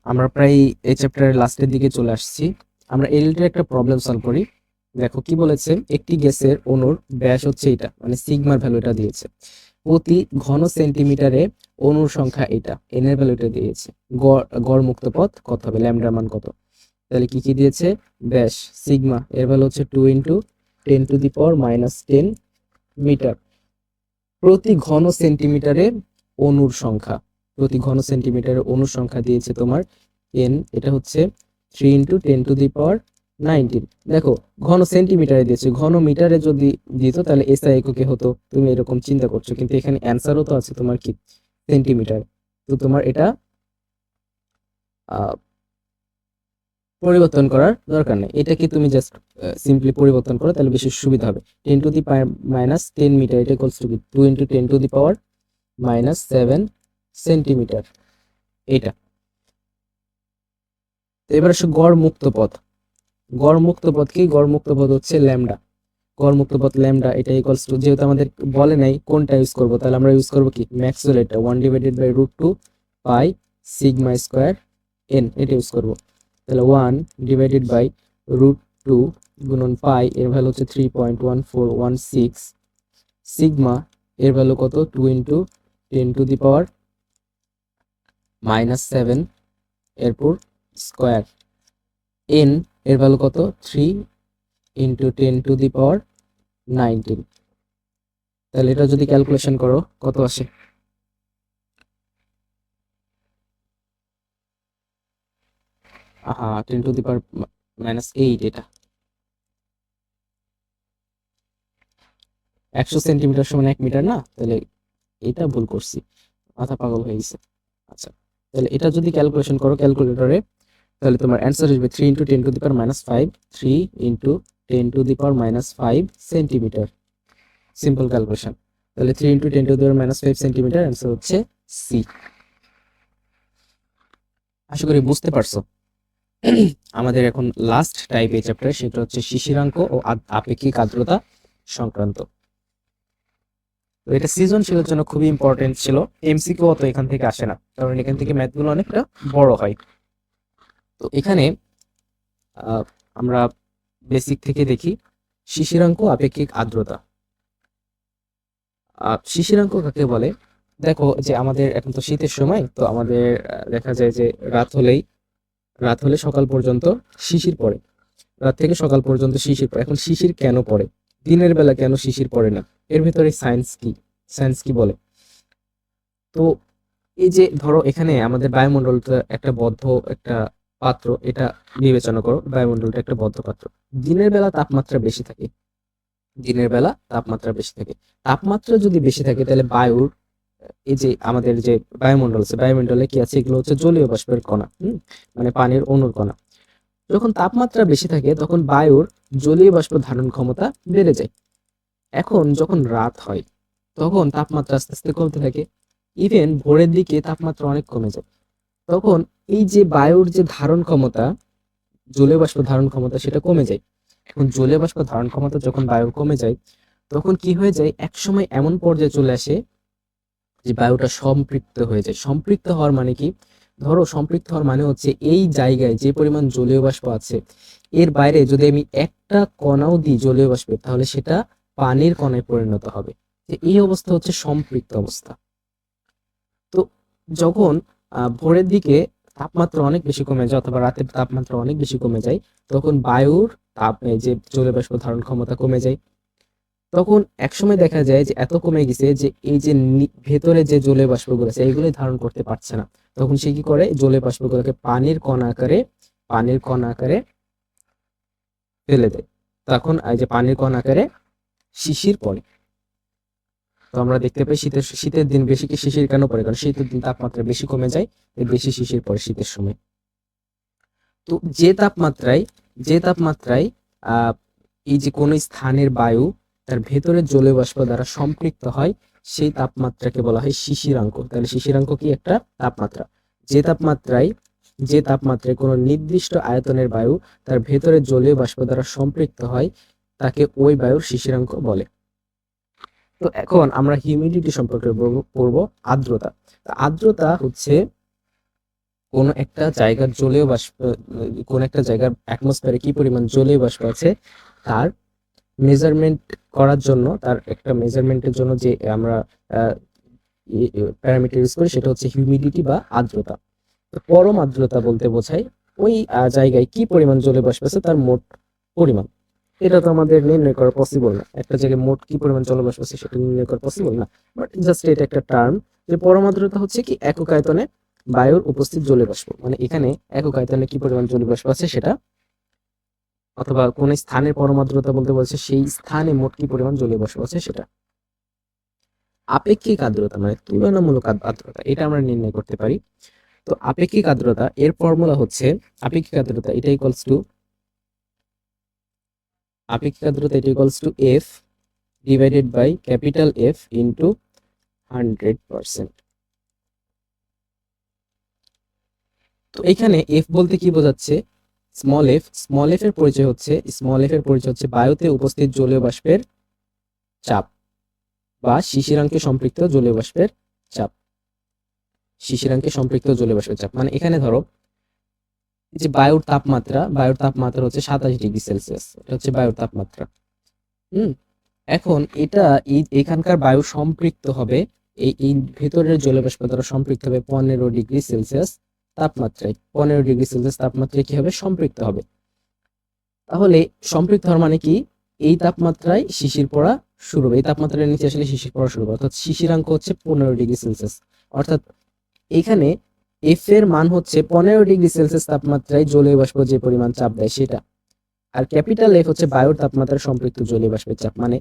আমরা প্রায় এই চ্যাপ্টারের লাস্টের দিকে চলে আসছি। আমরা এই রিলেটেড একটা প্রবলেম সলভ করি। দেখো কি বলেছে, একটি গ্যাসের অণুর ব্যাস হচ্ছে এটা, মানে সিগমার ভ্যালুটা দিয়েছে, প্রতি ঘন সেন্টিমিটারে অণুর সংখ্যা এটা, এন এর ভ্যালুটা দিয়েছে, গড় মুক্ত পথ কত হবে, ল্যামডার মান কত। তাহলে কি কি দিয়েছে? ব্যাস সিগমা এর ভ্যালু হচ্ছে 2 × 10⁻⁻10 মিটার। প্রতি ঘন সেন্টিমিটারে অণুর সংখ্যা, প্রতি ঘন সেন্টিমিটারে অণুর সংখ্যা দিয়েছে তোমার n, এটা হচ্ছে 3 × 10⁻19। দেখো ঘন সেন্টিমিটারে দিয়েছে, ঘন মিটারে যদি দিত তাহলে এসআই এককে হতো, তুমি এরকম চিন্তা করছো, কিন্তু এখানে অ্যান্সারও তো আছে তোমার কি সেন্টিমিটার। তো তোমার এটা পরিবর্তন করার দরকার নেই, এটাকে তুমি জাস্ট সিম্পলি পরিবর্তন করো, তাহলে বেশি সুবিধা হবে। 10⁻⁻10 মিটার, এটা ইকুয়ালস টু 2 × 10⁻⁻7 সেন্টিমিটার, এটা। এবার আসো গড় মুক্ত পথ। গড় মুক্ত পথ কি? গড় মুক্ত পথ হচ্ছে ল্যামডা, গড় মুক্ত পথ ল্যামডা, এটা ইকুয়ালস টু, যেহেতু আমাদের বলে নাই কোনটা ইউজ করবো, তাহলে আমরা ইউজ করবো কি ম্যাক্সওয়েল, এটা 1/√2 পাই সিগমা স্কয়ার n, এটা ইউজ করবো। তাহলে 1/√2 গুণন পাই এর ভ্যালু হচ্ছে 3.1416, সিগমা এর ভ্যালু কত? 2 × 10⁻⁻7 এরপর স্কয়ার, n এর ভ্যালু কত? 3 × 10⁻19। তাহলে এটা যদি ক্যালকুলেশন করো কত আসে? 10⁻⁻8 এটা 100 সেন্টিমিটার সমান 1 মিটার না, তাহলে এটা ভুল করছি, মাথা পাগল হয়ে গেছে। আচ্ছা, তাহলে এটা যদি ক্যালকুলেশন করো ক্যালকুলেটরে, তাহলে তোমার অ্যান্সার আসবে 3 × 10⁻⁵, 3 × 10⁻⁵ সেন্টিমিটার। Simple calculation. তাহলে 3 × 10⁻⁵ সেন্টিমিটার অ্যান্সার হচ্ছে সি। আশা করি বুঝতে পারছো। আমাদের এখন লাস্ট টাইপ এই চ্যাপ্টার, সেটা হচ্ছে শিশিরাঙ্ক ও আপেক্ষিক আর্দ্রতা সংক্রান্ত। তো এটা সৃজনশীলের জন্য খুবই ইম্পর্টেন্ট ছিল। এমসিকিউ অত এখান থেকে আসে না, কারণ এখান থেকে ম্যাথগুলো অনেকটা বড় হয়। তো এখানে আমরা বেসিক থেকে দেখি শিশিরাঙ্ক আপেক্ষিক আর্দ্রতা। শিশিরাঙ্ক কাকে বলে? দেখো যে আমাদের এখন তো শীতের সময়, তো আমাদের দেখা যায় যে রাত হলে সকাল পর্যন্ত শিশির পড়ে, রাত থেকে সকাল পর্যন্ত শিশির পড়ে। এখন শিশির কেন পড়ে, দিনের বেলা কেন শিশির পড়ে না? এর ভিতরে সায়েন্স কি বলে? তো এই যে ধরো এখানে আমাদের বায়ুমণ্ডলটা একটা বদ্ধ একটা পাত্র, এটা বিবেচনা করো, বায়ুমণ্ডলটা একটা বদ্ধ পাত্র। দিনের বেলা তাপমাত্রা বেশি থাকে, তাপমাত্রা যদি বেশি থাকে, তাহলে বায়ুর এই যে আমাদের যে বায়ুমণ্ডল আছে, বায়ুমণ্ডলে কি আছে, এগুলো হচ্ছে জলীয় বাষ্পের কণা, মানে পানির অণুর কণা। যখন তাপমাত্রা বেশি থাকে, তখন বায়ুর জলীয় বাষ্প ধারণ ক্ষমতা বেড়ে যায়। এখন যখন রাত হয়, তখন তাপমাত্রা আস্তে আস্তে কমতে থাকে, ইভেন ভোরের দিকে তাপমাত্রা অনেক কমে যায়। তখন এই যে বায়ুর যে ধারণ ক্ষমতা, জলীয় বাষ্প ধারণ ক্ষমতা, সেটা কমে যায়। এখন জলীয় বাষ্প ধারণ ক্ষমতা যখন বায়ুর কমে যায়, তখন কি হয়ে যায়, একসময় এমন পর্যায়ে চলে আসে যে বায়ুটা সম্পৃক্ত হয়ে যায়। সম্পৃক্ত হওয়ার মানে কি? ধরো সম্পৃক্ত হওয়ার মানে হচ্ছে এই জায়গায় যে পরিমাণ জলীয় বাষ্প আছে, এর বাইরে যদি আমি একটা কণাও দিই জলীয় বাষ্পের, তাহলে সেটা পানির কণায় পরিণত হবে। যে এই অবস্থা হচ্ছে সম্পৃক্ত অবস্থা। তো যখন ভোরের দিকে তাপমাত্রা অনেক বেশি কমে যায়, অথবা রাতের তাপমাত্রা অনেক বেশি কমে যায়, তখন বায়ুর এই যে জলীয় বাষ্প ধারণ ক্ষমতা কমে যায়। তখন একসময় দেখা যায় যে এত কমে গেছে যে এই যে ভেতরে যে জলীয় বাষ্পগুলো আছে, এইগুলো ধারণ করতে পারছে না। তখন সে কি করে, জলীয় বাষ্পগুলোকে পানির কণা আকারে ফেলে দেয়। তখন এই যে পানির কণা আকারে শিশির পড়ে। তো আমরা দেখতে পাই শীতের দিন বেশি কি শিশির কেন পড়ে? কারণ শীতের দিন তাপমাত্রা বেশি কমে যায়, বেশি শিশির পড়ে শীতের সময়। তো যে তাপমাত্রায় আহ এই যে কোনো স্থানের বায়ু তার ভেতরের জলীয় বাষ্প দ্বারা সম্পৃক্ত হয়, সেই তাপমাত্রাকে বলা হয় শিশিরাঙ্ক। তাহলে শিশিরাঙ্ক কি? একটা তাপমাত্রা। যে তাপমাত্রায় কোনো নির্দিষ্ট আয়তনের বায়ু তার ভেতরের জলীয় বাষ্প দ্বারা সম্পৃক্ত হয়, তাকে ওই বায়ুর শিশিরাঙ্ক বলে। তো এখন আমরা হিউমিডিটি সম্পর্কে পড়বো, আর্দ্রতা। আর্দ্রতা হচ্ছে কোন একটা জায়গার জলীয় বাষ্প, কোন একটা জায়গার অ্যাটমসফিয়ারে কি পরিমাণ জলীয় বাষ্প আছে, তার মেজারমেন্ট করার জন্য, তার একটা মেজারমেন্টের জন্য যে আমরা প্যারামিটার ইউজ করি, সেটা হচ্ছে হিউমিডিটি বা আর্দ্রতা। তো পরম আর্দ্রতা বলতে বোঝায় ওই জায়গায় কি পরিমাণ জলীয় বাষ্প আছে তার মোট পরিমাণ। এটা তো আমাদের নির্ণয় করা পসিবল না, একটা জায়গায় মোট কি পরিমাণ জলীয় বাষ্প আছে সেটা নির্ণয় করা পসিবল না, বাট জাস্ট এটা একটা টার্ম যে পরম আর্দ্রতা হচ্ছে কি একক আয়তনে বায়ুর উপস্থিত জলীয় বাষ্প, মানে এখানে একক আয়তনে কি পরিমাণ জলীয় বাষ্প আছে সেটা, অথবা কোন স্থানের পরম আর্দ্রতা বলতে বলছে সেই স্থানে মোট কি পরিমাণ জলীয় বাষ্প আছে সেটা। আপেক্ষিক আর্দ্রতা মানে তুলনামূলক আর্দ্রতা, এটা আমরা নির্ণয় করতে পারি। তো আপেক্ষিক আর্দ্রতা এর ফর্মুলা হচ্ছে, আপেক্ষিক আর্দ্রতা এটা equals to F divided by capital F into 100%। তো এখানে এফ বলতে কি বোঝাচ্ছে? স্মল এফ এর পরিচয় হচ্ছে বায়ুতে উপস্থিত জলীয় বাষ্পের চাপ বা শিশিরাঙ্কে সম্পৃক্ত জলীয় বাষ্পের চাপ। মানে এখানে ধরো যে বায়ুর তাপমাত্রা হচ্ছে 27°C, এটা হচ্ছে বায়ুর তাপমাত্রা। এখন এটা এখানকার বায়ু সম্পৃক্ত হবে এই ভেতরের জলীয় বাষ্প দ্বারা সম্পৃক্ত হবে 15°C তাপমাত্রায়। 15°C তাপমাত্রায় কি হবে? সম্পৃক্ত হবে। তাহলে সম্পৃক্ত হওয়ার মানে কি? এই তাপমাত্রায় শিশির পড়া শুরু হবে, এই তাপমাত্রার নিচে আসলে শিশির পড়া শুরু হবে, অর্থাৎ শিশিরাঙ্ক হচ্ছে 15°C। অর্থাৎ এখানে এফ এর মান হচ্ছে 15 ডিগ্রি সেলসিয়াস তাপমাত্রায় জলীয় বাষ্প যে পরিমাণ চাপ দেয় সেটা। আর ক্যাপিটাল এফ হচ্ছে বায়ুর তাপমাত্রা সম্পৃক্ত জলীয় বাষ্পের চাপ, মানে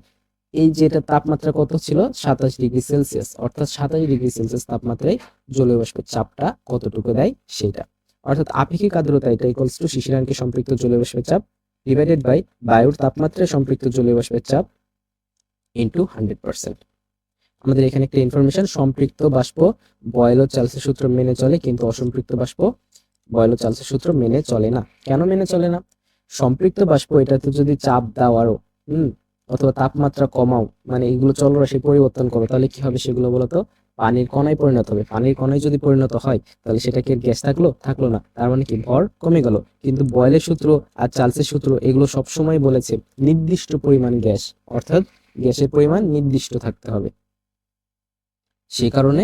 এই যেটা তাপমাত্রা কত ছিল 27 ডিগ্রি সেলসিয়াস, অর্থাৎ 27 ডিগ্রি সেলসিয়াস তাপমাত্রায় জলীয় বাষ্পের চাপটা কতটুকু দেয় সেটা। অর্থাৎ আপেক্ষিক আর্দ্রতা এটা ইকুয়ালস টু শিশিরাঙ্কে সম্পৃক্ত জলীয় বাষ্পের চাপ ডিভাইডেড বাই বায়ুর তাপমাত্রায় সম্পৃক্ত জলীয় বাষ্পের চাপ ইন্টু 100%। আমাদের এখানে একটা ইনফরমেশন, সম্পৃক্ত বাষ্প বয়েল ও চার্লসের সূত্র মেনে চলে, কিন্তু অসম্পৃক্ত বাষ্প বয়েল ও চার্লসের সূত্র মেনে চলে না। কেন মেনে চলে না? সম্পৃক্ত বাষ্প এটাতে যদি চাপ দাও আরো অথবা তাপমাত্রা কমাও, মানে এগুলো চলরাশি পরিবর্তন করো, তাহলে কি হবে সেগুলো বলতো পানির কণায় পরিণত হবে। পানির কণায় যদি পরিণত হয় তাহলে সেটা কি গ্যাস থাকলো না, তার মানে কি ভর কমে গেল। কিন্তু বয়েলের সূত্র আর চার্লসের সূত্র এগুলো সবসময় বলেছে নির্দিষ্ট পরিমাণ গ্যাস, অর্থাৎ গ্যাসের পরিমাণ নির্দিষ্ট থাকতে হবে। সেই কারণে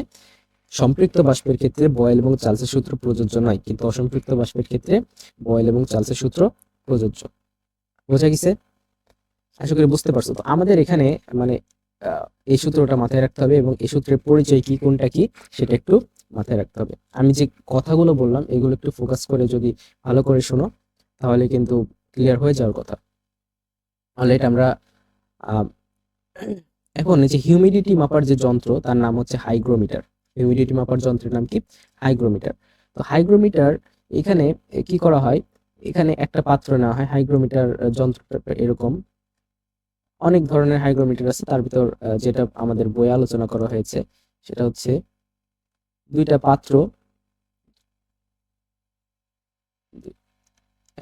সম্পৃক্ত বাষ্পের ক্ষেত্রে বয়েল এবং চার্লসের সূত্র প্রযোজ্য নয়, কিন্তু অসম্পৃক্ত বাষ্পের ক্ষেত্রে বয়েল এবং চার্লসের সূত্র প্রযোজ্য। বোঝা গেছে? আশা করি বুঝতে পারছো। তো আমাদের এখানে মানে এই সূত্রটা মাথায় রাখতে হবে এবং এই সূত্রের পরিচয় কি, কোনটা কি সেটা একটু মাথায় রাখতে হবে। আমি যে কথাগুলো বললাম এগুলো একটু ফোকাস করে যদি ভালো করে শোনো তাহলে কিন্তু ক্লিয়ার হয়ে যাওয়ার কথা। অলরাইট, আমরা এখন এই যে হিউমিডিটি মাপার যে যন্ত্র তার নাম হচ্ছে হাইগ্রোমিটার। হিউমিডিটি মাপার যন্ত্রের নাম কি? হাইগ্রোমিটার। তো হাইগ্রোমিটার এখানে কি করা হয়, এখানে একটা পাত্র নেওয়া হয়। হাইগ্রোমিটার যন্ত্রটা এরকম, অনেক ধরনের হাইগ্রোমিটার আছে, তার ভিতর যেটা আমাদের বইয়ে আলোচনা করা হয়েছে সেটা হচ্ছে দুইটা পাত্র,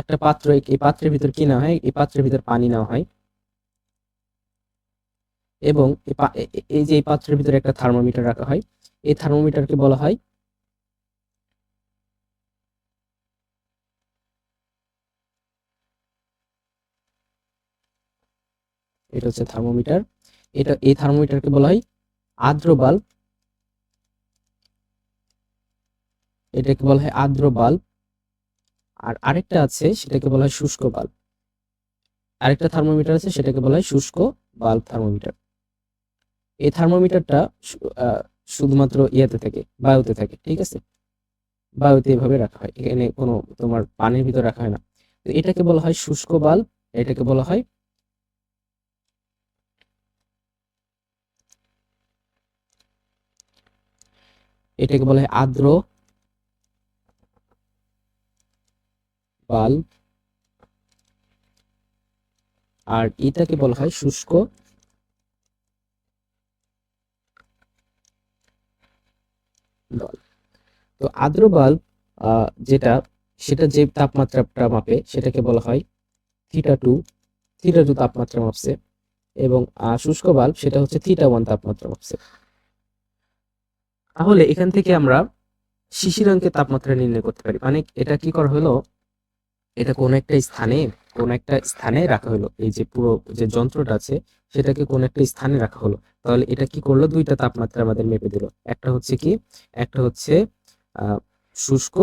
একটা পাত্র, এই পাত্রের ভিতর কি নেওয়া হয়, এই পাত্রের ভিতর পানি নেওয়া হয় এবং এই যে এই পাত্রের ভিতরে একটা থার্মোমিটার রাখা হয়। এই থার্মোমিটারকে বলা হয় এটা হচ্ছে থার্মোমিটার। এই থার্মোমিটারকে বলা হয় আর্দ্র বাল্ব, এটাকে বলা হয় আর্দ্র বাল্ব। আর আরেকটা আছে সেটাকে বলা হয় শুষ্ক বাল্ব। আরেকটা থার্মোমিটার আছে সেটাকে বলা হয় শুষ্ক বাল্ব থার্মোমিটার। এই থার্মোমিটারটা শুধুমাত্র ইয়াতে থাকে, বায়ুতে থাকে, ঠিক আছে? বায়ুতে এভাবে রাখা হয়, এখানে কোনো তোমার পানির ভিতর রাখা হয় না। তো এটাকে বলা হয় শুষ্ক বাল্ব, এটাকে বলা হয় আর্দ্র বাল্ব, আর এটাকে বলা হয় শুষ্ক বাল্ব। তো আর্দ্র বাল্ব যেটা, সেটা যে তাপমাত্রাটা মাপে সেটাকে বলা হয় থিটা 2, থিটা 2 তাপমাত্রা মাপছে। এবং শুষ্ক বাল্ব সেটা হচ্ছে থিটা 1 তাপমাত্রা মাপছে। তাহলে এখান থেকে আমরা শিশিরাঙ্কের তাপমাত্রা নির্ণয় করতে পারি। মানে এটা কি করা হলো, এটা কোন একটা স্থানে রাখা হলো, এই যে পুরো যে যন্ত্রটা আছে সেটাকে কোন একটা স্থানে রাখা হলো। তাহলে এটা কি করলো, দুইটা তাপমাত্রা আমাদের মেপে দিল। একটা হচ্ছে কি, একটা হচ্ছে আহ শুষ্ক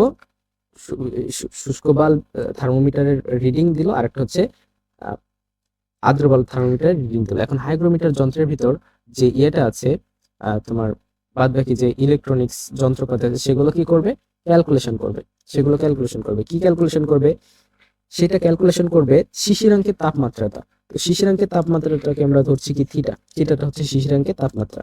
শুষ্ক বাল্ব থার্মোমিটারের রিডিং দিল, আর একটা হচ্ছে আহ, আর্দ্র বাল্ব থার্মোমিটারের রিডিং দিল। এখন হাইগ্রোমিটার যন্ত্রের ভিতর যে ইয়েটা আছে, তোমার বাদ বাকি যে ইলেকট্রনিক্স যন্ত্রপাতি আছে সেগুলো কি করবে, ক্যালকুলেশন করবে। কি ক্যালকুলেশন করবে, সেটা ক্যালকুলেশন করবে শিশিরাঙ্কের তাপমাত্রাটা। তো শিশিরাঙ্কের তাপমাত্রাটাকে আমরা ধরছি কি থিটাটা হচ্ছে শিশিরাঙ্কের তাপমাত্রা।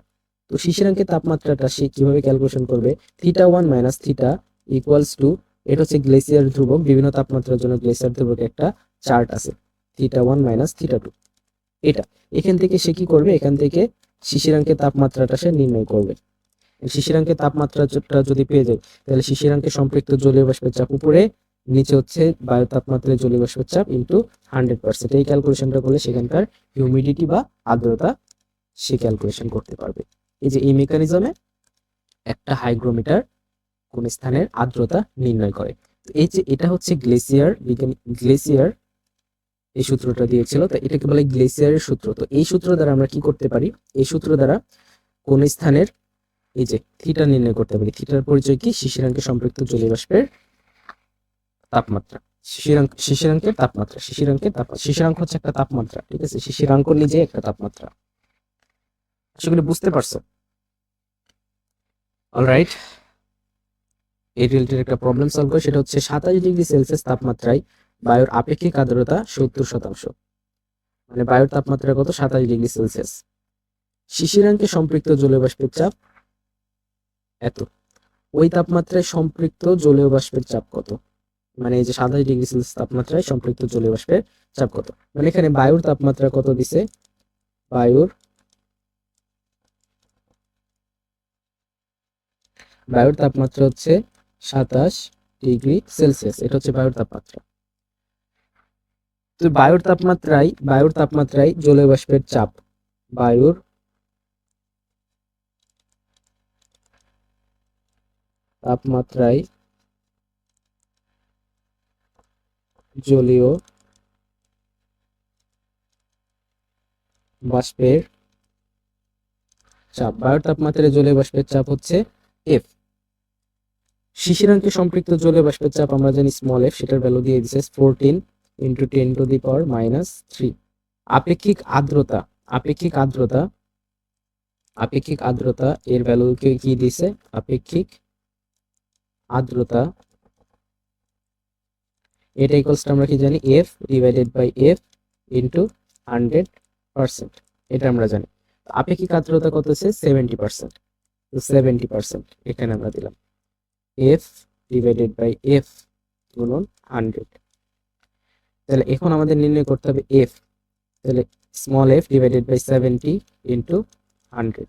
তো শিশিরাঙ্কের তাপমাত্রাটা সে কিভাবে ক্যালকুলেশন করবে, theta 1 minus theta equals to, এটা হচ্ছে গ্লেসিয়ার ধ্রুবক, বিভিন্ন তাপমাত্রার জন্য গ্লেসিয়ার ধ্রুবক একটা চার্ট আছে, থিটা 1 মাইনাস থিটা 2। এটা এখান থেকে সে কি করবে, এখান থেকে শিশিরাঙ্কের তাপমাত্রাটা সে নির্ণয় করবে। শিশিরাঙ্কের তাপমাত্রাটা যদি পেয়ে যায় তাহলে শিশিরাঙ্কে সম্পৃক্ত জলীয় বাষ্পের চাপ উপরে, নিচে হচ্ছে বায়ু তাপমাত্রায় জলীয় বাষ্পের চাপ ইন্টু 100%। এই ক্যালকুলেশনটা করলে সেখানকার হিউমিডিটি বা আর্দ্রতা সে ক্যালকুলেশন করতে পারবে। এই যে এই মেকানিজমে একটা হাইগ্রোমিটার কোন স্থানের আর্দ্রতা নির্ণয় করে। এই যে এটা হচ্ছে গ্লেসিয়ার এই সূত্রটা দিয়েছিল, তো এটাকে বলে গ্লেসিয়ারের সূত্র। তো এই সূত্র দ্বারা আমরা কি করতে পারি, এই সূত্র দ্বারা কোন স্থানের এই যে থিটা নির্ণয় করতে পারি। থিটার পরিচয় কি, শিশিরাঙ্কে সম্পৃক্ত জলীয় বাষ্পের তাপমাত্রা। শিশিরাঙ্ক হচ্ছে একটা তাপমাত্রা, ঠিক আছে? শিশিরাঙ্ক নিজে একটা তাপমাত্রা। আশা করি বুঝতে পারছো। অলরাইট, এই রিলেটেড একটা প্রবলেম সলভ করি, সেটা হচ্ছে 27 ডিগ্রি সেলসিয়াস তাপমাত্রায় বায়ুর আপেক্ষিক আর্দ্রতা 70%। মানে বায়ুর তাপমাত্রা কত? 27 ডিগ্রি সেলসিয়াস। শিশিরাঙ্কে সম্পৃক্ত জলীয় বাষ্পের চাপ এত। ওই তাপমাত্রায় সম্পৃক্ত জলীয় বাষ্পের চাপ কত? মানে এই যে 27 ডিগ্রি সেলসিয়াস তাপমাত্রায় সম্পৃক্ত জলীয় বাষ্পের চাপ কত? মানে এখানে বায়ুর তাপমাত্রা কত দিছে? বায়ুর বায়ুর তাপমাত্রা হচ্ছে 27 ডিগ্রি সেলসিয়াস। এটা হচ্ছে বায়ুর তাপমাত্রা। তো বায়ুর তাপমাত্রায় জলীয় বাষ্পের চাপ, বায়ুর তাপমাত্রায় জলীয় বাষ্পের চাপ, বায়ুর তাপমাত্রায় জলীয় বাষ্পের চাপ হচ্ছে এফ। শিশিরাঙ্কে সম্পৃক্ত জলীয় বাষ্পের চাপ আমরা জানি স্মল এফ, সেটার ভ্যালু দিয়ে দিচ্ছে 14 × 10⁻³ আপেক্ষিক আর্দ্রতা, আপেক্ষিক আর্দ্রতা, আপেক্ষিক আর্দ্রতা এর ভ্যালু কি দিছে? আপেক্ষিক আর্দ্রতা এটা ইকুয়ালস আমরা কি জানি? F divided by F into 100%। এটা আমরা জানি। আপেক্ষিক আর্দ্রতা কত আছে? 70%। তো 70% এখানে আমরা দিলাম এফ ডিভাইডেড বাই এফ গুণন 100। তাহলে এখন আমাদের নির্ণয় করতে হবে এফ। তাহলে small F divided by 70 into 100।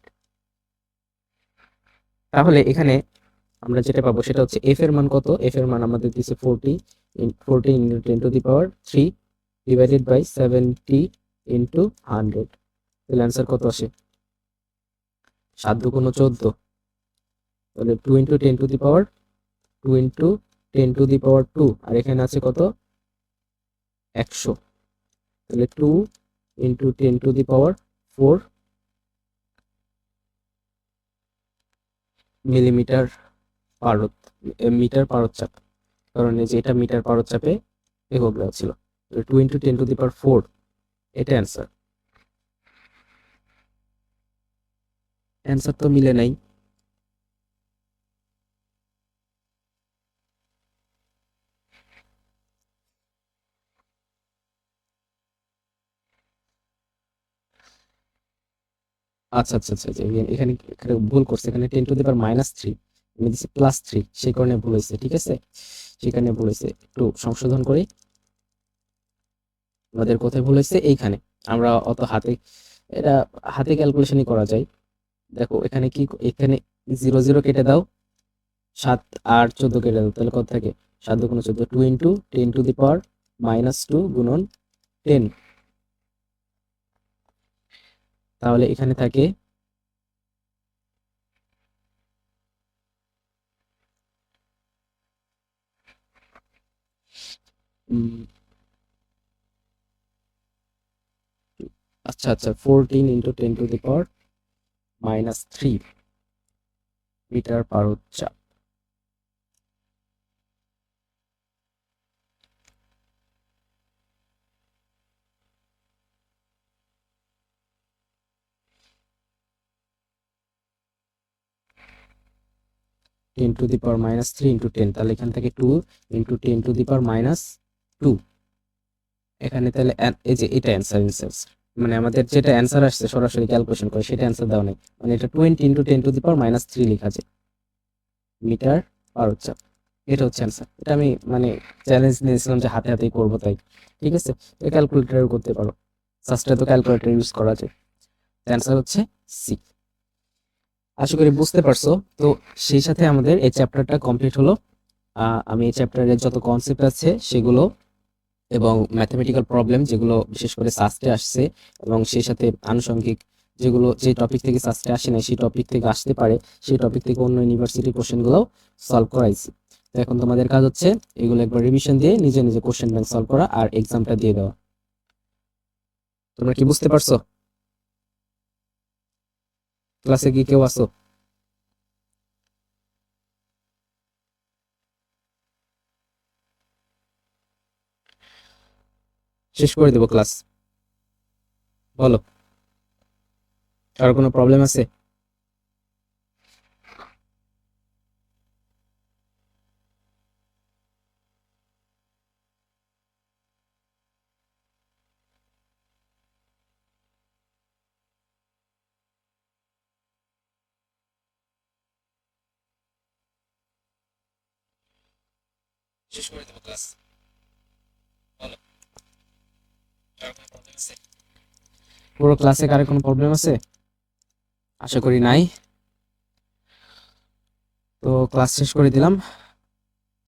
তাহলে এখানে আমরা যেটা পাবো সেটা হচ্ছে এফ এর মান কত? এফ এর মান আমাদের দিচ্ছে 40 × 10⁻³ ডিভাইডেড বাই 70 ইন্টু 100। তাহলে অ্যান্সার কত আসে? 7 × 14। তাহলে 2 × 10⁻2 আর এখানে আছে কত? 100। তাহলে 2 × 10⁻4 মিলিমিটার পারদ, মিটার পারদচাপ। কারণ এই যে এটা মিটার পারদচাপে একক দেওয়া ছিল। 2 × 10⁻4 এটা অ্যান্সার। অ্যান্সার তো মিলে নাই। আচ্ছা আচ্ছা আচ্ছা, এখানে এখানে ভুল করছে, এখানে 10⁻³ আমি দিচ্ছি +3, সেই কারণে ভুল হয়েছে। ঠিক আছে, সেখানে ভুল হয়েছে, একটু সংশোধন করি। আমাদের কোথায় ভুল হয়েছে? এইখানে। আমরা অত হাতে, এটা হাতে ক্যালকুলেশনই করা যায়। দেখো এখানে কি, এখানে 0 0 কেটে দাও, 7 আর 14 কেটে দাও, তাহলে কত থাকে? 7 × 14, 2 × 10⁻² গুণন 10। তাহলে এখানে থাকে আচ্ছা আচ্ছা 14 × 10⁻³ মিটার পারদচাপ। (10⁻³ × 10), তাহলে এখান থেকে 2 × 10⁻²। এখানে তাহলে এই যে এটা অ্যান্সার, মানে আমাদের যেটা অ্যান্সার আসছে সরাসরি ক্যালকুলেশন করে সেটা অ্যান্সার দেওয়া নেই, মানে এটা 20 × 10⁻³ লেখা আছে মিটার পারদচাপ। এটা হচ্ছে অ্যান্সার। এটা আমি মানে চ্যালেঞ্জ নিয়েছিলাম যে হাতে হাতেই করবো, তাই ঠিক আছে। ক্যালকুলেটরেও করতে পারো, সাস্টে তো ক্যালকুলেটর ইউজ করা যায়। অ্যান্সার হচ্ছে সি। আশা করি বুঝতে পারছো। তো সেই সাথে আমাদের এই চ্যাপ্টারটা কমপ্লিট হলো। আমি এই চ্যাপ্টারের যত কনসেপ্ট আছে সেগুলো এবং ম্যাথমেটিক্যাল প্রবলেম যেগুলো বিশেষ করে সাস্টে আসছে এবং সেই সাথে আনুষঙ্গিক যেগুলো, যে টপিক থেকে সাস্টে আসে না সেই টপিক থেকে আসতে পারে, সেই টপিক থেকে অন্য ইউনিভার্সিটি কোশ্চেনগুলো সলভ করাইছি। তো এখন তোমাদের কাজ হচ্ছে এগুলো একবার রিভিশন দিয়ে নিজে নিজে কোশ্চেন ব্যাংক সলভ করা আর এক্সামটা দিয়ে দেওয়া। তোমরা কি বুঝতে পারছো? ক্লাসে কি কেউ আসো? শেষ করে দেবো ক্লাস, বলো। আর কোনো প্রবলেম আছে? শেষ করে দেবো ক্লাস। বলো, কারো কোনো প্রবলেম আছে? পুরো ক্লাসে কারো কোনো প্রবলেম আছে? আশা করি নাই। তো ক্লাস শেষ করে দিলাম।